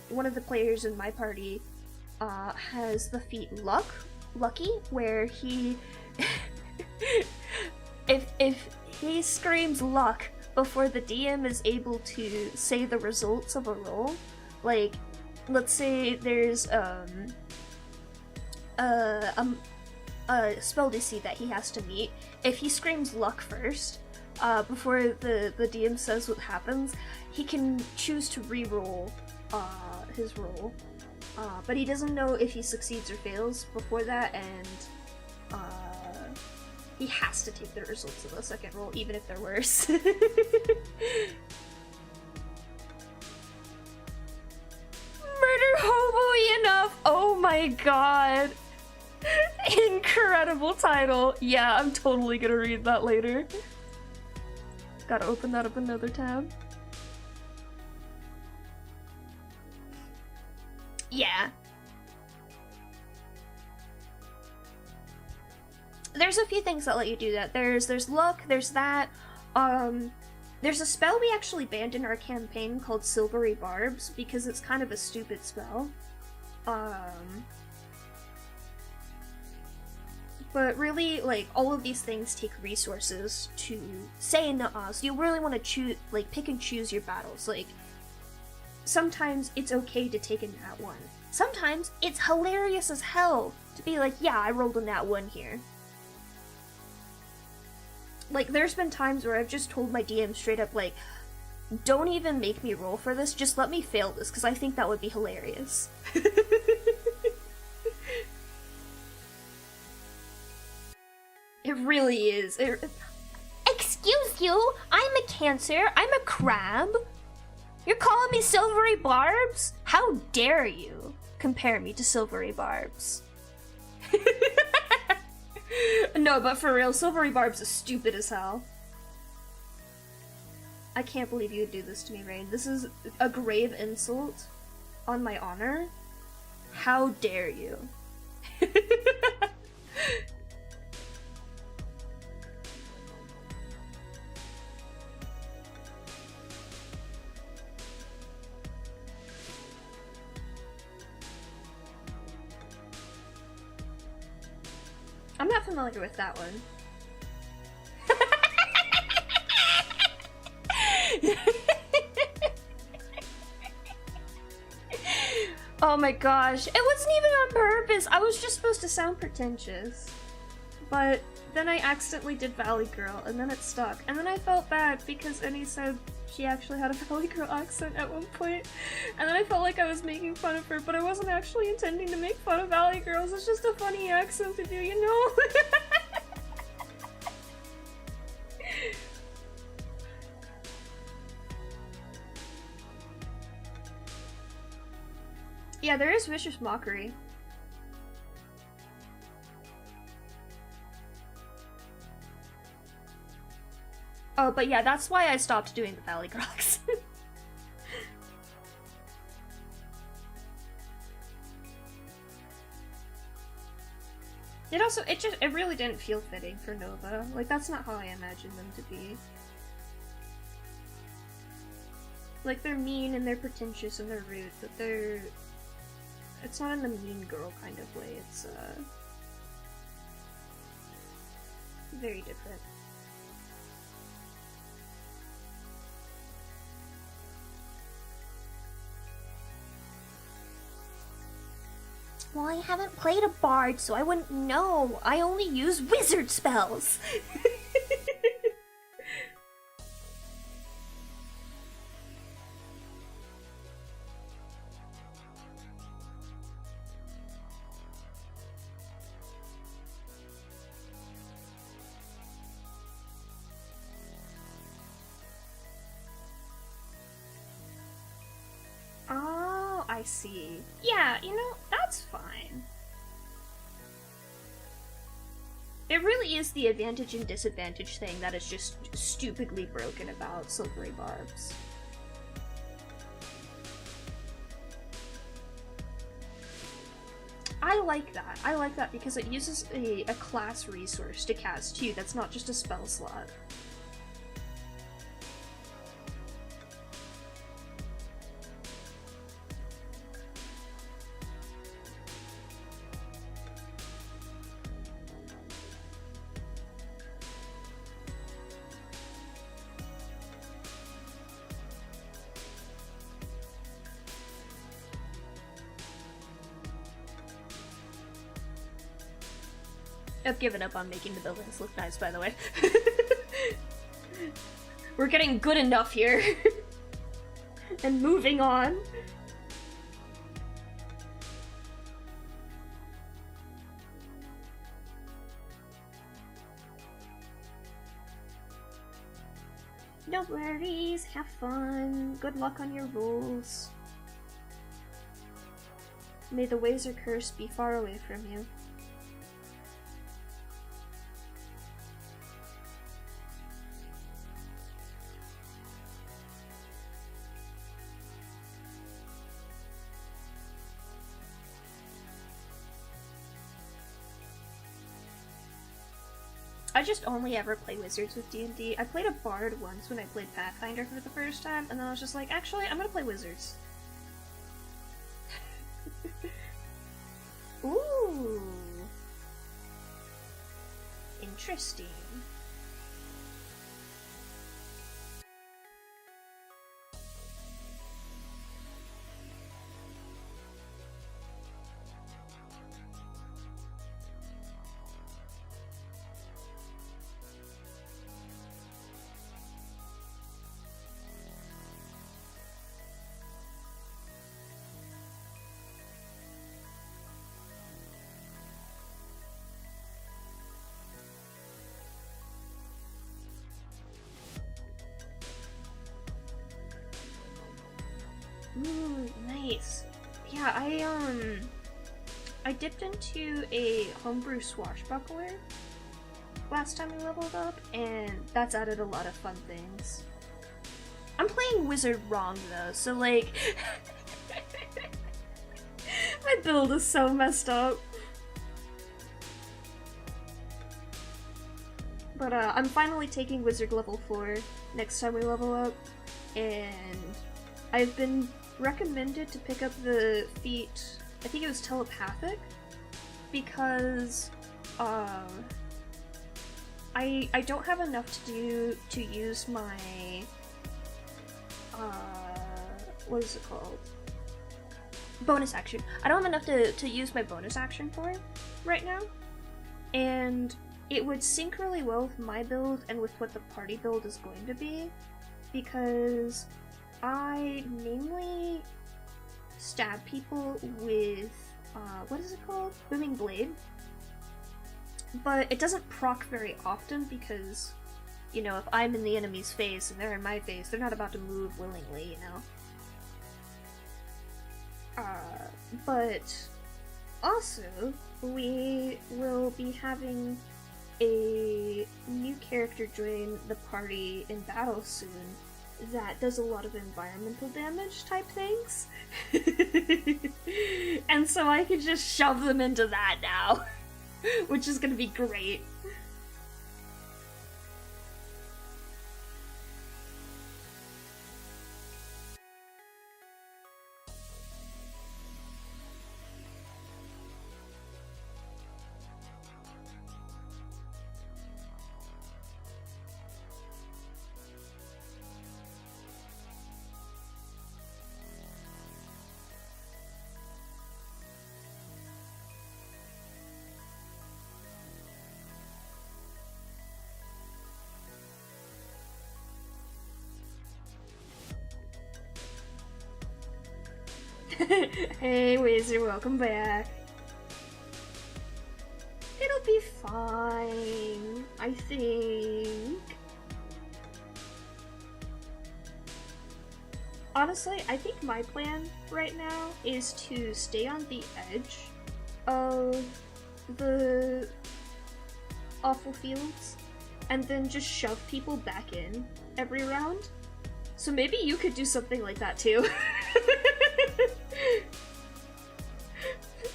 one of the players in my party has the feat Lucky, where he if he screams luck before the DM is able to say the results of a roll, like, let's say there's a spell DC that he has to meet. If he screams luck first, before the DM says what happens, he can choose to re-roll his roll, but he doesn't know if he succeeds or fails before that, and he has to take the results of the second roll, even if they're worse. Murder Hobo Enough! Oh my god! Incredible title! Yeah, I'm totally gonna read that later. Gotta open that up another tab. Yeah. There's a few things that let you do that. There's luck, there's that. There's a spell we actually banned in our campaign called Silvery Barbs because it's kind of a stupid spell. But really, like, all of these things take resources to say nuh-uh, so you really want to choose, like, pick and choose your battles. Like, sometimes it's okay to take a nat 1. Sometimes it's hilarious as hell to be like, yeah, I rolled a nat 1 here. Like, there's been times where I've just told my DM straight up, like, don't even make me roll for this, just let me fail this, because I think that would be hilarious. It really is. Excuse you? I'm a Cancer. I'm a crab. You're calling me Silvery Barbs? How dare you compare me to Silvery Barbs? No, but for real, Silvery Barbs is stupid as hell. I can't believe you would do this to me, Rain. This is a grave insult on my honor. How dare you? I'm not familiar with that one. Oh my gosh, it wasn't even on purpose. I was just supposed to sound pretentious. But then I accidentally did Valley Girl, and then it stuck. And then I felt bad because Annie said she actually had a Valley Girl accent at one point. And then I felt like I was making fun of her, but I wasn't actually intending to make fun of Valley Girls. It's just a funny accent to do, you know? Yeah, there is Vicious Mockery. Oh, but yeah, that's why I stopped doing the Valley Girl accent. It really didn't feel fitting for Nova. Like, that's not how I imagined them to be. Like, they're mean and they're pretentious and they're rude, but it's not in the mean girl kind of way, it's, very different. Well, I haven't played a bard, so I wouldn't know. I only use wizard spells. Oh, I see. Yeah, you know, that's fine. It really is the advantage and disadvantage thing that is just stupidly broken about Silvery Barbs. I like that. I like that because it uses a class resource to cast too, that's not just a spell slot. I've given up on making the buildings look nice, by the way. We're getting good enough here. And moving on. No worries, have fun. Good luck on your rolls. May the ways or curse be far away from you. I just only ever play wizards with D&D. I played a bard once when I played Pathfinder for the first time, and then I was just like, actually, I'm gonna play wizards. Ooh. Interesting. Ooh, nice. Yeah, I dipped into a homebrew swashbuckler last time we leveled up, and that's added a lot of fun things. I'm playing wizard wrong though, so like my build is so messed up. But I'm finally taking wizard level 4 next time we level up, and I've been recommended to pick up the feat, I think it was telepathic, because I don't have enough to use my what is it called? Bonus action. I don't have enough to use my bonus action for right now, and it would sync really well with my build and with what the party build is going to be, because I mainly stab people with, what is it called? Booming Blade. But it doesn't proc very often because, you know, if I'm in the enemy's face and they're in my face, they're not about to move willingly, you know? But also, we will be having a new character join the party in battle soon that does a lot of environmental damage type things. And so I can just shove them into that now. which is gonna be great. Hey, Wizard, welcome back. It'll be fine, I think. Honestly, I think my plan right now is to stay on the edge of the awful fields and then just shove people back in every round. So maybe you could do something like that too.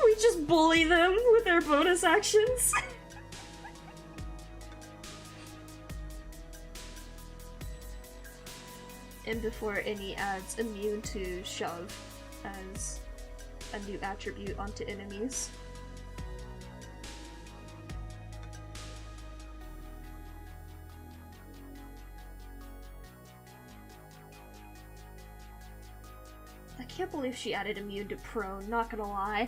We just bully them with our bonus actions. And before any adds immune to shove as a new attribute onto enemies. I can't believe she added immune to prone, not gonna lie.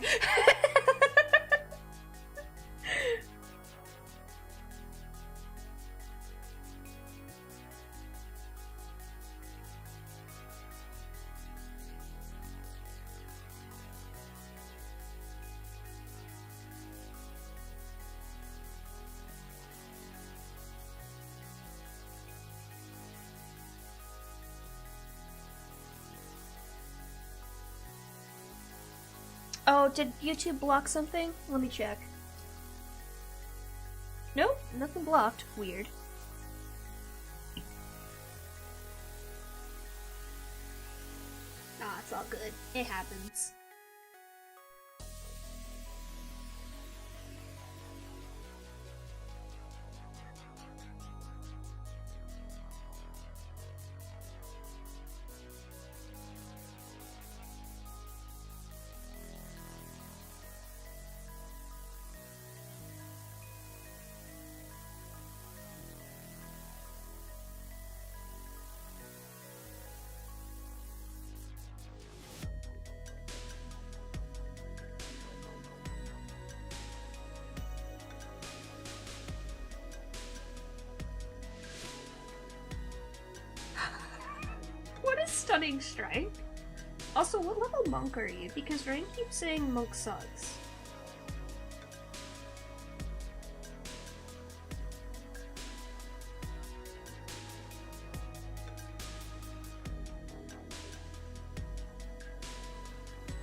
Oh, did YouTube block something? Let me check. Nope, nothing blocked. Weird. Ah, it's all good. It happens. What is stunning strength? Also, what level monk are you? Because Rain keeps saying monk sucks.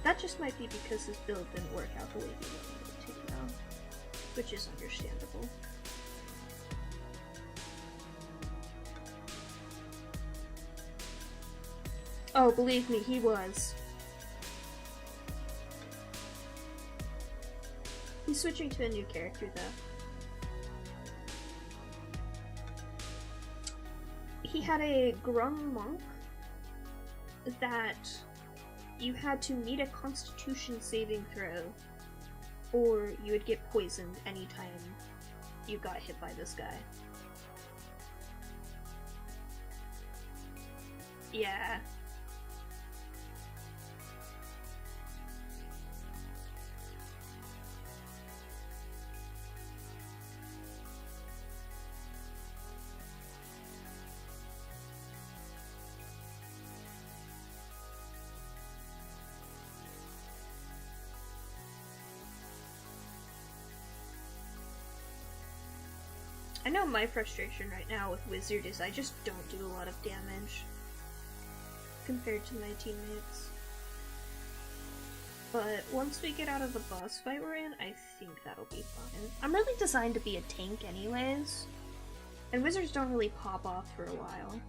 That just might be because his build didn't work out the way he wanted it to, though. Which is understandable. Oh, believe me, he was. He's switching to a new character, though. He had a Grung monk that you had to meet a Constitution saving throw, or you would get poisoned anytime you got hit by this guy. Yeah. I know my frustration right now with Wizard is I just don't do a lot of damage compared to my teammates. But once we get out of the boss fight we're in, I think that'll be fine. I'm really designed to be a tank anyways, and wizards don't really pop off for a while.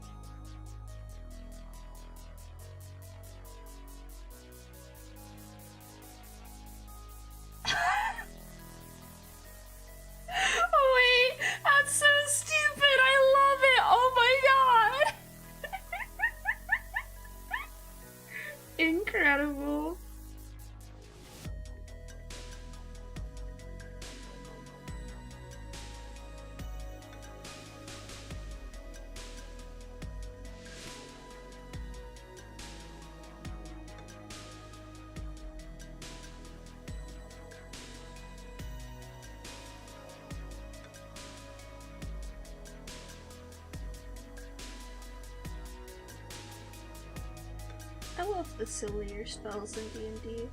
the sillier spells in D&D.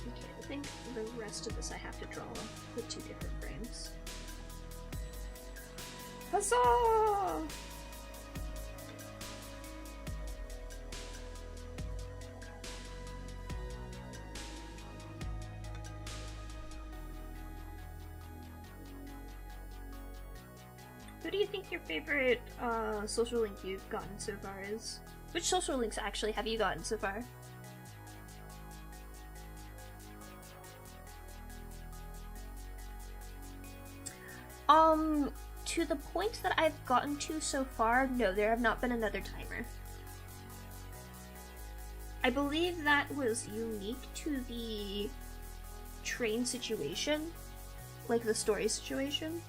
Okay, I think the rest of this I have to draw with 2 different frames. Huzzah! Who do you think your favorite social link you've gotten so far is? Which social links actually have you gotten so far? To the point that I've gotten to so far, no, there have not been another timer. I believe that was unique to the train situation, like the story situation.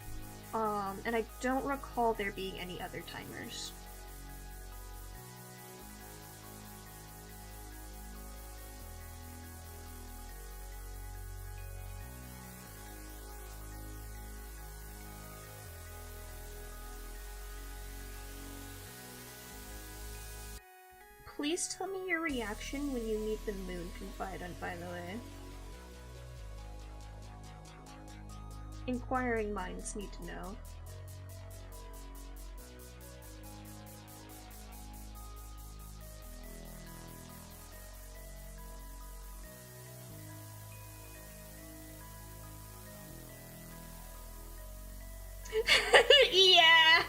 And I don't recall there being any other timers. Please tell me your reaction when you meet the moon confidant, by the way. Inquiring minds need to know. Yeah!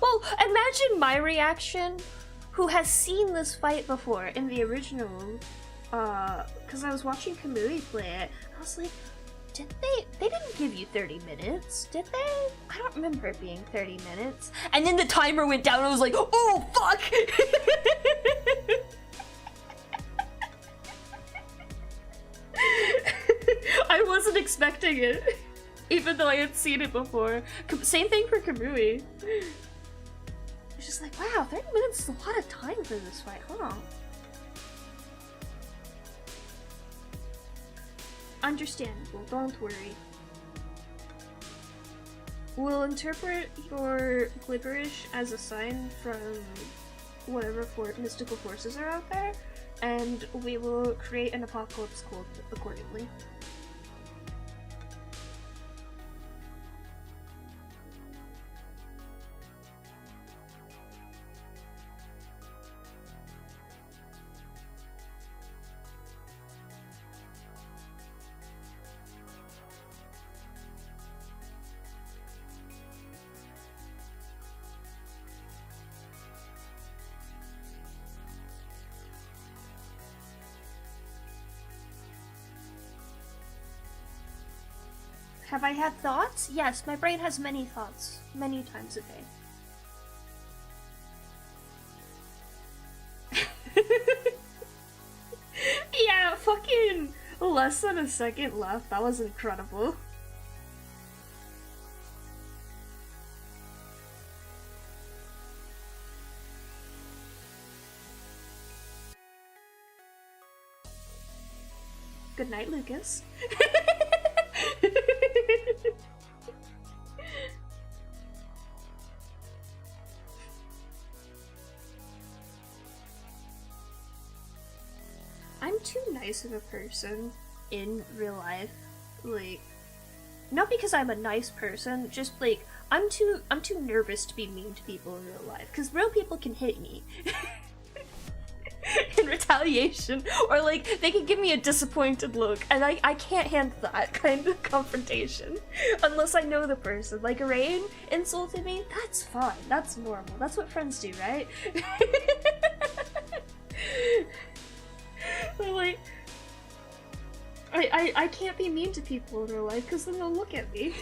Well, imagine my reaction, who has seen this fight before in the original, because I was watching Kamui play it. I was like, they didn't give you 30 minutes, did they? I don't remember it being 30 minutes. And then the timer went down and I was like, oh, fuck! I wasn't expecting it, even though I had seen it before. Same thing for Kamui. It's just like, wow, 30 minutes is a lot of time for this fight, huh? Understandable, don't worry. We'll interpret your gibberish as a sign from whatever mystical forces are out there, and we will create an apocalypse code accordingly. Have I had thoughts? Yes, my brain has many thoughts, many times a day. Yeah, fucking less than a second left. That was incredible. Good night, Lucas. I'm too nice of a person in real life. Like, not because I'm a nice person, just like I'm too nervous to be mean to people in real life, because real people can hit me in retaliation, or like they can give me a disappointed look, and I can't handle that kind of confrontation unless I know the person. Like Rain insulted me, that's fine, that's normal, that's what friends do, right? But like, I can't be mean to people in real life because then they'll look at me.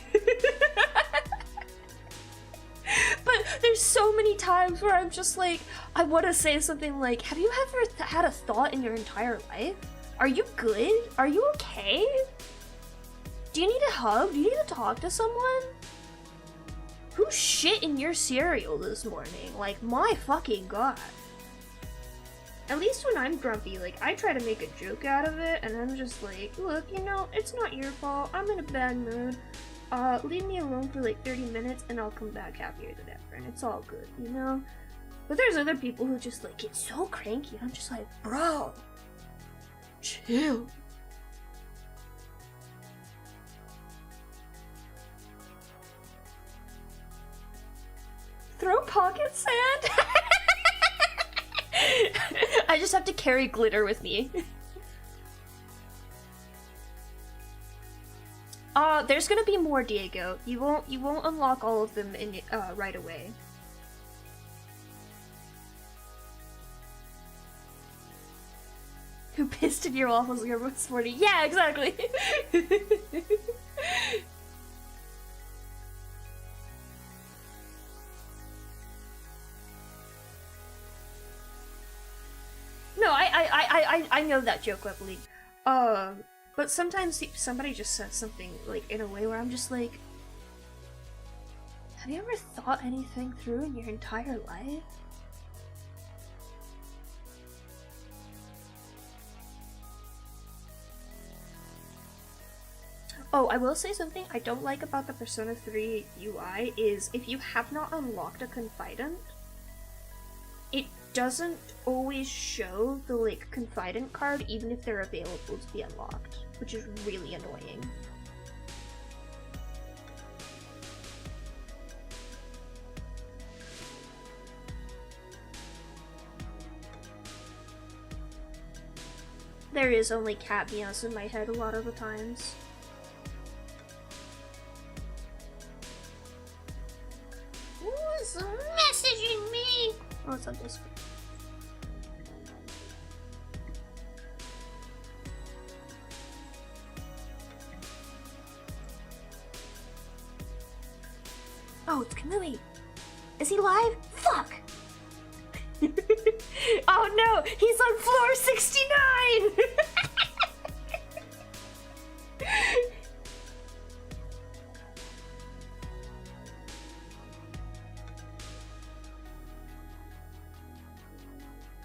But there's so many times where I'm just like, I want to say something like, have you ever had a thought in your entire life? Are you good? Are you okay? Do you need a hug? Do you need to talk to someone? Who shit in your cereal this morning? Like, my fucking god. At least when I'm grumpy, like, I try to make a joke out of it, and I'm just like, look, you know, it's not your fault, I'm in a bad mood. leave me alone for like 30 minutes and I'll come back happier than ever, and it's all good, you know? But there's other people who just like get so cranky, and I'm just like, bro, chill. Throw pocket sand? I just have to carry glitter with me. There's gonna be more, Diego. You won't unlock all of them in right away. Who pissed in your waffles here this morning? Yeah, exactly. No, I know that joke, Webley. But sometimes somebody just says something, like, in a way where I'm just like, have you ever thought anything through in your entire life? Oh, I will say something I don't like about the Persona 3 UI is if you have not unlocked a Confidant, it doesn't always show the, like, Confidant card even if they're available to be unlocked, which is really annoying. There is only cat meows in my head a lot of the times. Who's messaging me? Oh, it's on Discord. Oh, it's Kamui. Is he live? Fuck! Oh no, he's on floor 69!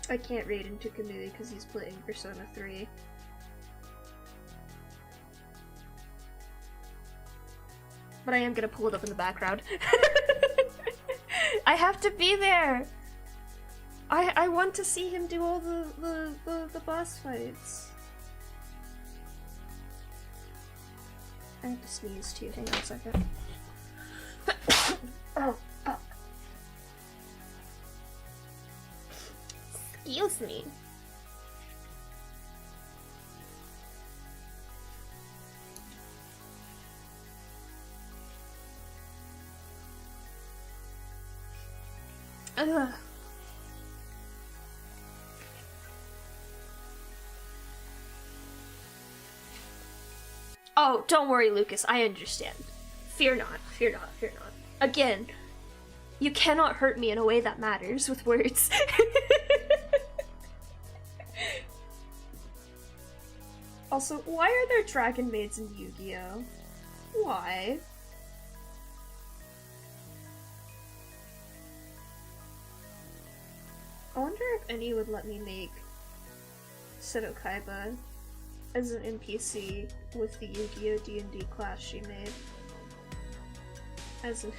I can't raid into Kamui because he's playing Persona 3. But I am gonna pull it up in the background. I have to be there! I want to see him do all the boss fights. I have to sneeze too, hang on a second. Oh, fuck. Excuse me. Ugh. Oh, don't worry, Lucas. I understand. Fear not, fear not, fear not. Again, you cannot hurt me in a way that matters with words. Also, why are there dragon maids in Yu-Gi-Oh? Why? I wonder if any would let me make Seto Kaiba as an NPC with the Yu-Gi-Oh! D&D class she made. As an...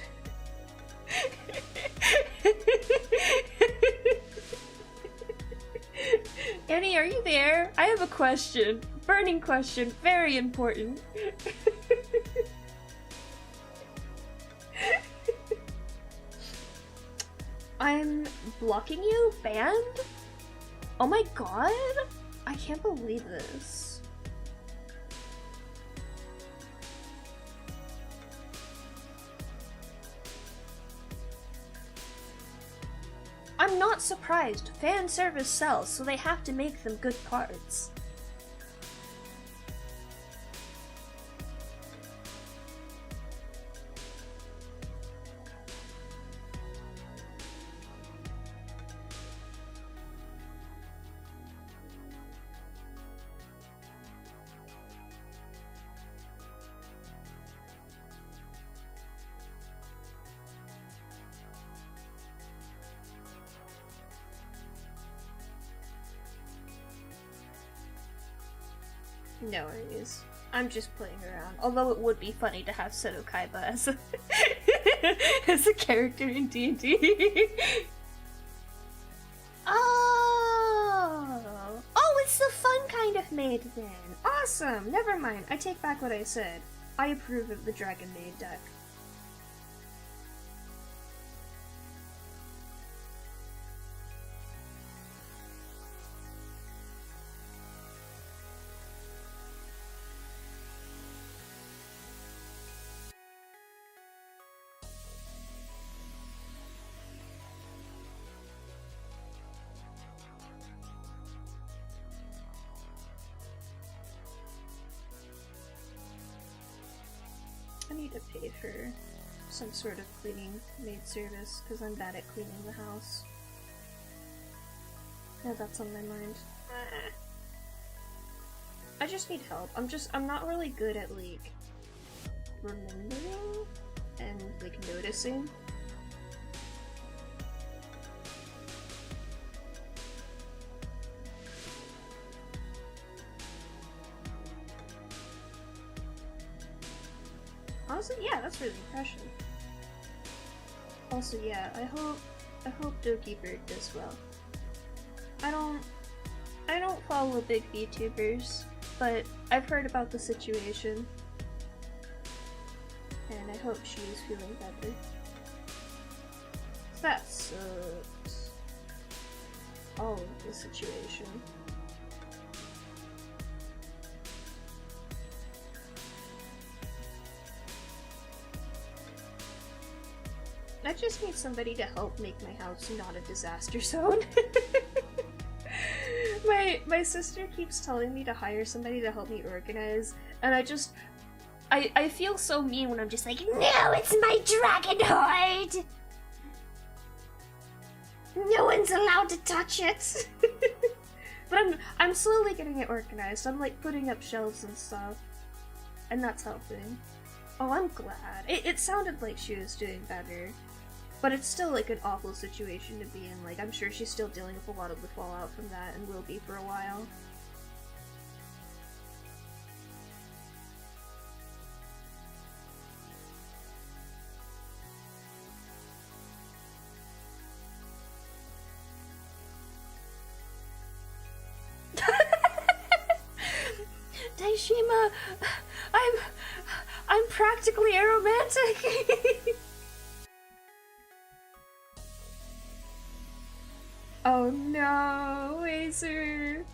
Annie, are you there? I have a question. Burning question. Very important. I'm blocking you? Banned? Oh my god? I can't believe this. I'm not surprised. Fan service sells, so they have to make them good cards. No worries. I'm just playing around. Although it would be funny to have Seto Kaiba as a as a character in D&D. Oh, it's the fun kind of maid then. Awesome! Never mind, I take back what I said. I approve of the Dragon Maid deck. I need to pay for some sort of cleaning maid service because I'm bad at cleaning the house. Yeah, that's on my mind. I just need help. I'm not really good at like remembering and like noticing. Honestly, yeah, that's really impressive. Also, yeah, I hope Dokeeper does well. I don't follow big VTubers, but I've heard about the situation, and I hope she is feeling better. That sucks. All of the situation. I just need somebody to help make my house not a disaster zone. My sister keeps telling me to hire somebody to help me organize, and I feel so mean when I'm just like, No, it's my dragon horde! No one's allowed to touch it! but I'm slowly getting it organized. I'm like putting up shelves and stuff, and that's helping. Oh, I'm glad. It sounded like she was doing better. But it's still like an awful situation to be in. Like, I'm sure she's still dealing with a lot of the fallout from that and will be for a while. Daishima, I'm practically aromantic. Oh no, Acer!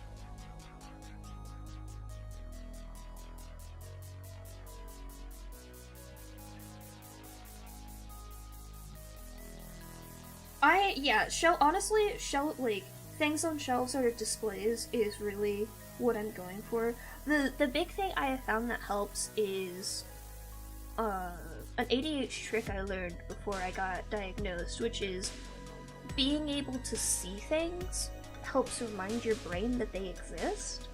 Honestly, like, things on shelves or displays is really what I'm going for. The big thing I have found that helps is an ADHD trick I learned before I got diagnosed, which is being able to see things helps remind your brain that they exist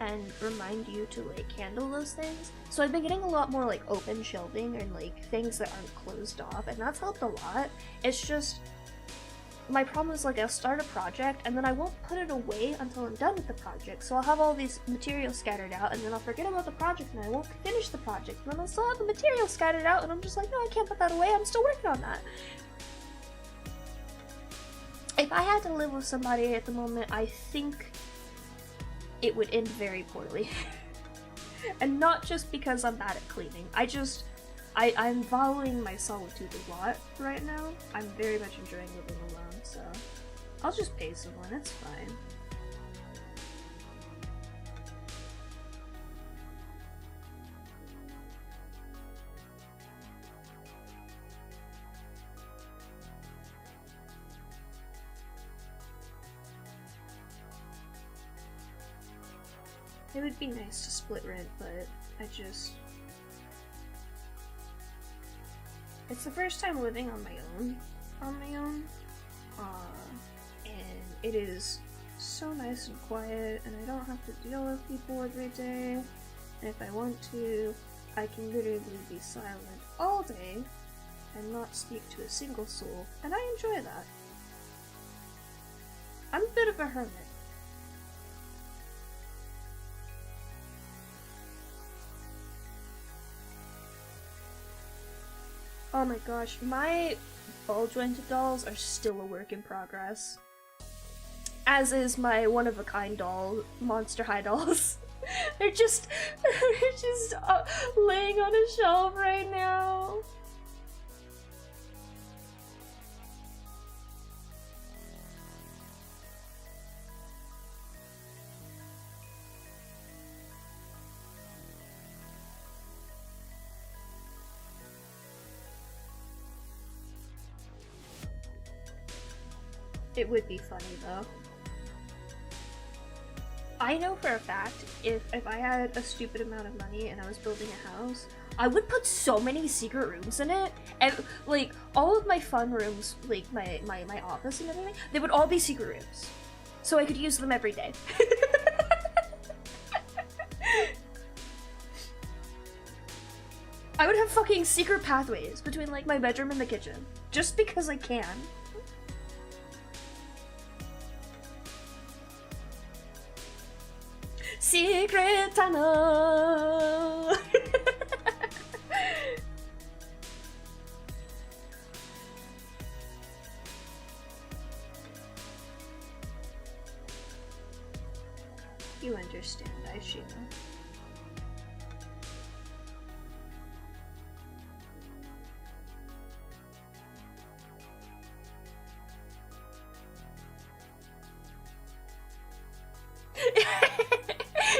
and remind you to like handle those things. So I've been getting a lot more like open shelving and like things that aren't closed off, and that's helped a lot. It's just my problem is like I'll start a project and then I won't put it away until I'm done with the project. So I'll have all these materials scattered out and then I'll forget about the project and I won't finish the project. And then I'll still have the materials scattered out and I'm just like, no, I can't put that away. I'm still working on that. If I had to live with somebody at the moment, I think it would end very poorly. And not just because I'm bad at cleaning. I'm valuing my solitude a lot right now. I'm very much enjoying living alone, so I'll just pay someone, it's fine. It would be nice to split rent, but it's the first time living on my own, and it is so nice and quiet, and I don't have to deal with people every day, and if I want to, I can literally be silent all day and not speak to a single soul, and I enjoy that. I'm a bit of a hermit. my gosh, my ball jointed dolls are still a work in progress. As is my one-of-a-kind doll, Monster High dolls. they're just laying on a shelf right now. It would be funny though. I know for a fact, if I had a stupid amount of money and I was building a house, I would put so many secret rooms in it. And like all of my fun rooms, like my office and everything, they would all be secret rooms. So I could use them every day. I would have fucking secret pathways between like my bedroom and the kitchen. Just because I can. Secret tunnel. You understand, Aishina.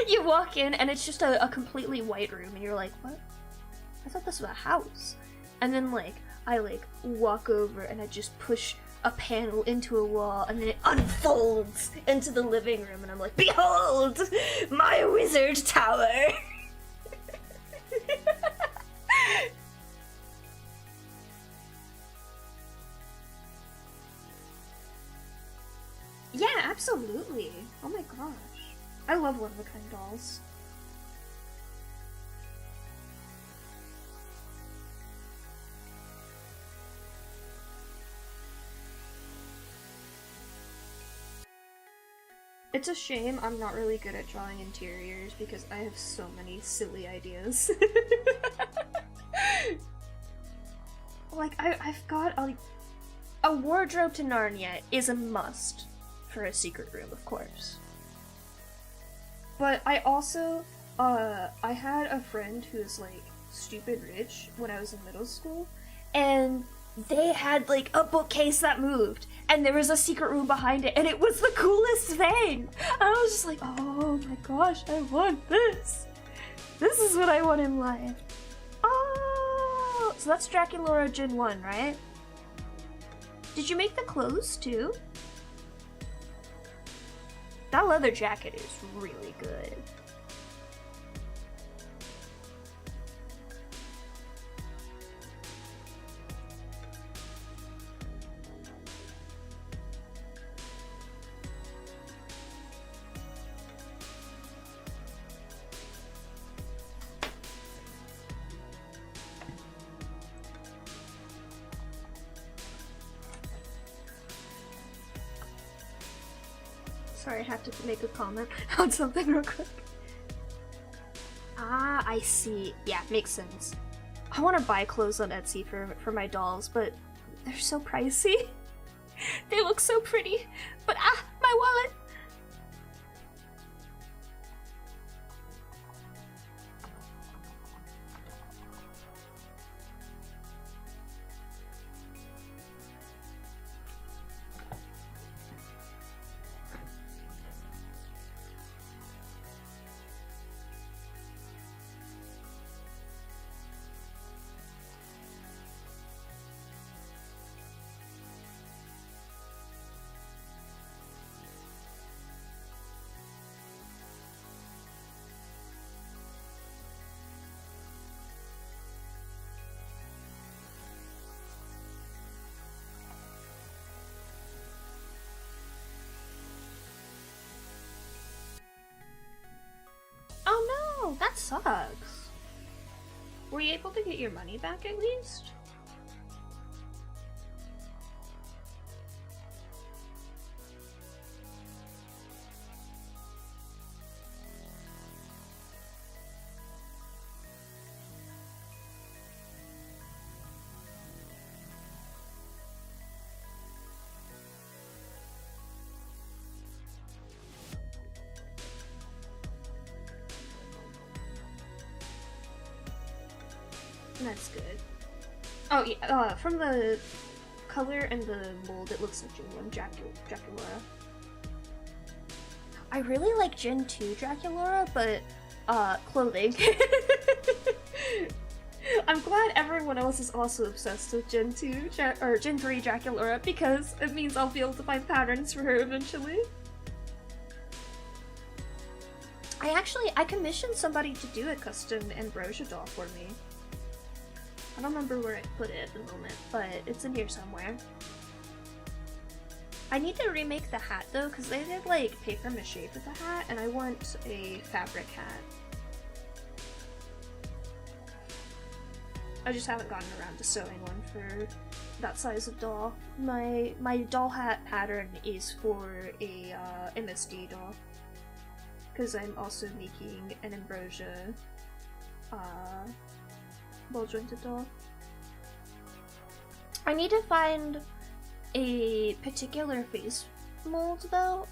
You walk in and it's just a completely white room and you're like, what? I thought this was a house. And then like, I like walk over and I just push a panel into a wall and then it unfolds into the living room and I'm like, behold, my wizard tower. Yeah, absolutely. Oh my gosh. I love one-of-a-kind dolls. It's a shame I'm not really good at drawing interiors because I have so many silly ideas. Like, I've got a wardrobe to Narnia is a must for a secret room, of course. But I also, I had a friend who was, like, stupid rich when I was in middle school, and they had, like, a bookcase that moved, and there was a secret room behind it, and it was the coolest thing! And I was just like, oh my gosh, I want this! This is what I want in life. Oh! So that's Draculaura Gen 1, right? Did you make the clothes, too? That leather jacket is really good. Sorry, I have to make a comment on something real quick. Ah, I see. Yeah, makes sense. I want to buy clothes on Etsy for my dolls, but they're so pricey. They look so pretty, but my wallet! Oh no, that sucks. Were you able to get your money back at least? And that's good. Oh yeah, from the color and the mold, it looks like Gen 1 Draculaura. I really like Gen 2 Draculaura, but clothing. I'm glad everyone else is also obsessed with Gen 2 or Gen 3 Draculaura, because it means I'll be able to find patterns for her eventually. I commissioned somebody to do a custom Ambrosia doll for me. I don't remember where I put it at the moment, but it's in here somewhere. I need to remake the hat though, because they did like paper mache for the hat, and I want a fabric hat. I just haven't gotten around to sewing one for that size of doll. My doll hat pattern is for a MSD doll, because I'm also making an Ambrosia ball jointed doll. I need to find a particular face mold though.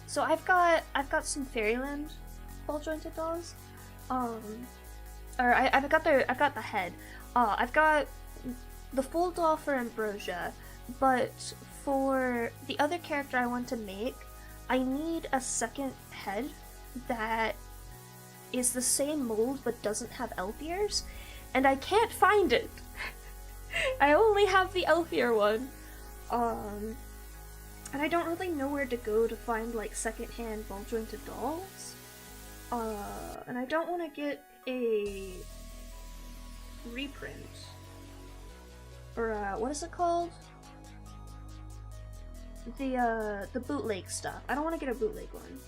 So I've got some Fairyland ball jointed dolls. Or I've got the head. I've got the full doll for Ambrosia, but for the other character I want to make, I need a second head that is the same mold but doesn't have elf ears, and I can't find it. I only have the elf ear one. And I don't really know where to go to find like secondhand ball jointed dolls. And I don't want to get a reprint. Or what is it called? The bootleg stuff. I don't want to get a bootleg one.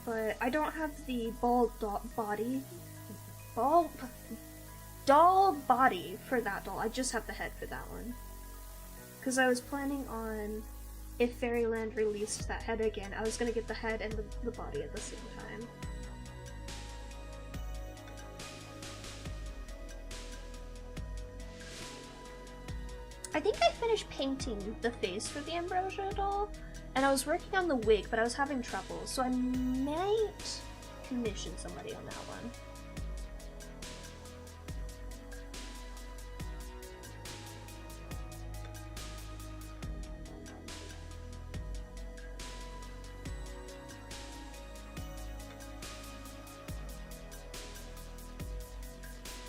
But I don't have the doll body for that doll. I just have the head for that one. Because I was planning on, if Fairyland released that head again, I was gonna get the head and the body at the same time. I think I finished painting the face for the Ambrosia doll, and I was working on the wig, but I was having trouble, so I might commission somebody on that one.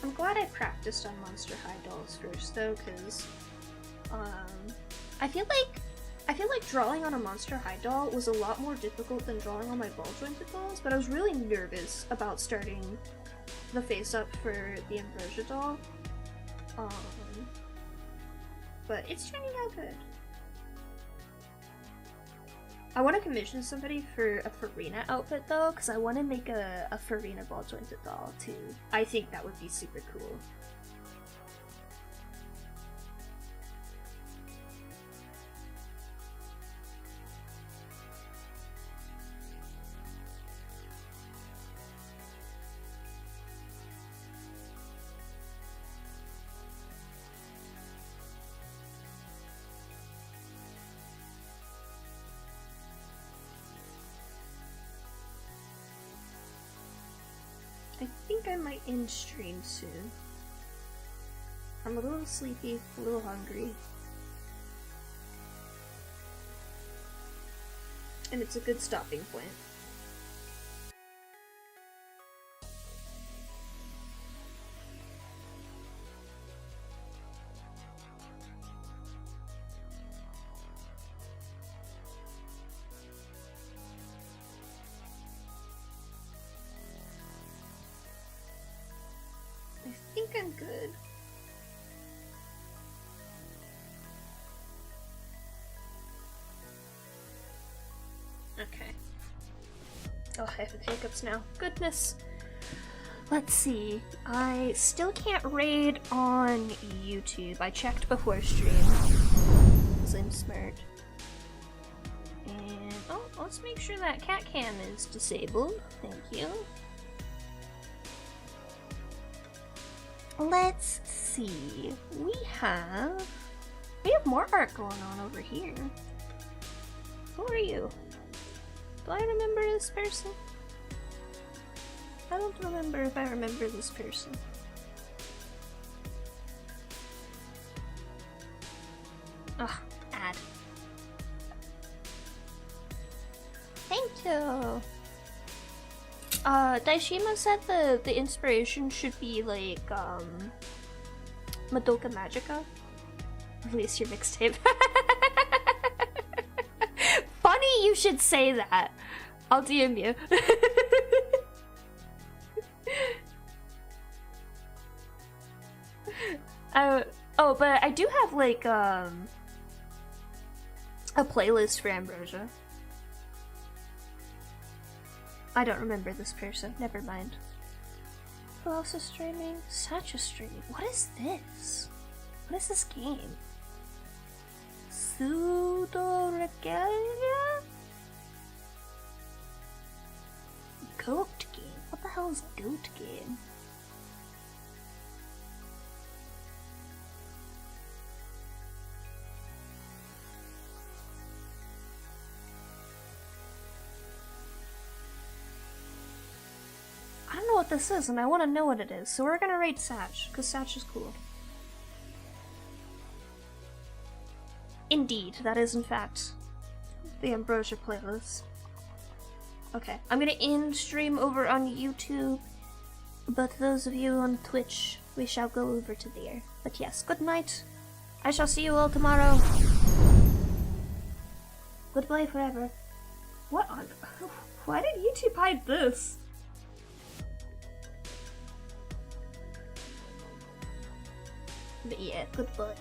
I'm glad I practiced on Monster High dolls first though, because I feel like drawing on a Monster High doll was a lot more difficult than drawing on my ball jointed dolls, but I was really nervous about starting the face up for the Ambrosia doll. But it's turning out good. I want to commission somebody for a Farina outfit though, because I want to make a Farina ball jointed doll too. I think that would be super cool. I think I might end stream soon. I'm a little sleepy, a little hungry. And it's a good stopping point. I think I'm good. Okay. Oh, I have hiccups now. Goodness. Let's see. I still can't raid on YouTube. I checked before stream. Because I'm smart. And, oh, let's make sure that cat cam is disabled. Thank you. Let's see. We have more art going on over here. Who are you? Do I remember this person? I don't remember if I remember this person. Ugh, add. Thank you. Daishima said the inspiration should be like Madoka Magica. Release your mixtape. Funny you should say that. I'll DM you. Oh, but I do have like a playlist for Ambrosia. I don't remember this person. Never mind. Who else is streaming? Such a streaming. What is this? What is this game? Pseudo-regalia? Goat game? What the hell is goat game? I don't know what this is, and I want to know what it is, so we're gonna rate Satch, because Satch is cool. Indeed, that is in fact the Ambrosia playlist. Okay, I'm gonna end stream over on YouTube, but those of you on Twitch, we shall go over to there. But yes, good night. I shall see you all tomorrow. Goodbye forever. What on... Why did YouTube hide this? But yeah, goodbye.